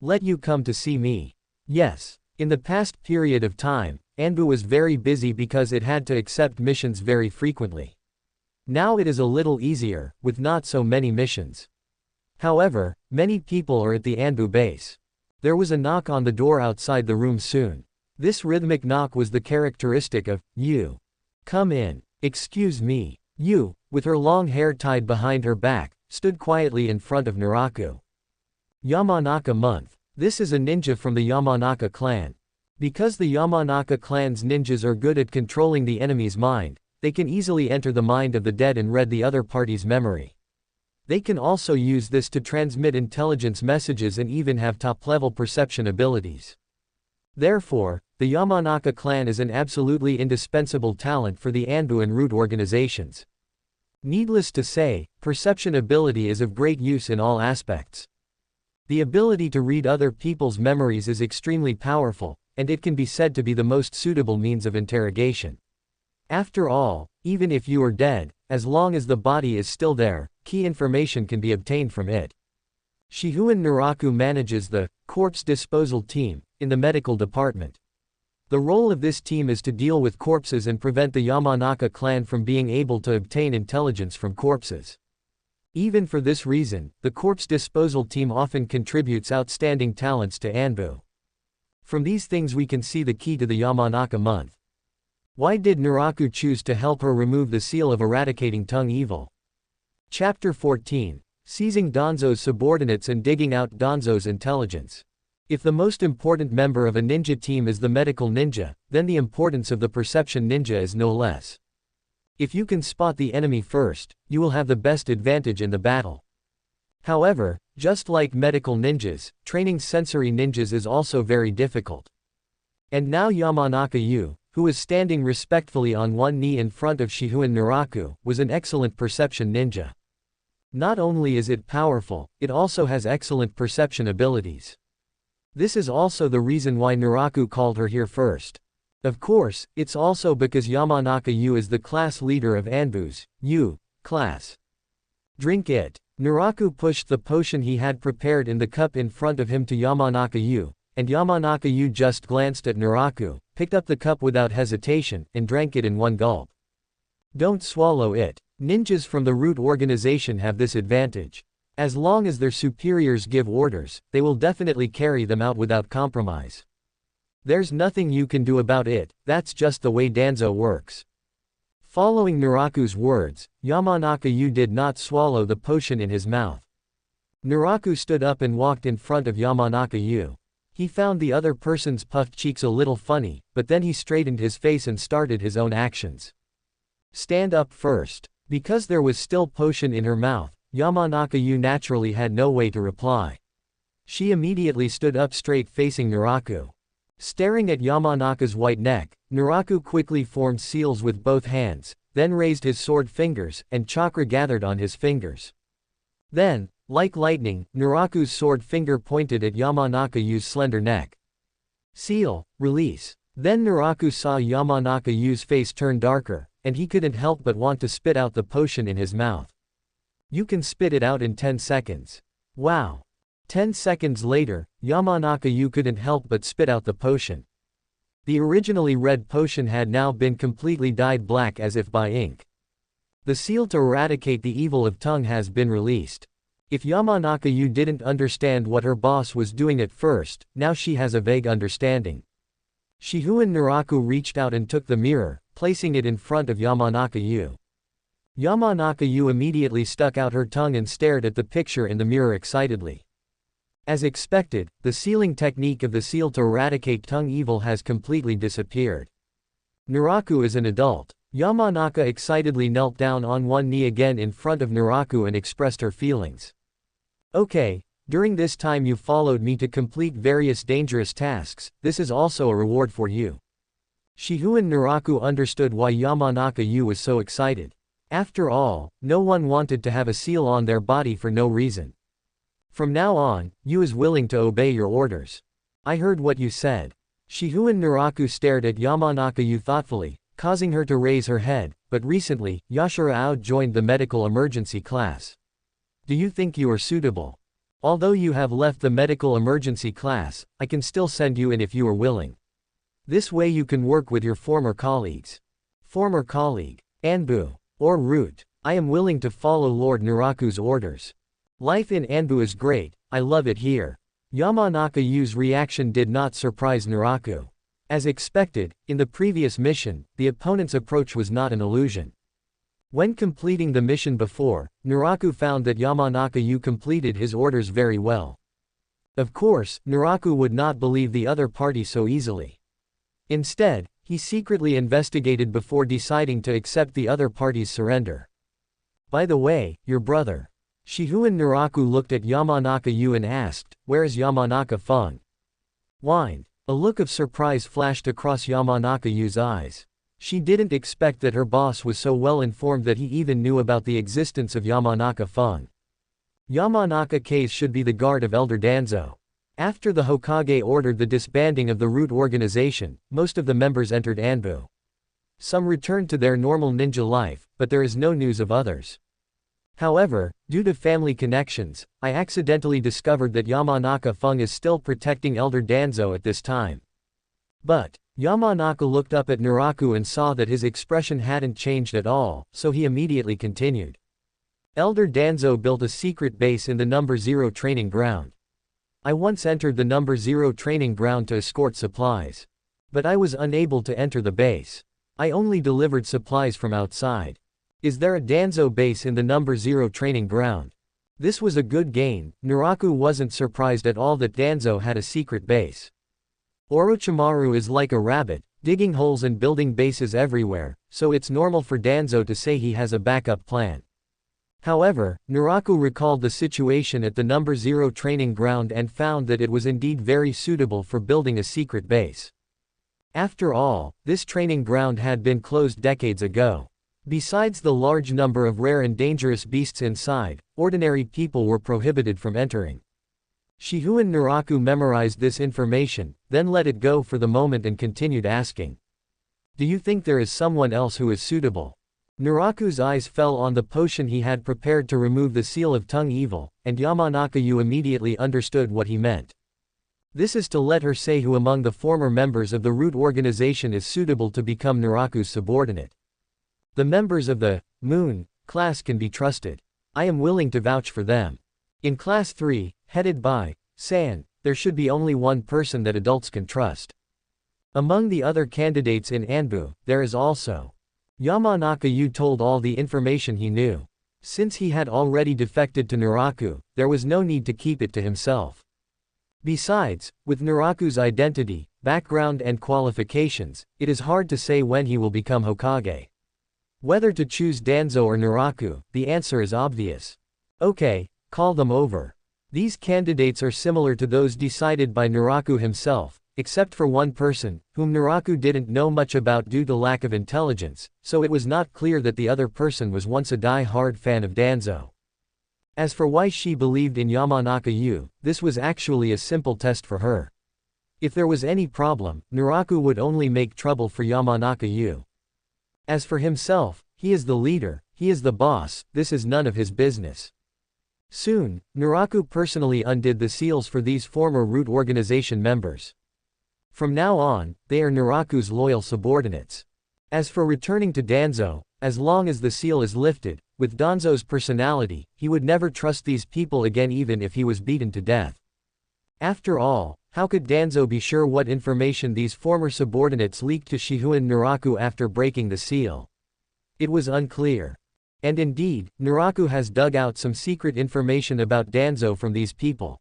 Let you come to see me. Yes. In the past period of time, Anbu was very busy because it had to accept missions very frequently. Now it is a little easier, with not so many missions. However, many people are at the Anbu base. There was a knock on the door outside the room soon. This rhythmic knock was the characteristic of, "You. Come in." "Excuse me." Yu, with her long hair tied behind her back, stood quietly in front of Naraku. Yamanaka month. This is a ninja from the Yamanaka clan. Because the Yamanaka clan's ninjas are good at controlling the enemy's mind, they can easily enter the mind of the dead and read the other party's memory. They can also use this to transmit intelligence messages and even have top-level perception abilities. Therefore, the Yamanaka clan is an absolutely indispensable talent for the Anbu and root organizations. Needless to say, perception ability is of great use in all aspects. The ability to read other people's memories is extremely powerful, and it can be said to be the most suitable means of interrogation. After all, even if you are dead, as long as the body is still there, key information can be obtained from it. Shihouin Naraku manages the corpse disposal team in the medical department. The role of this team is to deal with corpses and prevent the Yamanaka clan from being able to obtain intelligence from corpses. Even for this reason, the corpse disposal team often contributes outstanding talents to Anbu. From these things we can see the key to the Yamanaka month. Why did Naraku choose to help her remove the seal of eradicating tongue evil? Chapter 14. Seizing Danzo's subordinates and digging out Danzo's intelligence. If the most important member of a ninja team is the medical ninja, then the importance of the perception ninja is no less. If you can spot the enemy first, you will have the best advantage in the battle. However, just like medical ninjas, training sensory ninjas is also very difficult. And now Yamanaka Yu, who was standing respectfully on one knee in front of Shihouin Naraku, was an excellent perception ninja. Not only is it powerful, it also has excellent perception abilities. This is also the reason why Naraku called her here first. Of course, it's also because Yamanaka Yu is the class leader of Anbu's class. Drink it. Naraku pushed the potion he had prepared in the cup in front of him to Yamanaka Yu, and Yamanaka Yu just glanced at Naraku, picked up the cup without hesitation, and drank it in one gulp. Don't swallow it. Ninjas from the root organization have this advantage. As long as their superiors give orders, they will definitely carry them out without compromise. There's nothing you can do about it, that's just the way Danzo works. Following Naraku's words, Yamanaka Yu did not swallow the potion in his mouth. Naraku stood up and walked in front of Yamanaka Yu. He found the other person's puffed cheeks a little funny, but then he straightened his face and started his own actions. Stand up first. Because there was still potion in her mouth, Yamanaka Yu naturally had no way to reply. She immediately stood up straight facing Naraku. Staring at Yamanaka's white neck, Naraku quickly formed seals with both hands, then raised his sword fingers, and chakra gathered on his fingers. Then, like lightning, Naraku's sword finger pointed at Yamanaka Yu's slender neck. Seal, release. Then Naraku saw Yamanaka Yu's face turn darker, and he couldn't help but want to spit out the potion in his mouth. You can spit it out in 10 seconds. Wow. 10 seconds later, Yamanaka Yu couldn't help but spit out the potion. The originally red potion had now been completely dyed black as if by ink. The seal to eradicate the evil of tongue has been released. If Yamanaka Yu didn't understand what her boss was doing at first, now she has a vague understanding. Shihouin Naraku reached out and took the mirror, placing it in front of Yamanaka Yu. Yamanaka Yu immediately stuck out her tongue and stared at the picture in the mirror excitedly. As expected, the sealing technique of the seal to eradicate tongue evil has completely disappeared. Naraku is an adult. Yamanaka excitedly knelt down on one knee again in front of Naraku and expressed her feelings. Okay, during this time you followed me to complete various dangerous tasks, this is also a reward for you. Shihouin Naraku understood why Yamanaka Yu was so excited. After all, no one wanted to have a seal on their body for no reason. From now on, Yu is willing to obey your orders. I heard what you said. Shihouin Naraku stared at Yamanaka Yu thoughtfully, causing her to raise her head, but recently, Yashirao joined the medical emergency class. Do you think you are suitable? Although you have left the medical emergency class, I can still send you in if you are willing. This way you can work with your former colleagues. Former colleague. Anbu. Or root. I am willing to follow Lord Naraku's orders. Life in Anbu is great, I love it here. Yamanaka Yu's reaction did not surprise Naraku. As expected, in the previous mission, the opponent's approach was not an illusion. When completing the mission before, Naraku found that Yamanaka Yu completed his orders very well. Of course, Naraku would not believe the other party so easily. Instead, he secretly investigated before deciding to accept the other party's surrender. By the way, your brother. Shihouin Naraku looked at Yamanaka Yu and asked, where is Yamanaka Feng? Whined. A look of surprise flashed across Yamanaka Yu's eyes. She didn't expect that her boss was so well informed that he even knew about the existence of Yamanaka Feng. Yamanaka Case should be the guard of Elder Danzo. After the Hokage ordered the disbanding of the root organization, most of the members entered Anbu. Some returned to their normal ninja life, but there is no news of others. However, due to family connections, I accidentally discovered that Yamanaka Feng is still protecting Elder Danzo at this time. But Yamanaka looked up at Naraku and saw that his expression hadn't changed at all, so he immediately continued. Elder Danzo built a secret base in the number 0 training ground. I once entered the number 0 training ground to escort supplies. But I was unable to enter the base. I only delivered supplies from outside. Is there a Danzo base in the number 0 training ground? This was a good gain. Naraku wasn't surprised at all that Danzo had a secret base. Orochimaru is like a rabbit, digging holes and building bases everywhere, so it's normal for Danzo to say he has a backup plan. However, Naraku recalled the situation at the number 0 training ground and found that it was indeed very suitable for building a secret base. After all, this training ground had been closed decades ago. Besides the large number of rare and dangerous beasts inside, ordinary people were prohibited from entering. Shihouin Naraku memorized this information, then let it go for the moment and continued asking. Do you think there is someone else who is suitable? Naraku's eyes fell on the potion he had prepared to remove the seal of tongue evil, and Yamanaka immediately understood what he meant. This is to let her say who among the former members of the root organization is suitable to become Naraku's subordinate. The members of the Moon class can be trusted. I am willing to vouch for them. In Class 3, headed by San, there should be only one person that adults can trust. Among the other candidates in Anbu, there is also. Yamanaka told all the information he knew. Since he had already defected to Naraku, there was no need to keep it to himself. Besides, with Naraku's identity, background and qualifications, it is hard to say when he will become Hokage. Whether to choose Danzo or Naraku, the answer is obvious. Okay, call them over. These candidates are similar to those decided by Naraku himself, except for one person, whom Naraku didn't know much about due to lack of intelligence, so it was not clear that the other person was once a die-hard fan of Danzo. As for why she believed in Yamanaka, this was actually a simple test for her. If there was any problem, Naraku would only make trouble for Yamanaka. As for himself, he is the leader, he is the boss, this is none of his business. Soon, Naraku personally undid the seals for these former root organization members. From now on, they are Naraku's loyal subordinates. As for returning to Danzo, as long as the seal is lifted, with Danzo's personality, he would never trust these people again even if he was beaten to death. After all, how could Danzo be sure what information these former subordinates leaked to Shihouin Naraku after breaking the seal? It was unclear. And indeed, Naraku has dug out some secret information about Danzo from these people.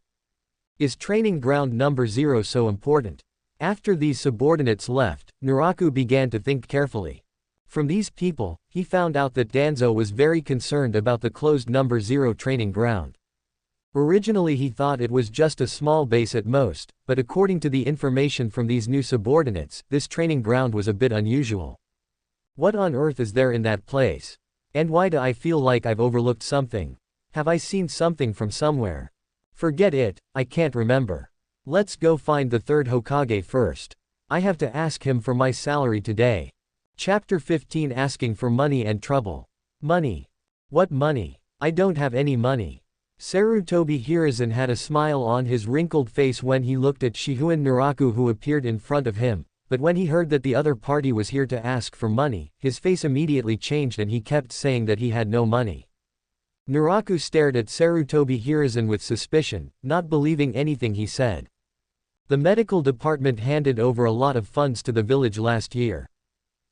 Is training ground number 0 so important? After these subordinates left, Naraku began to think carefully. From these people, he found out that Danzo was very concerned about the closed number 0 training ground. Originally he thought it was just a small base at most, but according to the information from these new subordinates, this training ground was a bit unusual. What on earth is there in that place? And why do I feel like I've overlooked something? Have I seen something from somewhere? Forget it, I can't remember. Let's go find the third Hokage first. I have to ask him for my salary today. Chapter 15 Asking for money and trouble. Money. What money? I don't have any money. Sarutobi Hiruzen had a smile on his wrinkled face when he looked at Shihouin Naraku who appeared in front of him, but when he heard that the other party was here to ask for money, his face immediately changed and he kept saying that he had no money. Naraku stared at Sarutobi Hiruzen with suspicion, not believing anything he said. The medical department handed over a lot of funds to the village last year.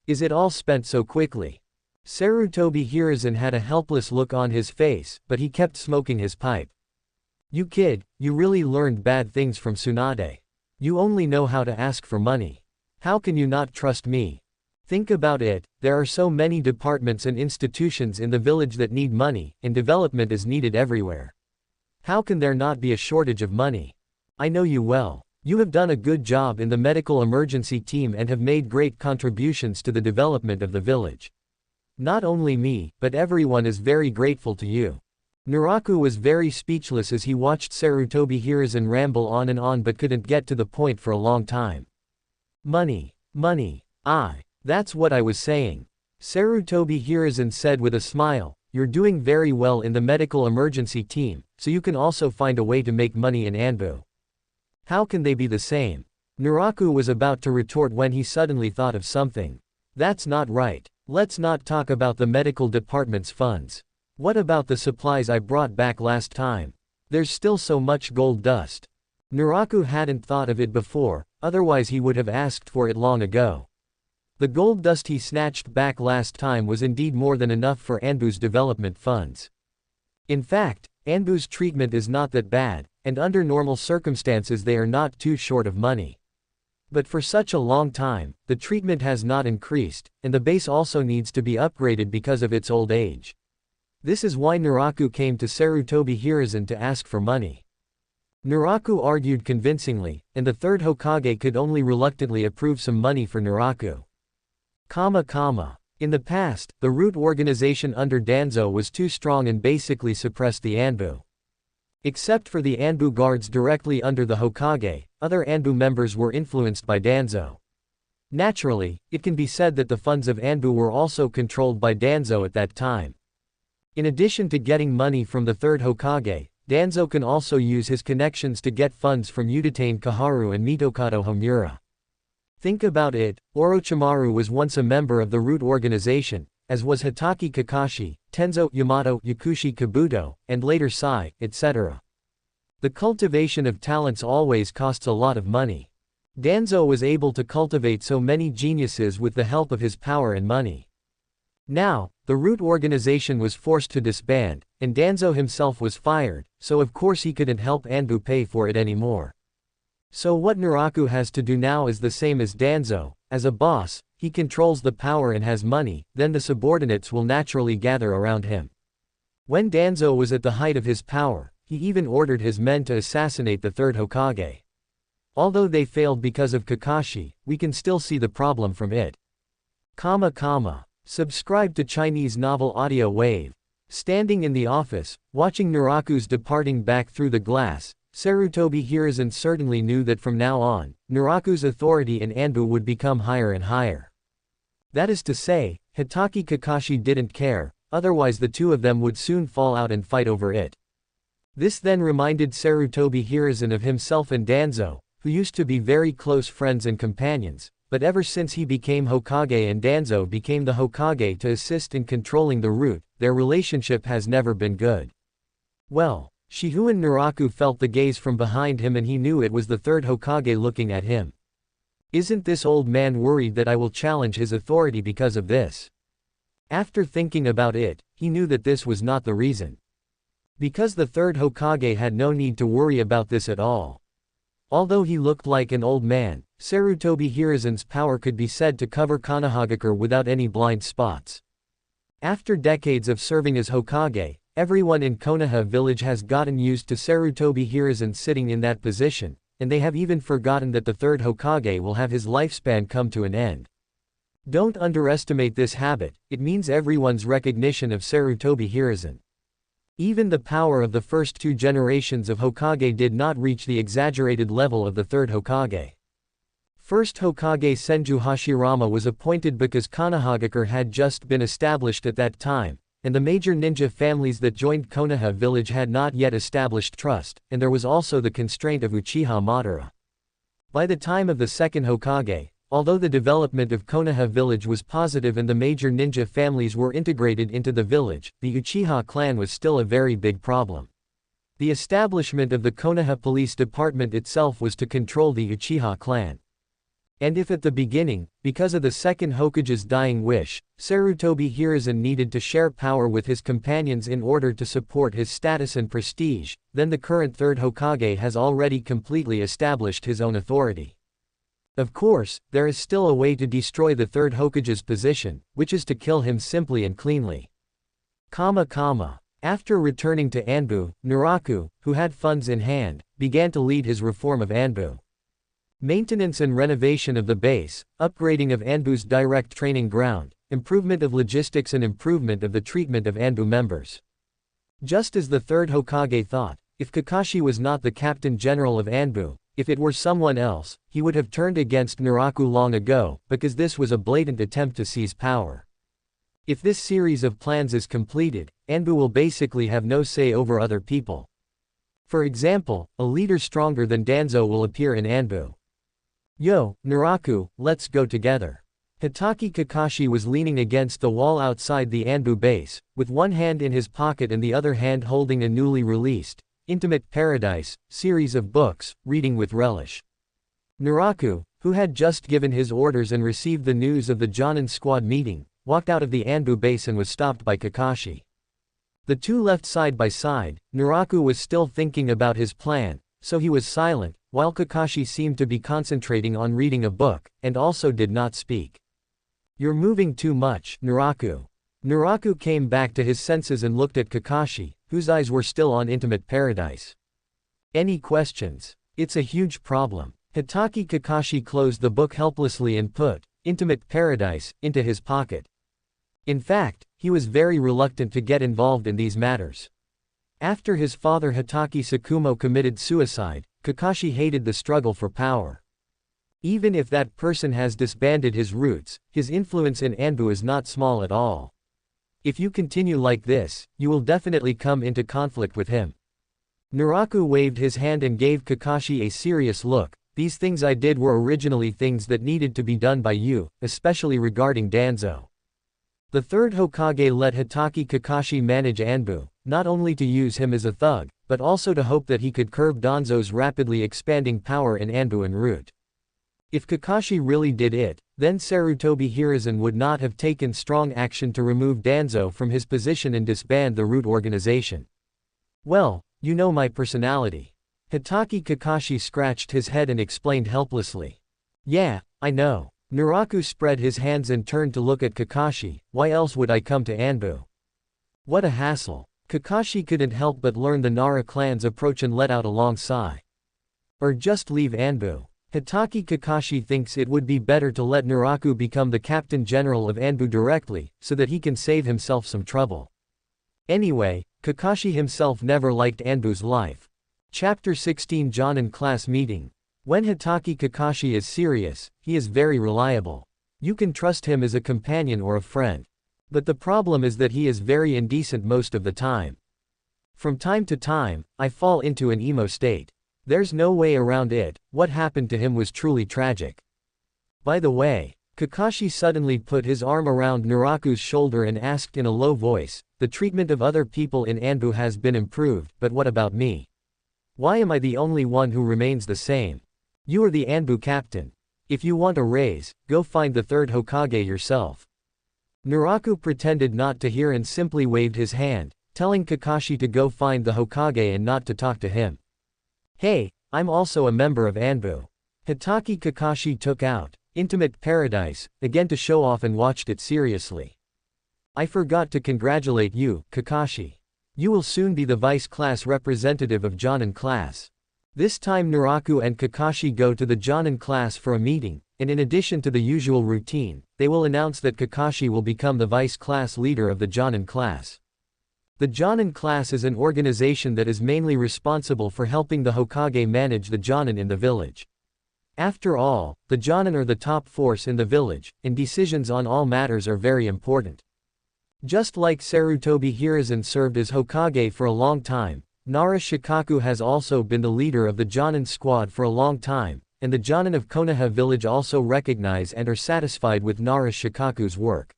Is it all spent so quickly? Sarutobi Hiruzen had a helpless look on his face, but he kept smoking his pipe. You kid, you really learned bad things from Tsunade. You only know how to ask for money. How can you not trust me? Think about it, there are so many departments and institutions in the village that need money, and development is needed everywhere. How can there not be a shortage of money? I know you well. You have done a good job in the medical emergency team and have made great contributions to the development of the village. Not only me, but everyone is very grateful to you. Naraku was very speechless as he watched Sarutobi Hiruzen ramble on but couldn't get to the point for a long time. Money. Money. That's what I was saying. Sarutobi Hiruzen said with a smile, you're doing very well in the medical emergency team, so you can also find a way to make money in Anbu. How can they be the same? Naraku was about to retort when he suddenly thought of something. That's not right. Let's not talk about the medical department's funds. What about the supplies I brought back last time? There's still so much gold dust. Naraku hadn't thought of it before, otherwise he would have asked for it long ago. The gold dust he snatched back last time was indeed more than enough for Anbu's development funds. In fact, Anbu's treatment is not that bad, and under normal circumstances they are not too short of money. But for such a long time, the treatment has not increased, and the base also needs to be upgraded because of its old age. This is why Naraku came to Sarutobi Hiruzen to ask for money. Naraku argued convincingly, and the third Hokage could only reluctantly approve some money for Naraku. In the past, the root organization under Danzo was too strong and basically suppressed the Anbu. Except for the Anbu guards directly under the Hokage, other Anbu members were influenced by Danzo. Naturally, it can be said that the funds of Anbu were also controlled by Danzo at that time. In addition to getting money from the third Hokage, Danzo can also use his connections to get funds from Udatain Kaharu and Mitokado Homura. Think about it, Orochimaru was once a member of the root organization, as was Hitaki Kakashi, Tenzo Yamato, Yakushi Kabuto, and later Sai, etc. The cultivation of talents always costs a lot of money. Danzo was able to cultivate so many geniuses with the help of his power and money. Now, the root organization was forced to disband, and Danzo himself was fired, so of course he couldn't help Anbu pay for it anymore. So what Naraku has to do now is the same as Danzo. As a boss, he controls the power and has money, then the subordinates will naturally gather around him. When Danzo was at the height of his power, he even ordered his men to assassinate the third Hokage. Although they failed because of Kakashi, we can still see the problem from it. Subscribe to Chinese novel audio wave. Standing in the office, watching Naraku's departing back through the glass, Sarutobi Hiruzen certainly knew that from now on, Naraku's authority in Anbu would become higher and higher. That is to say, Hitaki Kakashi didn't care, otherwise the two of them would soon fall out and fight over it. This then reminded Sarutobi Hiruzen of himself and Danzo, who used to be very close friends and companions, but ever since he became Hokage and Danzo became the Hokage to assist in controlling the root, their relationship has never been good. Well, Shihouin Naraku felt the gaze from behind him and he knew it was the third Hokage looking at him. Isn't this old man worried that I will challenge his authority because of this? After thinking about it, he knew that this was not the reason. Because the third Hokage had no need to worry about this at all. Although he looked like an old man, Sarutobi Hiruzen's power could be said to cover Konohagakure without any blind spots. After decades of serving as Hokage, everyone in Konoha Village has gotten used to Sarutobi Hiruzen sitting in that position, and they have even forgotten that the third Hokage will have his lifespan come to an end. Don't underestimate this habit, it means everyone's recognition of Sarutobi Hiruzen. Even the power of the first two generations of Hokage did not reach the exaggerated level of the third Hokage. First Hokage Senju Hashirama was appointed because Konohagakure had just been established at that time, and the major ninja families that joined Konoha Village had not yet established trust, and there was also the constraint of Uchiha Madara. By the time of the second Hokage, although the development of Konoha Village was positive and the major ninja families were integrated into the village, the Uchiha clan was still a very big problem. The establishment of the Konoha Police Department itself was to control the Uchiha clan. And if at the beginning, because of the second Hokage's dying wish, Sarutobi Hiruzen needed to share power with his companions in order to support his status and prestige, then the current third Hokage has already completely established his own authority. Of course, there is still a way to destroy the third Hokage's position, which is to kill him simply and cleanly. After returning to Anbu, Naraku, who had funds in hand, began to lead his reform of Anbu. Maintenance and renovation of the base, upgrading of Anbu's direct training ground, improvement of logistics and improvement of the treatment of Anbu members. Just as the third Hokage thought, if Kakashi was not the captain general of Anbu, If it were someone else, he would have turned against Naraku long ago, because this was a blatant attempt to seize power. If this series of plans is completed, Anbu will basically have no say over other people. For example, a leader stronger than Danzo will appear in Anbu. Yo, Naraku, let's go together. Hitaki Kakashi was leaning against the wall outside the Anbu base, with one hand in his pocket and the other hand holding a newly released, Intimate Paradise, series of books, reading with relish. Naraku, who had just given his orders and received the news of the Jōnin squad meeting, walked out of the Anbu base and was stopped by Kakashi. The two left side by side. Naraku was still thinking about his plan, so he was silent, while Kakashi seemed to be concentrating on reading a book, and also did not speak. You're moving too much, Naraku. Naraku came back to his senses and looked at Kakashi, whose eyes were still on Intimate Paradise. Any questions? It's a huge problem. Hitaki Kakashi closed the book helplessly and put Intimate Paradise into his pocket. In fact, he was very reluctant to get involved in these matters. After his father Hitaki Tsukumo committed suicide, Kakashi hated the struggle for power. Even if that person has disbanded his roots, his influence in Anbu is not small at all. If you continue like this, you will definitely come into conflict with him. Naraku waved his hand and gave Kakashi a serious look. These things I did were originally things that needed to be done by you, especially regarding Danzo. The third Hokage let Hitaki Kakashi manage Anbu, not only to use him as a thug, but also to hope that he could curb Danzo's rapidly expanding power in Anbu en route. If Kakashi really did it, then Sarutobi Hiruzen would not have taken strong action to remove Danzo from his position and disband the root organization. Well, you know my personality. Hitaki Kakashi scratched his head and explained helplessly. Yeah, I know. Naraku spread his hands and turned to look at Kakashi. Why else would I come to Anbu? What a hassle. Kakashi couldn't help but learn the Nara clan's approach and let out a long sigh. Or just leave Anbu. Hitaki Kakashi thinks it would be better to let Naraku become the captain general of Anbu directly, so that he can save himself some trouble. Anyway, Kakashi himself never liked Anbu's life. Chapter 16 Jōnin Class Meeting. When Hitaki Kakashi is serious, he is very reliable. You can trust him as a companion or a friend. But the problem is that he is very indecent most of the time. From time to time, I fall into an emo state. There's no way around it. What happened to him was truly tragic. By the way, Kakashi suddenly put his arm around Naraku's shoulder and asked in a low voice, the treatment of other people in Anbu has been improved, but what about me? Why am I the only one who remains the same? You are the Anbu captain. If you want a raise, go find the third Hokage yourself. Naraku pretended not to hear and simply waved his hand, telling Kakashi to go find the Hokage and not to talk to him. Hey, I'm also a member of Anbu. Hitaki Kakashi took out Intimate Paradise again to show off and watched it seriously. I forgot to congratulate you, Kakashi. You will soon be the vice class representative of Jōnin class. This time Naraku and Kakashi go to the Jōnin class for a meeting, and in addition to the usual routine, they will announce that Kakashi will become the vice class leader of the Jōnin class. The Jōnin class is an organization that is mainly responsible for helping the Hokage manage the Jōnin in the village. After all, the Jōnin are the top force in the village, and decisions on all matters are very important. Just like Sarutobi Hiruzen served as Hokage for a long time, Nara Shikaku has also been the leader of the Jōnin squad for a long time, and the Jōnin of Konoha Village also recognize and are satisfied with Nara Shikaku's work.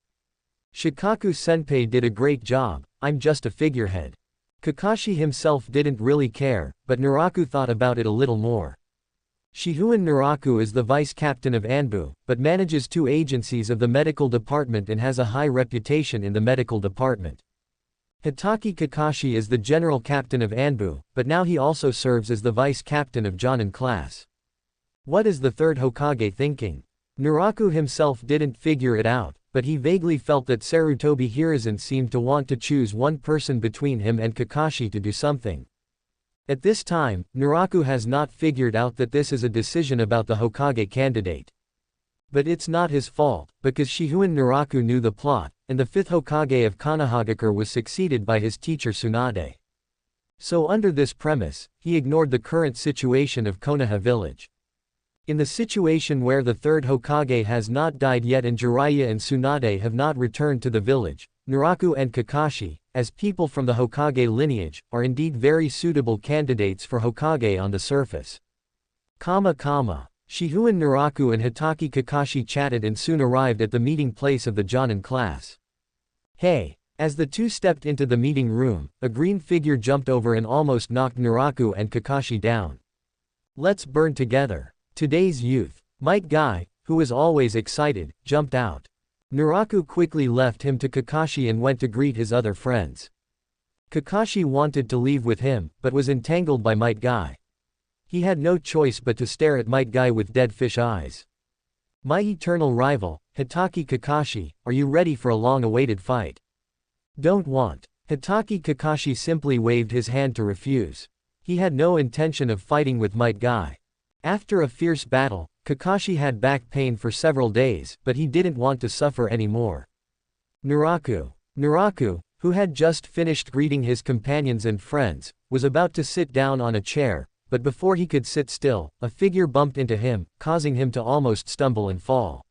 Shikaku Senpai did a great job, I'm just a figurehead. Kakashi himself didn't really care, but Naraku thought about it a little more. Shihouin Naraku is the vice captain of Anbu, but manages 2 agencies of the medical department and has a high reputation in the medical department. Hitaki Kakashi is the general captain of Anbu, but now he also serves as the vice captain of Jōnin class. What is the third Hokage thinking? Naraku himself didn't figure it out, but he vaguely felt that Sarutobi Hiruzen seemed to want to choose one person between him and Kakashi to do something. At this time, Naraku has not figured out that this is a decision about the Hokage candidate. But it's not his fault, because Shihouin Naraku knew the plot, and the 5th Hokage of Konohagakure was succeeded by his teacher Tsunade. So under this premise, he ignored the current situation of Konoha Village. In the situation where the third Hokage has not died yet and Jiraiya and Tsunade have not returned to the village, Naraku and Kakashi, as people from the Hokage lineage, are indeed very suitable candidates for Hokage on the surface. Shihouin Naraku and Hitaki Kakashi chatted and soon arrived at the meeting place of the Jōnin class. Hey! As the two stepped into the meeting room, a green figure jumped over and almost knocked Naraku and Kakashi down. Let's burn together. Today's youth. Might Guy, who was always excited, jumped out. Naraku quickly left him to Kakashi and went to greet his other friends. Kakashi wanted to leave with him, but was entangled by Might Guy. He had no choice but to stare at Might Guy with dead fish eyes. My eternal rival, Hitaki Kakashi, are you ready for a long-awaited fight? Don't want. Hitaki Kakashi simply waved his hand to refuse. He had no intention of fighting with Might Guy. After a fierce battle, Kakashi had back pain for several days, but he didn't want to suffer anymore. Naraku, who had just finished greeting his companions and friends, was about to sit down on a chair, but before he could sit still, a figure bumped into him, causing him to almost stumble and fall.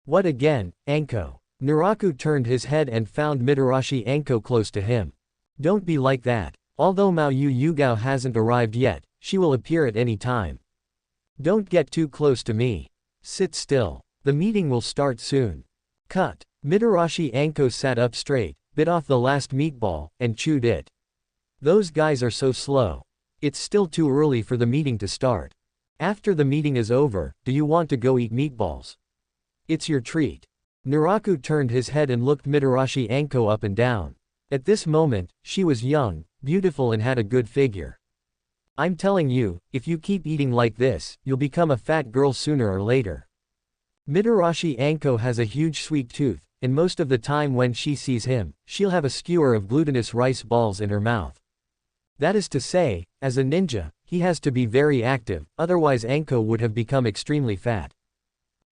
What again, Anko? Naraku turned his head and found Mitarashi Anko close to him. Don't be like that. Although Maoyu Yugao hasn't arrived yet, she will appear at any time. Don't get too close to me. Sit still. The meeting will start soon. Cut. Mitarashi Anko sat up straight, bit off the last meatball, and chewed it. Those guys are so slow. It's still too early for the meeting to start. After the meeting is over, do you want to go eat meatballs? It's your treat. Naraku turned his head and looked Mitarashi Anko up and down. At this moment, she was young, beautiful and had a good figure. I'm telling you, if you keep eating like this, you'll become a fat girl sooner or later. Mitarashi Anko has a huge sweet tooth, and most of the time when she sees him, she'll have a skewer of glutinous rice balls in her mouth. That is to say, as a ninja, he has to be very active, otherwise Anko would have become extremely fat.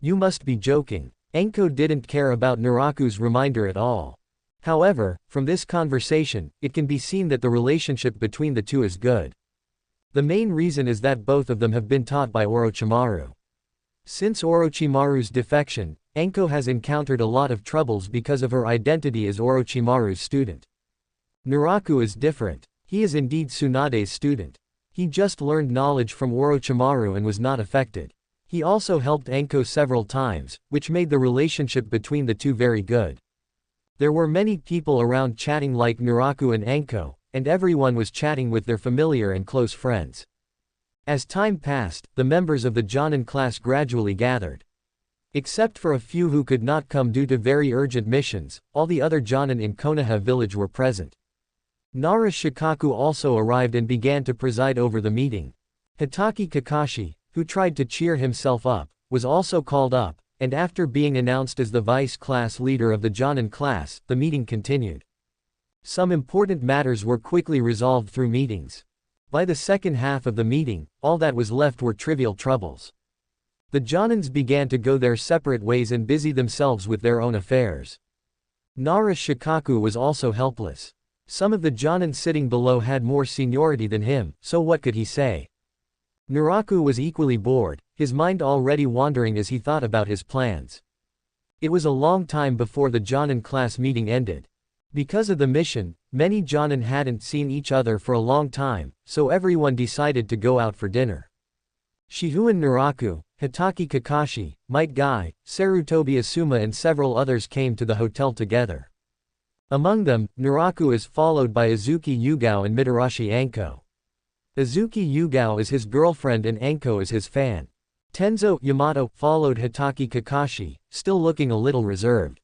You must be joking. Anko didn't care about Naraku's reminder at all. However, from this conversation, it can be seen that the relationship between the two is good. The main reason is that both of them have been taught by Orochimaru. Since Orochimaru's defection, Anko has encountered a lot of troubles because of her identity as Orochimaru's student. Naraku is different. He is indeed Tsunade's student. He just learned knowledge from Orochimaru and was not affected. He also helped Anko several times, which made the relationship between the two very good. There were many people around chatting like Naraku and Anko, and everyone was chatting with their familiar and close friends. As time passed, the members of the Jōnin class gradually gathered. Except for a few who could not come due to very urgent missions, all the other Jōnin in Konoha Village were present. Nara Shikaku also arrived and began to preside over the meeting. Hitaki Kakashi, who tried to cheer himself up, was also called up, and after being announced as the vice class leader of the Jōnin class, the meeting continued. Some important matters were quickly resolved through meetings. By the second half of the meeting, all that was left were trivial troubles. The Jōnins began to go their separate ways and busy themselves with their own affairs. Nara Shikaku was also helpless. Some of the Jōnin sitting below had more seniority than him, so what could he say? Naraku was equally bored, his mind already wandering as he thought about his plans. It was a long time before the Jōnin class meeting ended. Because of the mission, many Jōnin hadn't seen each other for a long time, so everyone decided to go out for dinner. Shihouin Naraku, Hitaki Kakashi, Might Guy, Sarutobi Asuma and several others came to the hotel together. Among them, Naraku is followed by Azuki Yugao and Mitarashi Anko. Azuki Yugao is his girlfriend and Anko is his fan. Tenzo Yamato followed Hitaki Kakashi, still looking a little reserved.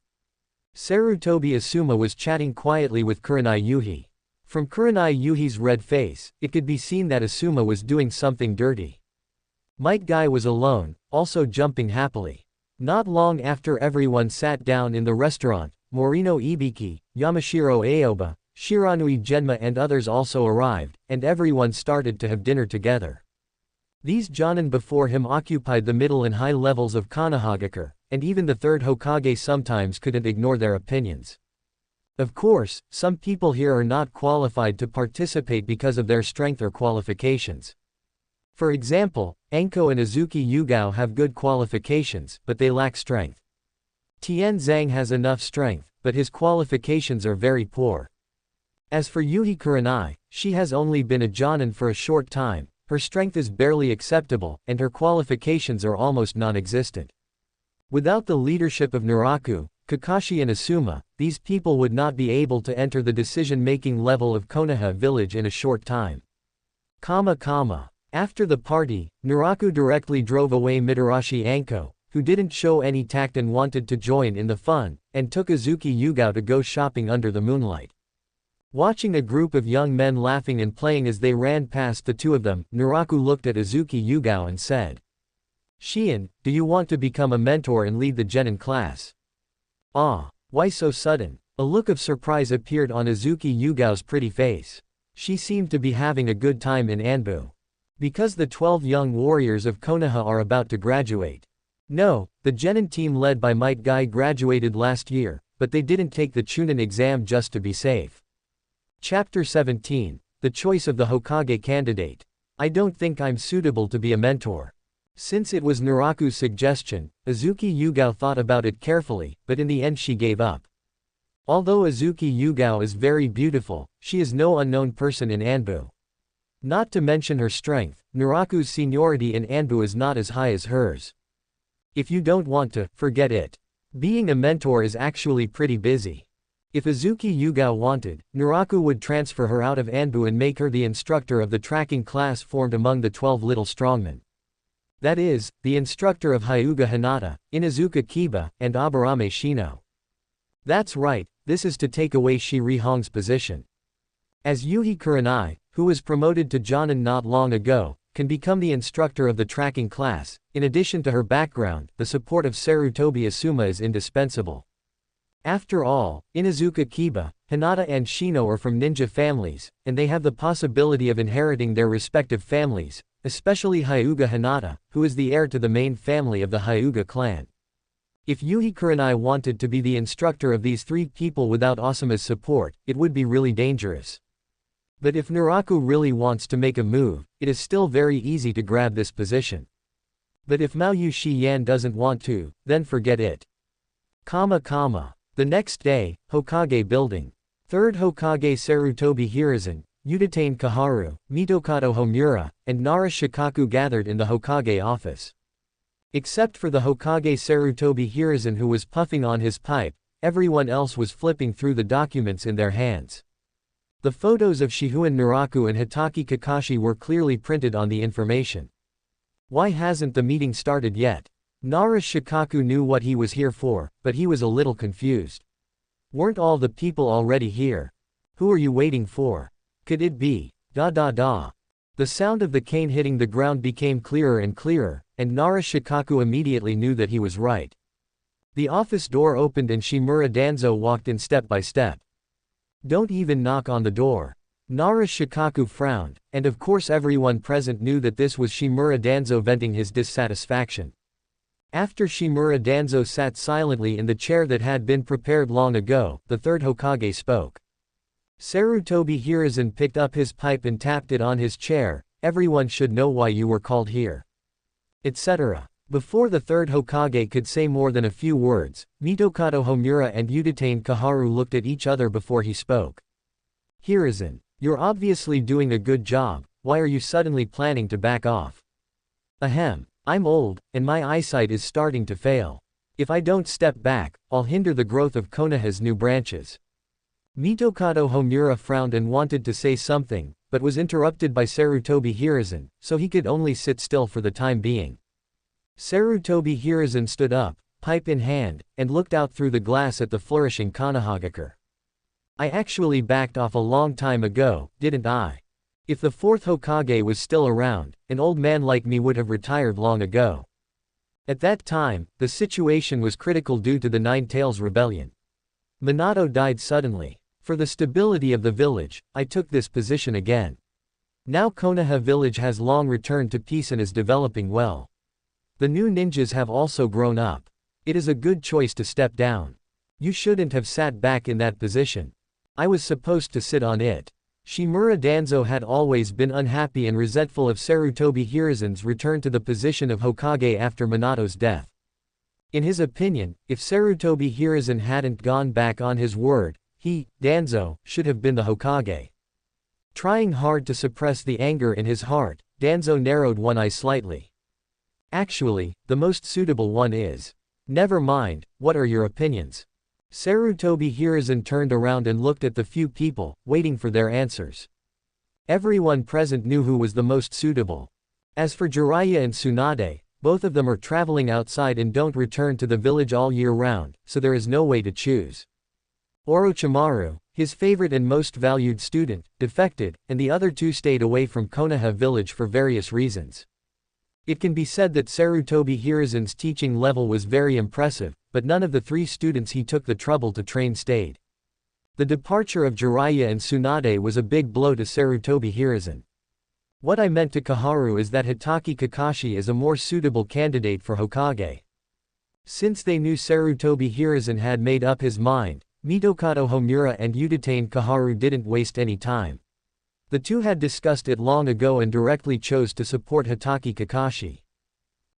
Sarutobi Asuma was chatting quietly with Kurenai Yuhi. From Kurenai Yuhi's red face, it could be seen that Asuma was doing something dirty. Might Guy was alone, also jumping happily. Not long after everyone sat down in the restaurant, Morino Ibiki, Yamashiro Aoba, Shiranui Genma and others also arrived, and everyone started to have dinner together. These Jōnin before him occupied the middle and high levels of Konohagakure, and even the third Hokage sometimes couldn't ignore their opinions. Of course, some people here are not qualified to participate because of their strength or qualifications. For example, Enko and Azuki Yugao have good qualifications, but they lack strength. Tian Zhang has enough strength, but his qualifications are very poor. As for Yuhi Kurenai, she has only been a Jōnin for a short time, her strength is barely acceptable, and her qualifications are almost non-existent. Without the leadership of Naraku, Kakashi and Asuma, these people would not be able to enter the decision-making level of Konoha Village in a short time. After the party, Naraku directly drove away Mitarashi Anko, who didn't show any tact and wanted to join in the fun, and took Azuki Yugao to go shopping under the moonlight. Watching a group of young men laughing and playing as they ran past the two of them, Naraku looked at Azuki Yugao and said, "Shiin, do you want to become a mentor and lead the Jōnin class?" "Ah, why so sudden?" A look of surprise appeared on Azuki Yugao's pretty face. She seemed to be having a good time in Anbu. Because the 12 young warriors of Konoha are about to graduate. No, the Jōnin team led by Might Guy graduated last year, but they didn't take the Chunin exam just to be safe. Chapter 17, The Choice of the Hokage Candidate. I don't think I'm suitable to be a mentor. Since it was Naraku's suggestion, Azuki Yugao thought about it carefully, but in the end she gave up. Although Azuki Yugao is very beautiful, she is no unknown person in Anbu. Not to mention her strength, Naraku's seniority in Anbu is not as high as hers. If you don't want to, forget it. Being a mentor is actually pretty busy. If Azuki Yugao wanted, Naraku would transfer her out of Anbu and make her the instructor of the tracking class formed among the 12 little strongmen. That is, the instructor of Hyuga Hinata, Inuzuka Kiba, and Aburame Shino. That's right, this is to take away Shiri Hong's position. As Yuhi Kurenai, who was promoted to Jōnin not long ago, can become the instructor of the tracking class, in addition to her background, the support of Sarutobi Asuma is indispensable. After all, Inuzuka Kiba, Hinata and Shino are from ninja families, and they have the possibility of inheriting their respective families, especially Hyuga Hinata, who is the heir to the main family of the Hyuga clan. If Yuhi Kurenai wanted to be the instructor of these three people without Asuma's support, it would be really dangerous. But if Naraku really wants to make a move, it is still very easy to grab this position. But if Maoyu Shiyan doesn't want to, then forget it. The next day, Hokage Building. Third Hokage Sarutobi Hiruzen, Udatane Kaharu, Mitokado Homura, and Nara Shikaku gathered in the Hokage office. Except for the Hokage Sarutobi Hiruzen who was puffing on his pipe, everyone else was flipping through the documents in their hands. The photos of Shihouin Naraku and Hitaki Kakashi were clearly printed on the information. Why hasn't the meeting started yet? Nara Shikaku knew what he was here for, but he was a little confused. Weren't all the people already here? Who are you waiting for? Could it be? Da. The sound of the cane hitting the ground became clearer and clearer, and Nara Shikaku immediately knew that he was right. The office door opened and Shimura Danzo walked in step by step. Don't even knock on the door. Nara Shikaku frowned, and of course everyone present knew that this was Shimura Danzo venting his dissatisfaction. After Shimura Danzo sat silently in the chair that had been prepared long ago, the third Hokage spoke. Sarutobi Hiruzen picked up his pipe and tapped it on his chair. Everyone should know why you were called here. Etc. Before the third Hokage could say more than a few words, Mitokado Homura and Udatane Kaharu looked at each other before he spoke. Hiruzen, you're obviously doing a good job, why are you suddenly planning to back off? Ahem, I'm old, and my eyesight is starting to fail. If I don't step back, I'll hinder the growth of Konoha's new branches. Mitokado Homura frowned and wanted to say something, but was interrupted by Sarutobi Hiruzen, so he could only sit still for the time being. Sarutobi Hiruzen stood up, pipe in hand, and looked out through the glass at the flourishing Konohagakure. I actually backed off a long time ago, didn't I? If the fourth Hokage was still around, an old man like me would have retired long ago. At that time, the situation was critical due to the Nine Tails Rebellion. Minato died suddenly. For the stability of the village, I took this position again. Now Konoha Village has long returned to peace and is developing well. The new ninjas have also grown up. It is a good choice to step down. You shouldn't have sat back in that position. I was supposed to sit on it. Shimura Danzo had always been unhappy and resentful of Sarutobi Hiruzen's return to the position of Hokage after Minato's death. In his opinion, if Sarutobi Hiruzen hadn't gone back on his word, he, Danzo, should have been the Hokage. Trying hard to suppress the anger in his heart, Danzo narrowed one eye slightly. Actually, the most suitable one is. Never mind, what are your opinions? Sarutobi Hiruzen turned around and looked at the few people, waiting for their answers. Everyone present knew who was the most suitable. As for Jiraiya and Tsunade, both of them are traveling outside and don't return to the village all year round, so there is no way to choose. Orochimaru, his favorite and most valued student, defected, and the other two stayed away from Konoha Village for various reasons. It can be said that Sarutobi Hiruzen's teaching level was very impressive, but none of the three students he took the trouble to train stayed. The departure of Jiraiya and Tsunade was a big blow to Sarutobi Hiruzen. What I meant to Koharu is that Hitaki Kakashi is a more suitable candidate for Hokage. Since they knew Sarutobi Hiruzen had made up his mind, Mitokado Homura and Udatane Koharu didn't waste any time. The two had discussed it long ago and directly chose to support Hitaki Kakashi.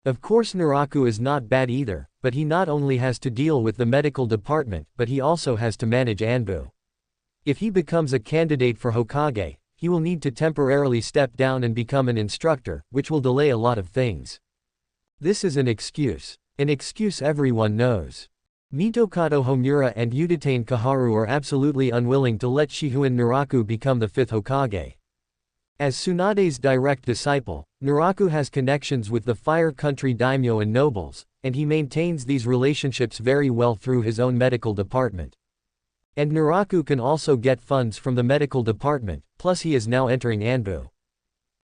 Of course Naraku is not bad either, but he not only has to deal with the medical department but he also has to manage Anbu. If he becomes a candidate for Hokage, he will need to temporarily step down and become an instructor, which will delay a lot of things. This is an excuse everyone knows. Mitokado Homura and Udatane Koharu are absolutely unwilling to let Shihouin Naraku become the fifth Hokage. As Tsunade's direct disciple, Naraku has connections with the Fire Country daimyo and nobles, and he maintains these relationships very well through his own medical department. And Naraku can also get funds from the medical department, plus he is now entering Anbu.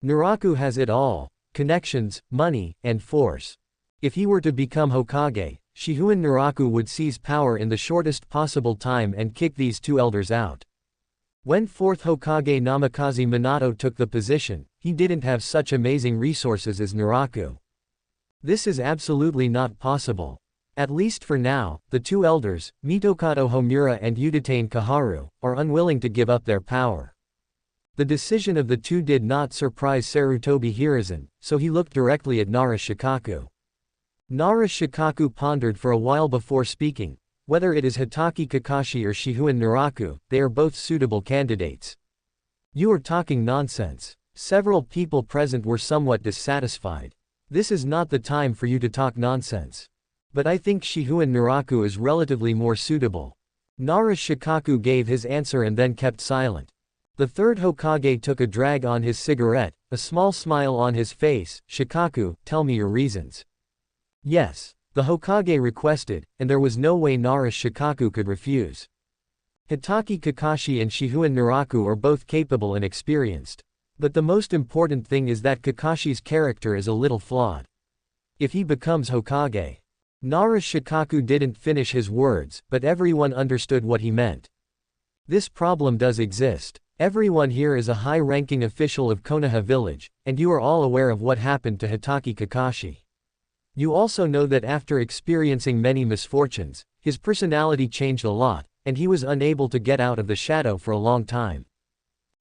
Naraku has it all: connections, money, and force. If he were to become Hokage, Shihouin Naraku would seize power in the shortest possible time and kick these two elders out. When 4th Hokage Namikaze Minato took the position, he didn't have such amazing resources as Naraku. This is absolutely not possible. At least for now, the two elders, Mitokado Homura and Udatane Koharu, are unwilling to give up their power. The decision of the two did not surprise Sarutobi Hiruzen, so he looked directly at Nara Shikaku. Nara Shikaku pondered for a while before speaking. Whether it is Hitaki Kakashi or Shihouin Naraku, they are both suitable candidates. You are talking nonsense. Several people present were somewhat dissatisfied. This is not the time for you to talk nonsense. But I think Shihouin Naraku is relatively more suitable. Nara Shikaku gave his answer and then kept silent. The third Hokage took a drag on his cigarette, a small smile on his face. Shikaku, tell me your reasons. Yes, the Hokage requested, and there was no way Nara Shikaku could refuse. Hitaki Kakashi and Shihouin Naraku are both capable and experienced. But the most important thing is that Kakashi's character is a little flawed. If he becomes Hokage. Nara Shikaku didn't finish his words, but everyone understood what he meant. This problem does exist. Everyone here is a high-ranking official of Konoha Village, and you are all aware of what happened to Hitaki Kakashi. You also know that after experiencing many misfortunes, his personality changed a lot, and he was unable to get out of the shadow for a long time.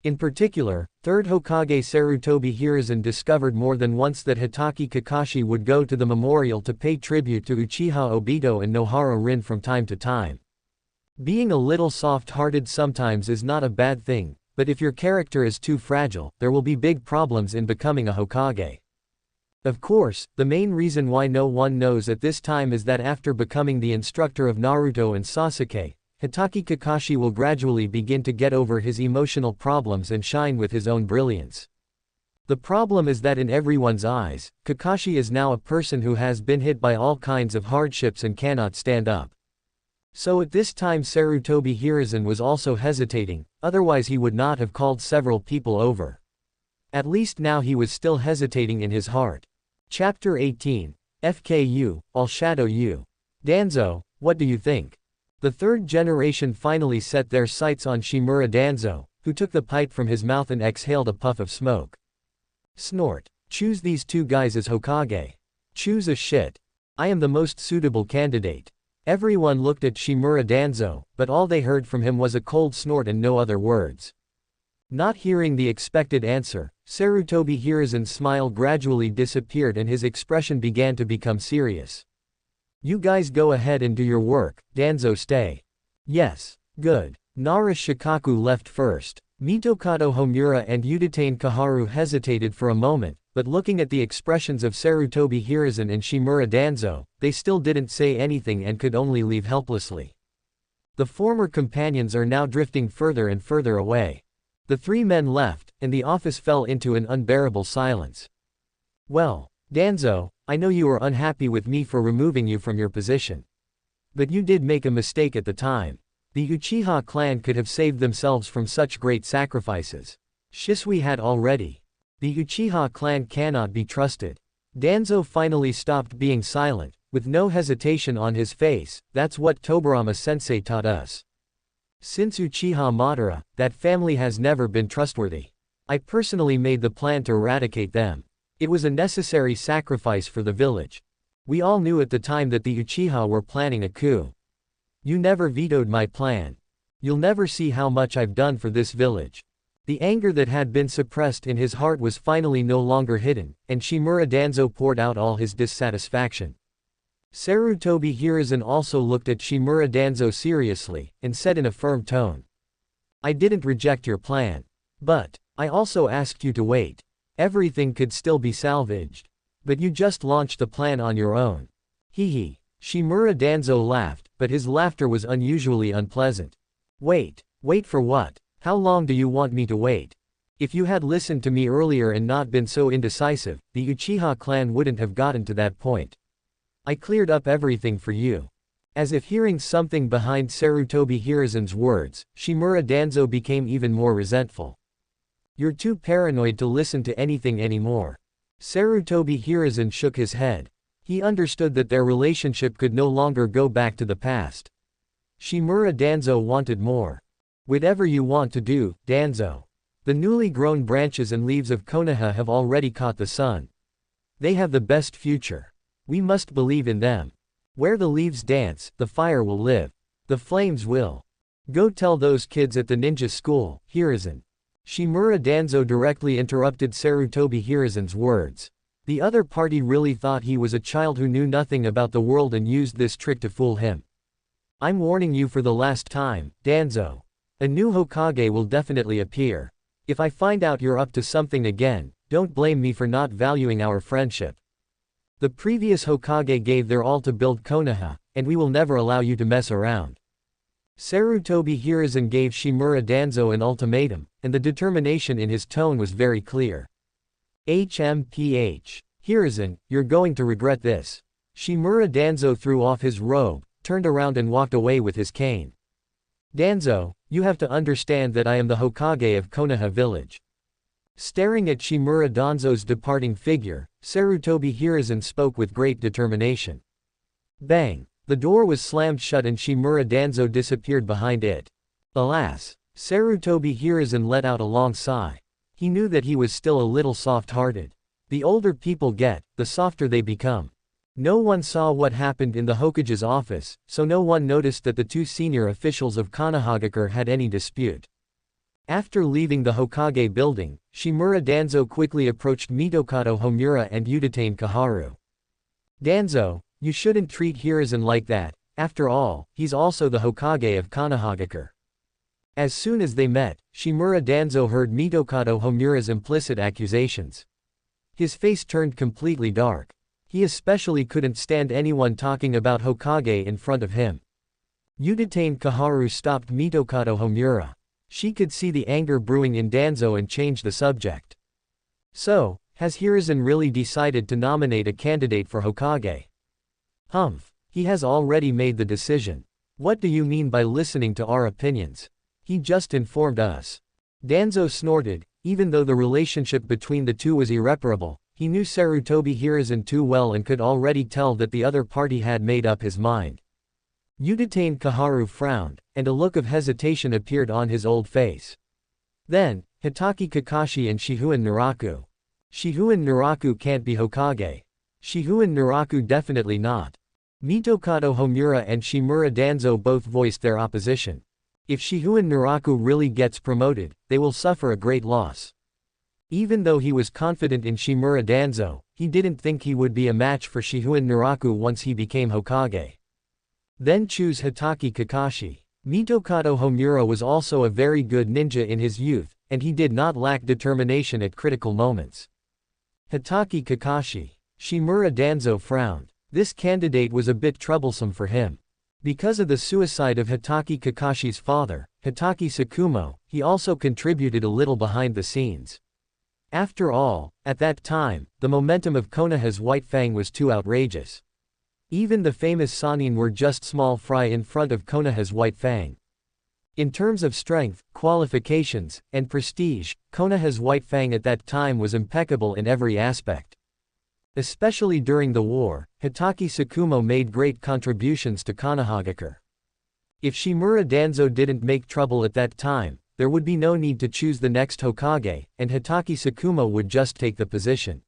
In particular, 3rd Hokage Sarutobi Hiruzen discovered more than once that Hitaki Kakashi would go to the memorial to pay tribute to Uchiha Obito and Nohara Rin from time to time. Being a little soft-hearted sometimes is not a bad thing, but if your character is too fragile, there will be big problems in becoming a Hokage. Of course, the main reason why no one knows at this time is that after becoming the instructor of Naruto and Sasuke, Hitaki Kakashi will gradually begin to get over his emotional problems and shine with his own brilliance. The problem is that in everyone's eyes, Kakashi is now a person who has been hit by all kinds of hardships and cannot stand up. So at this time Sarutobi Hiruzen was also hesitating, otherwise he would not have called several people over. At least now he was still hesitating in his heart. Chapter 18. FKU, I'll shadow you. Danzo, what do you think? The third generation finally set their sights on Shimura Danzo, who took the pipe from his mouth and exhaled a puff of smoke. Snort. Choose these two guys as Hokage. Choose a shit. I am the most suitable candidate. Everyone looked at Shimura Danzo, but all they heard from him was a cold snort and no other words. Not hearing the expected answer, Sarutobi Hiruzen's smile gradually disappeared and his expression began to become serious. You guys go ahead and do your work, Danzo stay. Yes. Good. Nara Shikaku left first. Mitokado Homura and Udatane Kaharu hesitated for a moment, but looking at the expressions of Sarutobi Hiruzen and Shimura Danzo, they still didn't say anything and could only leave helplessly. The former companions are now drifting further and further away. The three men left, and the office fell into an unbearable silence. Well, Danzo, I know you are unhappy with me for removing you from your position. But you did make a mistake at the time. The Uchiha clan could have saved themselves from such great sacrifices. Shisui had already. The Uchiha clan cannot be trusted. Danzo finally stopped being silent, with no hesitation on his face. That's what Tobirama-sensei taught us. Since Uchiha Madara, that family has never been trustworthy. I personally made the plan to eradicate them. It was a necessary sacrifice for the village. We all knew at the time that the Uchiha were planning a coup. You never vetoed my plan. You'll never see how much I've done for this village. The anger that had been suppressed in his heart was finally no longer hidden, and Shimura Danzo poured out all his dissatisfaction. Sarutobi Hiruzen also looked at Shimura Danzo seriously, and said in a firm tone. I didn't reject your plan. But, I also asked you to wait. Everything could still be salvaged. But you just launched the plan on your own. Hee. Shimura Danzo laughed, but his laughter was unusually unpleasant. Wait for what? How long do you want me to wait? If you had listened to me earlier and not been so indecisive, the Uchiha clan wouldn't have gotten to that point. I cleared up everything for you. As if hearing something behind Sarutobi Hiruzen's words, Shimura Danzo became even more resentful. You're too paranoid to listen to anything anymore. Sarutobi Hiruzen shook his head. He understood that their relationship could no longer go back to the past. Shimura Danzo wanted more. Whatever you want to do, Danzo. The newly grown branches and leaves of Konoha have already caught the sun. They have the best future. We must believe in them. Where the leaves dance, the fire will live. The flames will. Go tell those kids at the ninja school, Hiruzen. Shimura Danzo directly interrupted Sarutobi Hiruzen's words. The other party really thought he was a child who knew nothing about the world and used this trick to fool him. I'm warning you for the last time, Danzo. A new Hokage will definitely appear. If I find out you're up to something again, don't blame me for not valuing our friendship. The previous Hokage gave their all to build Konoha, and we will never allow you to mess around. Sarutobi Hiruzen gave Shimura Danzo an ultimatum, and the determination in his tone was very clear. HMPH. Hiruzen, you're going to regret this. Shimura Danzo threw off his robe, turned around and walked away with his cane. Danzo, you have to understand that I am the Hokage of Konoha Village. Staring at Shimura Danzo's departing figure, Sarutobi Hiruzen spoke with great determination. Bang! The door was slammed shut and Shimura Danzo disappeared behind it. Alas! Sarutobi Hiruzen let out a long sigh. He knew that he was still a little soft-hearted. The older people get, the softer they become. No one saw what happened in the Hokage's office, so no one noticed that the two senior officials of Konohagakure had any dispute. After leaving the Hokage building, Shimura Danzo quickly approached Mitokado Homura and Udatane Kaharu. Danzo, you shouldn't treat Hiruzen like that, after all, he's also the Hokage of Konohagakure. As soon as they met, Shimura Danzo heard Mitokado Homura's implicit accusations. His face turned completely dark. He especially couldn't stand anyone talking about Hokage in front of him. Udatane Kaharu stopped Mitokado Homura. She could see the anger brewing in Danzo and changed the subject. So, has Hiruzen really decided to nominate a candidate for Hokage? Humph. He has already made the decision. What do you mean by listening to our opinions? He just informed us. Danzo snorted. Even though the relationship between the two was irreparable, he knew Sarutobi Hiruzen too well and could already tell that the other party had made up his mind. Udatane Kaharu frowned, and a look of hesitation appeared on his old face. Then, Hitaki Kakashi and Shihouin Naraku. Shihouin Naraku can't be Hokage. Shihouin Naraku definitely not. Mitokado Homura and Shimura Danzo both voiced their opposition. If Shihouin Naraku really gets promoted, they will suffer a great loss. Even though he was confident in Shimura Danzo, he didn't think he would be a match for Shihouin Naraku once he became Hokage. Then choose Hitaki Kakashi. Mitokado Homura was also a very good ninja in his youth, and he did not lack determination at critical moments. Hitaki Kakashi. Shimura Danzo frowned. This candidate was a bit troublesome for him. Because of the suicide of Hitaki Kakashi's father, Hitaki Tsukumo, he also contributed a little behind the scenes. After all, at that time, the momentum of Konoha's White Fang was too outrageous. Even the famous Sannin were just small fry in front of Konoha's White Fang. In terms of strength, qualifications, and prestige, Konoha's White Fang at that time was impeccable in every aspect. Especially during the war, Hitaki Tsukumo made great contributions to Konohagakure. If Shimura Danzo didn't make trouble at that time, there would be no need to choose the next Hokage, and Hitaki Tsukumo would just take the position.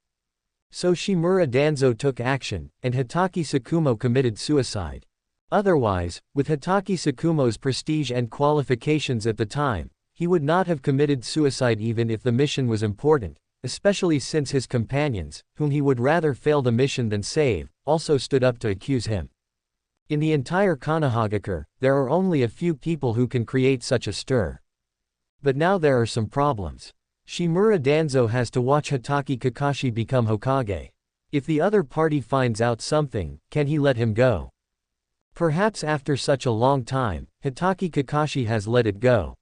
So Shimura Danzo took action, and Hitaki Tsukumo committed suicide. Otherwise, with Hitaki Tsukumo's prestige and qualifications at the time, he would not have committed suicide even if the mission was important, especially since his companions, whom he would rather fail the mission than save, also stood up to accuse him. In the entire Konohagakure, there are only a few people who can create such a stir. But now there are some problems. Shimura Danzo has to watch Hitaki Kakashi become Hokage. If the other party finds out something, can he let him go? Perhaps after such a long time, Hitaki Kakashi has let it go.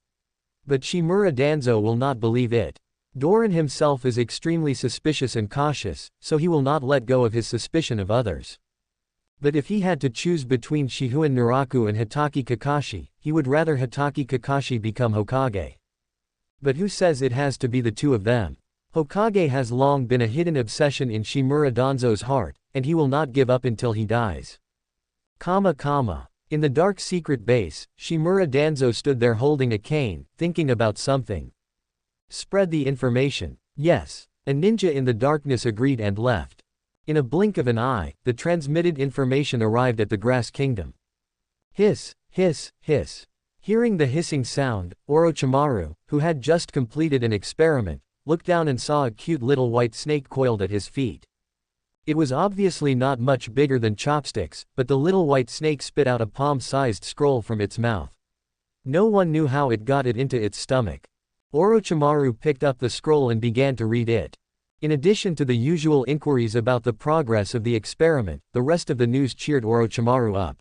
But Shimura Danzo will not believe it. Doran himself is extremely suspicious and cautious, so he will not let go of his suspicion of others. But if he had to choose between Shihouin Naraku and Hitaki Kakashi, he would rather Hitaki Kakashi become Hokage. But who says it has to be the two of them? Hokage has long been a hidden obsession in Shimura Danzo's heart, and he will not give up until he dies. In the dark secret base, Shimura Danzo stood there holding a cane, thinking about something. Spread the information. Yes. A ninja in the darkness agreed and left. In a blink of an eye, the transmitted information arrived at the Grass Kingdom. Hiss, hiss, hiss. Hearing the hissing sound, Orochimaru, who had just completed an experiment, looked down and saw a cute little white snake coiled at his feet. It was obviously not much bigger than chopsticks, but the little white snake spit out a palm-sized scroll from its mouth. No one knew how it got it into its stomach. Orochimaru picked up the scroll and began to read it. In addition to the usual inquiries about the progress of the experiment, the rest of the news cheered Orochimaru up.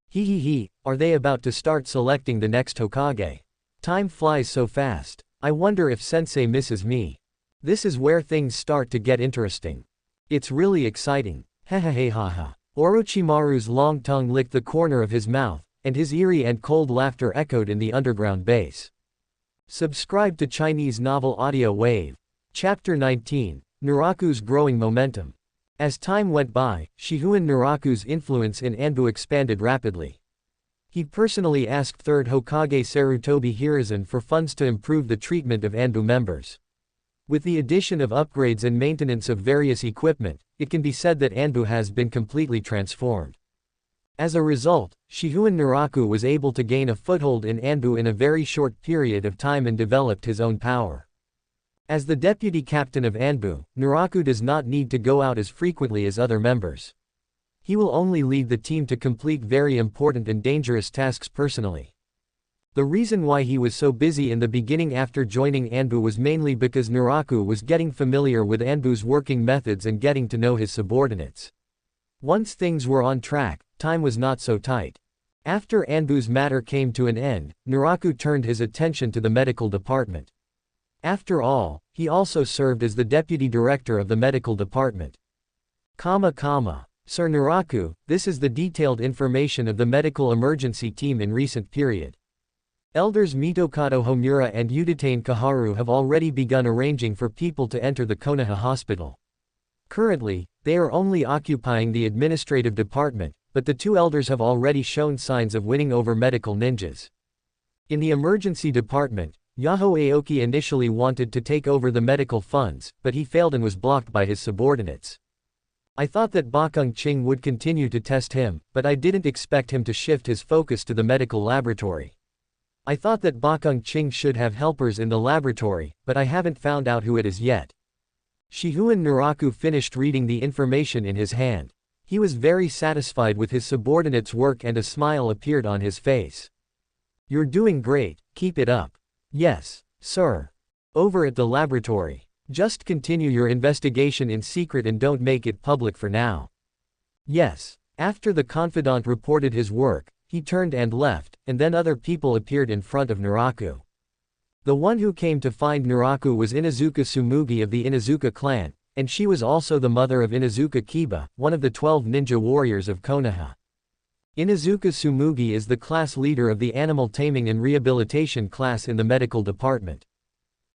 He, are they about to start selecting the next Hokage? Time flies so fast. I wonder if Sensei misses me. This is where things start to get interesting. It's really exciting. Hehehehaha. Orochimaru's long tongue licked the corner of his mouth, and his eerie and cold laughter echoed in the underground base. Subscribe to Chinese Novel Audio Wave. Chapter 19, Naraku's Growing Momentum. As time went by, Shihouin Naraku's influence in Anbu expanded rapidly. He personally asked 3rd Hokage Sarutobi Hiruzen for funds to improve the treatment of Anbu members. With the addition of upgrades and maintenance of various equipment, it can be said that Anbu has been completely transformed. As a result, Shihouin Naraku was able to gain a foothold in Anbu in a very short period of time and developed his own power. As the deputy captain of Anbu, Naraku does not need to go out as frequently as other members. He will only lead the team to complete very important and dangerous tasks personally. The reason why he was so busy in the beginning after joining Anbu was mainly because Naraku was getting familiar with Anbu's working methods and getting to know his subordinates. Once things were on track, time was not so tight. After Anbu's matter came to an end, Naraku turned his attention to the medical department. After all, he also served as the deputy director of the medical department. Sir Naraku, this is the detailed information of the medical emergency team in recent period. Elders Mitokado Homura and Udatain Kaharu have already begun arranging for people to enter the Konoha hospital. Currently, they are only occupying the administrative department, but the two elders have already shown signs of winning over medical ninjas. In the emergency department, Yahoo Aoki initially wanted to take over the medical funds, but he failed and was blocked by his subordinates. I thought that Bakung Ching would continue to test him, but I didn't expect him to shift his focus to the medical laboratory. I thought that Bakung Ching should have helpers in the laboratory, but I haven't found out who it is yet. Shihouin Naraku finished reading the information in his hand. He was very satisfied with his subordinate's work and a smile appeared on his face. You're doing great, keep it up. Yes, sir. Over at the laboratory. Just continue your investigation in secret and don't make it public for now. Yes. After the confidant reported his work, he turned and left, and then other people appeared in front of Naraku. The one who came to find Naraku was Inuzuka Tsumugi of the Inuzuka clan, and she was also the mother of Inuzuka Kiba, one of the 12 ninja warriors of Konoha. Inuzuka Tsumugi is the class leader of the animal taming and rehabilitation class in the medical department.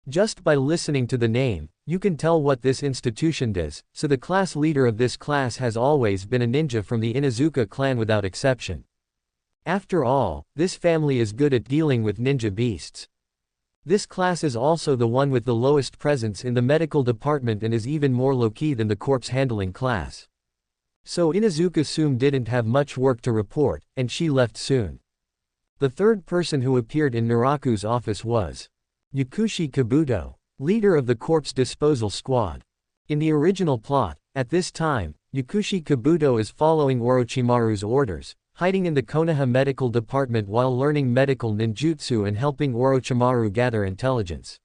Just by listening to the name, you can tell what this institution does, so the class leader of this class has always been a ninja from the Inuzuka clan without exception. After all, this family is good at dealing with ninja beasts. This class is also the one with the lowest presence in the medical department and is even more low-key than the corpse handling class. So Inuzuka Tsum didn't have much work to report, and she left soon. The third person who appeared in Naraku's office was Yakushi Kabuto, leader of the corpse disposal squad. In the original plot, at this time, Yakushi Kabuto is following Orochimaru's orders, hiding in the Konoha medical department while learning medical ninjutsu and helping Orochimaru gather intelligence.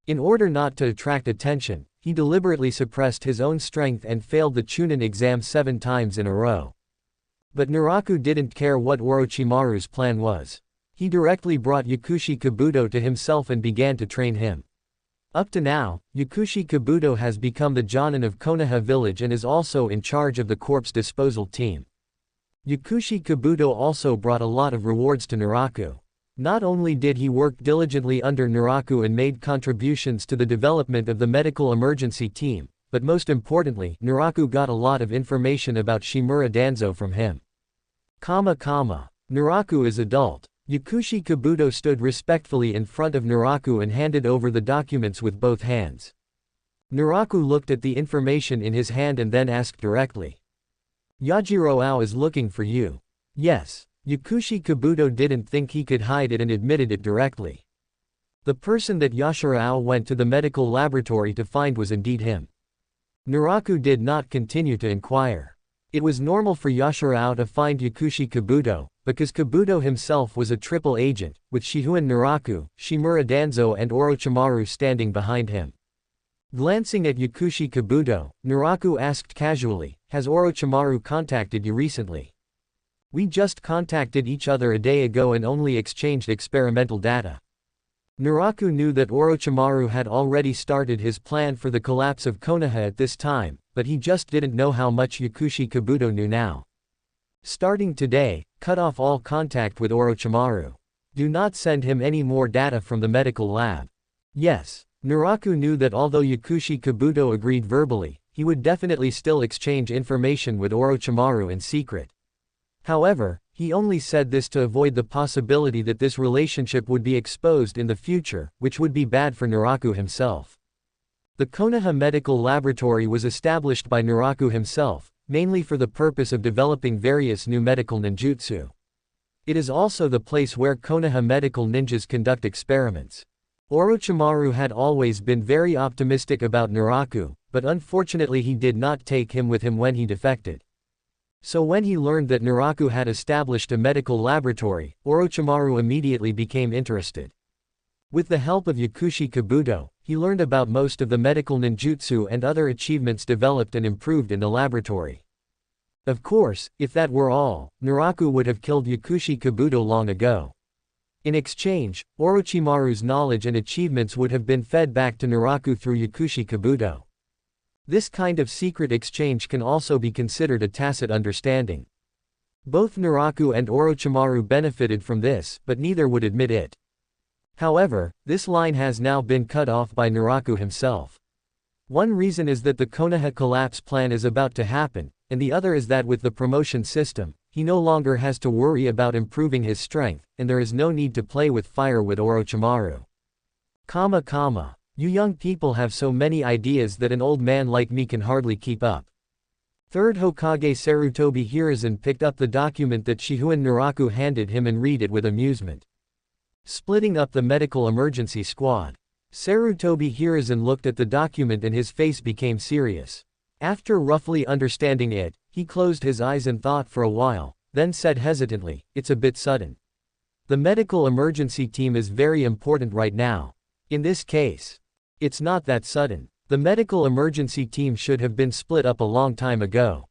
In order not to attract attention, he deliberately suppressed his own strength and failed the Chunin exam 7 times in a row. But Naraku didn't care what Orochimaru's plan was. He directly brought Yakushi Kabuto to himself and began to train him. Up to now, Yakushi Kabuto has become the Jōnin of Konoha Village and is also in charge of the corpse disposal team. Yakushi Kabuto also brought a lot of rewards to Naraku. Not only did he work diligently under Naraku and made contributions to the development of the medical emergency team, but most importantly, Naraku got a lot of information about Shimura Danzo from him. Naraku is adult. Yakushi Kabuto stood respectfully in front of Naraku and handed over the documents with both hands. Naraku looked at the information in his hand and then asked directly. Yajiro Ao is looking for you. Yes. Yakushi Kabuto didn't think he could hide it and admitted it directly. The person that Yashiro Ao went to the medical laboratory to find was indeed him. Naraku did not continue to inquire. It was normal for Yashiro Ao to find Yakushi Kabuto, because Kabuto himself was a triple agent, with Shihouin Naraku, Shimura Danzo and Orochimaru standing behind him. Glancing at Yakushi Kabuto, Naraku asked casually, "Has Orochimaru contacted you recently?" "We just contacted each other a day ago and only exchanged experimental data." Naraku knew that Orochimaru had already started his plan for the collapse of Konoha at this time, but he just didn't know how much Yakushi Kabuto knew now. "Starting today, cut off all contact with Orochimaru. Do not send him any more data from the medical lab." Yes. Naraku knew that although Yakushi Kabuto agreed verbally, he would definitely still exchange information with Orochimaru in secret. However, he only said this to avoid the possibility that this relationship would be exposed in the future, which would be bad for Naraku himself. The Konoha Medical Laboratory was established by Naraku himself, mainly for the purpose of developing various new medical ninjutsu. It is also the place where Konoha medical ninjas conduct experiments. Orochimaru had always been very optimistic about Naraku, but unfortunately he did not take him with him when he defected. So when he learned that Naraku had established a medical laboratory, Orochimaru immediately became interested. With the help of Yakushi Kabuto, he learned about most of the medical ninjutsu and other achievements developed and improved in the laboratory. Of course, if that were all, Naraku would have killed Yakushi Kabuto long ago. In exchange, Orochimaru's knowledge and achievements would have been fed back to Naraku through Yakushi Kabuto. This kind of secret exchange can also be considered a tacit understanding. Both Naraku and Orochimaru benefited from this, but neither would admit it. However, this line has now been cut off by Naraku himself. One reason is that the Konoha collapse plan is about to happen, and the other is that with the promotion system, he no longer has to worry about improving his strength, and there is no need to play with fire with Orochimaru. You young people have so many ideas that an old man like me can hardly keep up. Third Hokage Sarutobi Hiruzen picked up the document that Shihouin Naraku handed him and read it with amusement. Splitting up the medical emergency squad. Sarutobi Hiruzen looked at the document and his face became serious. After roughly understanding it, he closed his eyes and thought for a while, then said hesitantly, "It's a bit sudden. The medical emergency team is very important right now. In this case, it's not that sudden. The medical emergency team should have been split up a long time ago.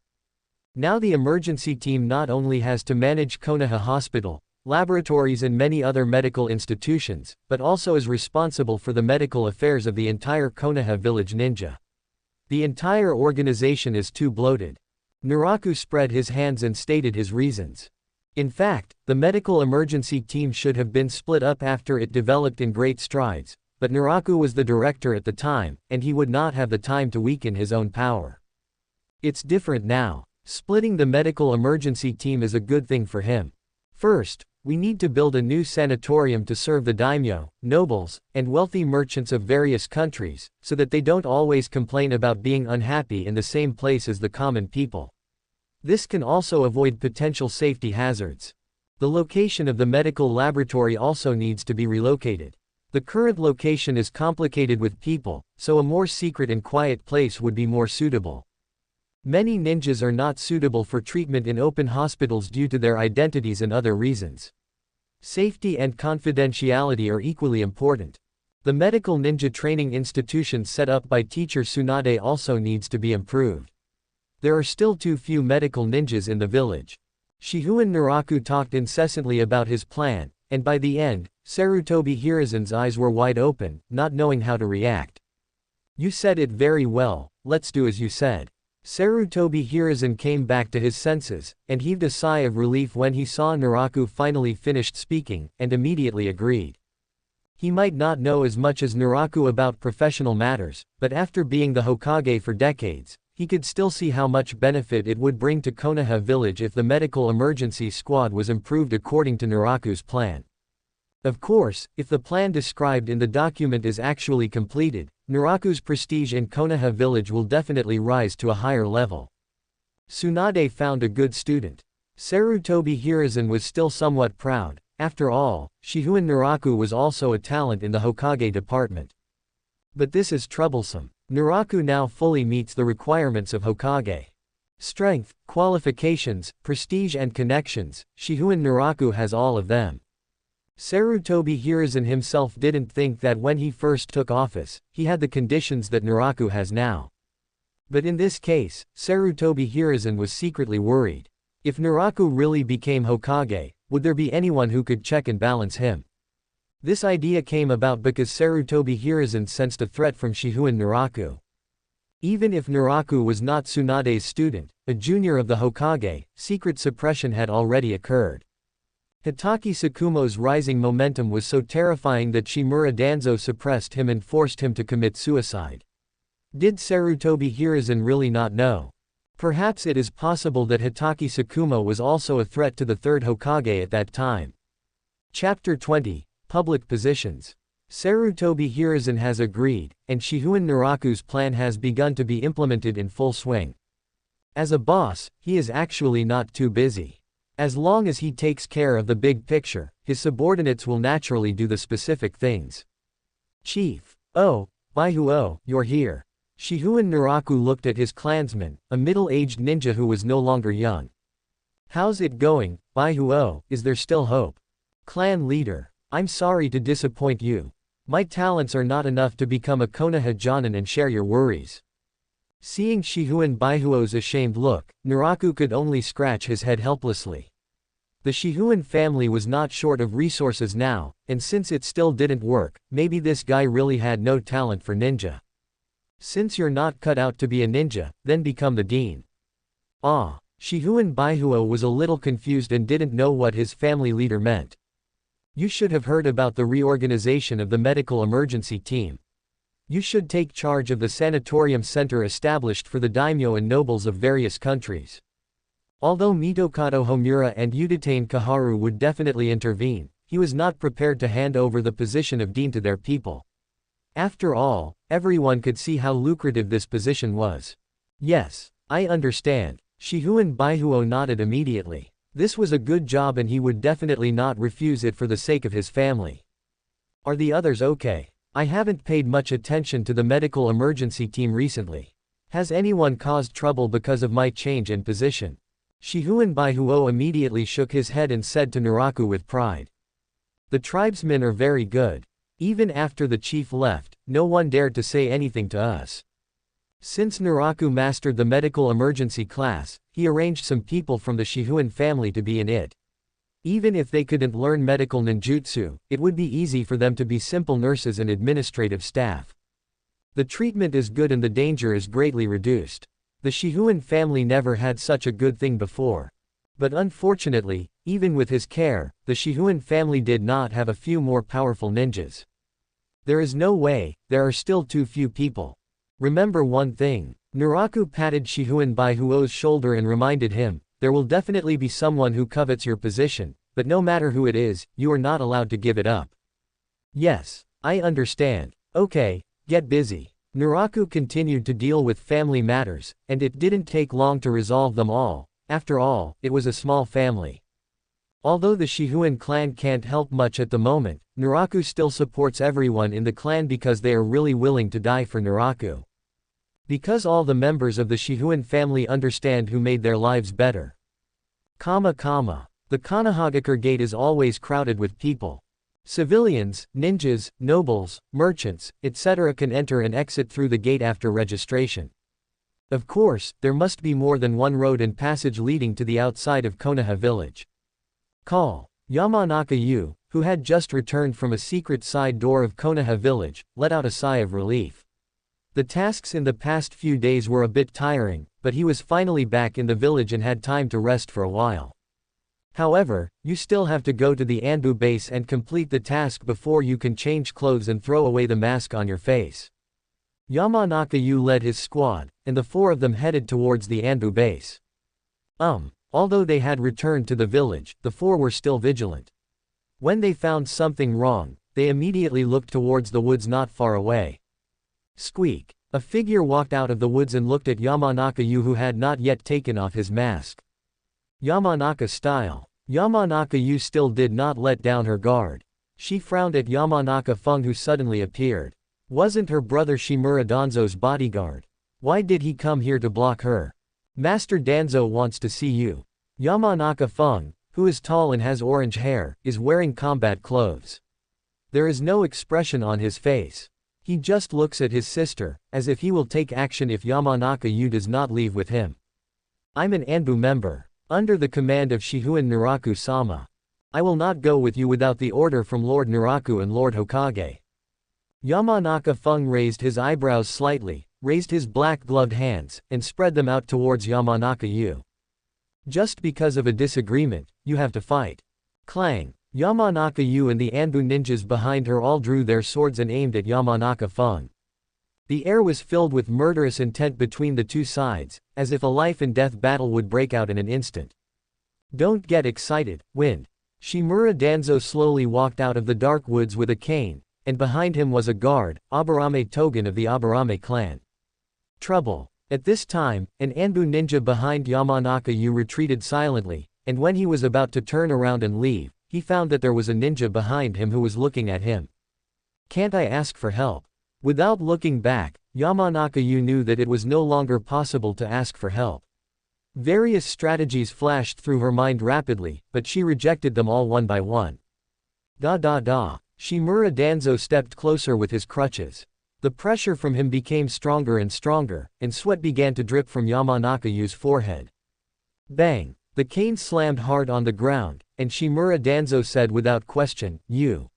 Now the emergency team not only has to manage Konoha Hospital, laboratories and many other medical institutions, but also is responsible for the medical affairs of the entire Konoha Village ninja. The entire organization is too bloated." Naraku spread his hands and stated his reasons. In fact, the medical emergency team should have been split up after it developed in great strides, but Naraku was the director at the time, and he would not have the time to weaken his own power. It's different now. Splitting the medical emergency team is a good thing for him. First, we need to build a new sanatorium to serve the daimyo, nobles, and wealthy merchants of various countries, so that they don't always complain about being unhappy in the same place as the common people. This can also avoid potential safety hazards. The location of the medical laboratory also needs to be relocated. The current location is complicated with people, so a more secret and quiet place would be more suitable. Many ninjas are not suitable for treatment in open hospitals due to their identities and other reasons. Safety and confidentiality are equally important. The medical ninja training institution set up by teacher Tsunade also needs to be improved. There are still too few medical ninjas in the village. Shihouin Naraku talked incessantly about his plan, and by the end, Sarutobi Hiruzen's eyes were wide open, not knowing how to react. "You said it very well, let's do as you said." Sarutobi Hiruzen came back to his senses, and heaved a sigh of relief when he saw Naraku finally finished speaking, and immediately agreed. He might not know as much as Naraku about professional matters, but after being the Hokage for decades, he could still see how much benefit it would bring to Konoha Village if the medical emergency squad was improved according to Naraku's plan. Of course, if the plan described in the document is actually completed, Naraku's prestige in Konoha Village will definitely rise to a higher level. Tsunade found a good student. Sarutobi Hiruzen was still somewhat proud. After all, Shihouin Naraku was also a talent in the Hokage department. But this is troublesome. Naraku now fully meets the requirements of Hokage. Strength, qualifications, prestige and connections, Shihouin Naraku has all of them. Sarutobi Hiruzen himself didn't think that when he first took office, he had the conditions that Naraku has now. But in this case, Sarutobi Hiruzen was secretly worried. If Naraku really became Hokage, would there be anyone who could check and balance him? This idea came about because Sarutobi Hiruzen sensed a threat from Shihouin Naraku. Even if Naraku was not Tsunade's student, a junior of the Hokage, secret suppression had already occurred. Hitaki Tsukumo's rising momentum was so terrifying that Shimura Danzo suppressed him and forced him to commit suicide. Did Sarutobi Hiruzen really not know? Perhaps it is possible that Hitaki Tsukumo was also a threat to the third Hokage at that time. Chapter 20. Public Positions. Sarutobi Hiruzen has agreed, and Shihouin Naraku's plan has begun to be implemented in full swing. As a boss, he is actually not too busy. As long as he takes care of the big picture, his subordinates will naturally do the specific things. Chief. Oh, Baihuo, you're here. Shihouin Naraku looked at his clansman, a middle-aged ninja who was no longer young. How's it going, Baihuo? Is there still hope? Clan leader. I'm sorry to disappoint you. My talents are not enough to become a Konoha Jōnin and share your worries. Seeing Shihouin Baihuo's ashamed look, Naraku could only scratch his head helplessly. The Shihouin family was not short of resources now, and since it still didn't work, maybe this guy really had no talent for ninja. Since you're not cut out to be a ninja, then become the dean. Ah, Shihouin Baihuo was a little confused and didn't know what his family leader meant. You should have heard about the reorganization of the medical emergency team. You should take charge of the sanatorium center established for the daimyo and nobles of various countries. Although Mitokado Homura and Udatane Kaharu would definitely intervene, he was not prepared to hand over the position of dean to their people. After all, everyone could see how lucrative this position was. Yes, I understand. Shihouin Baihuo nodded immediately. This was a good job and he would definitely not refuse it for the sake of his family. Are the others okay? I haven't paid much attention to the medical emergency team recently. Has anyone caused trouble because of my change in position? Shihouin Baihuo immediately shook his head and said to Naraku with pride. The tribesmen are very good. Even after the chief left, no one dared to say anything to us. Since Naraku mastered the medical emergency class, he arranged some people from the Shihouin family to be in it. Even if they couldn't learn medical ninjutsu, it would be easy for them to be simple nurses and administrative staff. The treatment is good and the danger is greatly reduced. The Shihouin family never had such a good thing before. But unfortunately, even with his care, the Shihouin family did not have a few more powerful ninjas. There is no way, there are still too few people. Remember one thing. Naraku patted Shihouin Baihuo's shoulder and reminded him, there will definitely be someone who covets your position, but no matter who it is, you are not allowed to give it up. Yes, I understand. Okay, get busy. Naraku continued to deal with family matters, and it didn't take long to resolve them all. After all, it was a small family. Although the Shihouin clan can't help much at the moment, Naraku still supports everyone in the clan because they are really willing to die for Naraku. Because all the members of the Shihouin family understand who made their lives better. The Konohagakure gate is always crowded with people. Civilians, ninjas, nobles, merchants, etc. can enter and exit through the gate after registration. Of course, there must be more than one road and passage leading to the outside of Konoha Village. Call. Yamanaka Yu, who had just returned from a secret side door of Konoha Village, let out a sigh of relief. The tasks in the past few days were a bit tiring, but he was finally back in the village and had time to rest for a while. However, you still have to go to the Anbu base and complete the task before you can change clothes and throw away the mask on your face. Yamanaka Yu led his squad, and the four of them headed towards the Anbu base. Although they had returned to the village, the four were still vigilant. When they found something wrong, they immediately looked towards the woods not far away. Squeak! A figure walked out of the woods and looked at Yamanaka Yu, who had not yet taken off his mask. Yamanaka style. Yamanaka Yu still did not let down her guard. She frowned at Yamanaka Feng, who suddenly appeared. Wasn't her brother Shimura Danzo's bodyguard? Why did he come here to block her? Master Danzo wants to see you. Yamanaka Feng, who is tall and has orange hair, is wearing combat clothes. There is no expression on his face. He just looks at his sister, as if he will take action if Yamanaka Yu does not leave with him. I'm an Anbu member. Under the command of Shihouin Naraku-sama. I will not go with you without the order from Lord Naraku and Lord Hokage. Yamanaka Feng raised his eyebrows slightly, raised his black-gloved hands, and spread them out towards Yamanaka Yu. Just because of a disagreement, you have to fight. Clang! Yamanaka Yu and the Anbu ninjas behind her all drew their swords and aimed at Yamanaka Feng. The air was filled with murderous intent between the two sides, as if a life-and-death battle would break out in an instant. Don't get excited, Wind. Shimura Danzo slowly walked out of the dark woods with a cane, and behind him was a guard, Aburame Togen of the Aburame clan. Trouble. At this time, an Anbu ninja behind Yamanaka Yu retreated silently, and when he was about to turn around and leave, he found that there was a ninja behind him who was looking at him. Can't I ask for help? Without looking back, Yamanaka Yu knew that it was no longer possible to ask for help. Various strategies flashed through her mind rapidly, but she rejected them all one by one. Shimura Danzo stepped closer with his crutches. The pressure from him became stronger and stronger, and sweat began to drip from Yamanaka Yu's forehead. Bang! The cane slammed hard on the ground, and Shimura Danzo said without question, You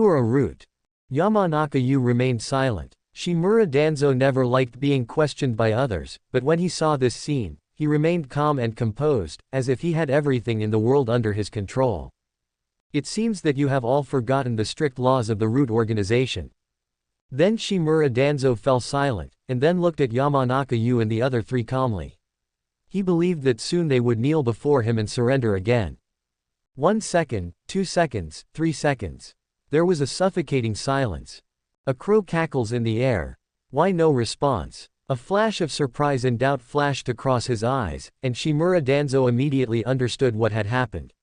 are a root. Yamanaka Yu remained silent. Shimura Danzo never liked being questioned by others, but when he saw this scene, he remained calm and composed, as if he had everything in the world under his control. It seems that you have all forgotten the strict laws of the root organization. Then Shimura Danzo fell silent, and then looked at Yamanaka Yu and the other three calmly. He believed that soon they would kneel before him and surrender again. 1 second, 2 seconds, 3 seconds. There was a suffocating silence. A crow cackles in the air. Why no response? A flash of surprise and doubt flashed across his eyes, and Shimura Danzo immediately understood what had happened.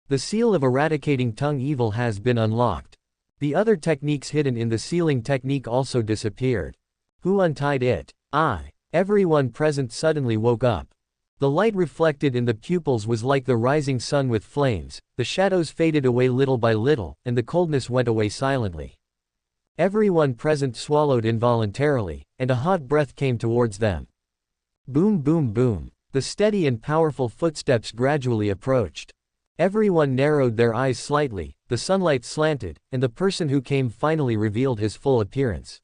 The seal of eradicating tongue evil has been unlocked. The other techniques hidden in the sealing technique also disappeared. Who untied it? I. Everyone present suddenly woke up. The light reflected in the pupils was like the rising sun with flames, the shadows faded away little by little, and the coldness went away silently. Everyone present swallowed involuntarily, and a hot breath came towards them. Boom boom boom. The steady and powerful footsteps gradually approached. Everyone narrowed their eyes slightly, the sunlight slanted, and the person who came finally revealed his full appearance.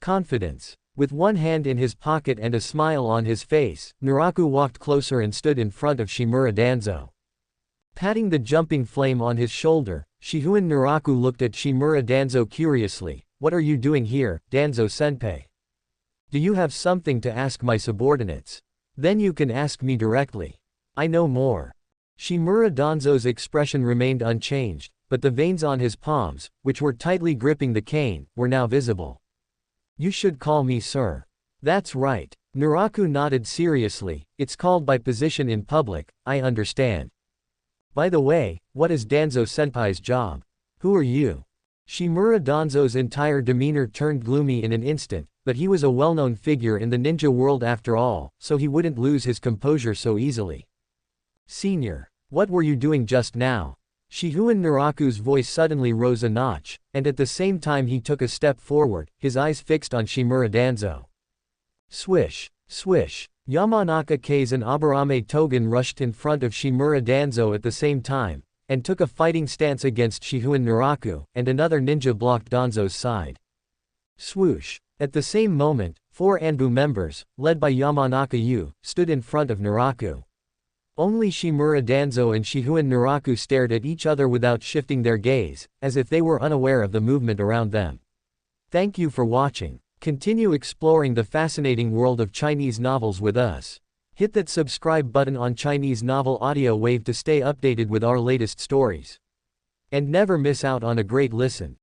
Confidence. With one hand in his pocket and a smile on his face, Naraku walked closer and stood in front of Shimura Danzo. Patting the jumping flame on his shoulder, Shihouin Naraku looked at Shimura Danzo curiously. What are you doing here, Danzo-senpai? Do you have something to ask my subordinates? Then you can ask me directly. I know more. Shimura Danzo's expression remained unchanged, but the veins on his palms, which were tightly gripping the cane, were now visible. You should call me sir. That's right. Naraku nodded seriously. It's called by position in public, I understand. By the way, what is Danzo-senpai's job? Who are you? Shimura Danzo's entire demeanor turned gloomy in an instant, but he was a well-known figure in the ninja world after all, so he wouldn't lose his composure so easily. Senior, what were you doing just now? Shihouin Naraku's voice suddenly rose a notch, and at the same time he took a step forward, his eyes fixed on Shimura Danzo. Swish, swish. Yamanaka Kase and Aburame Togen rushed in front of Shimura Danzo at the same time, and took a fighting stance against Shihouin Naraku, and another ninja blocked Danzo's side. Swoosh. At the same moment, 4 Anbu members, led by Yamanaka Yu, stood in front of Naraku. Only Shimura Danzo and Shihouin Naraku stared at each other without shifting their gaze, as if they were unaware of the movement around them. Thank you for watching. Continue exploring the fascinating world of Chinese novels with us. Hit that subscribe button on Chinese Novel Audio Wave to stay updated with our latest stories. And never miss out on a great listen.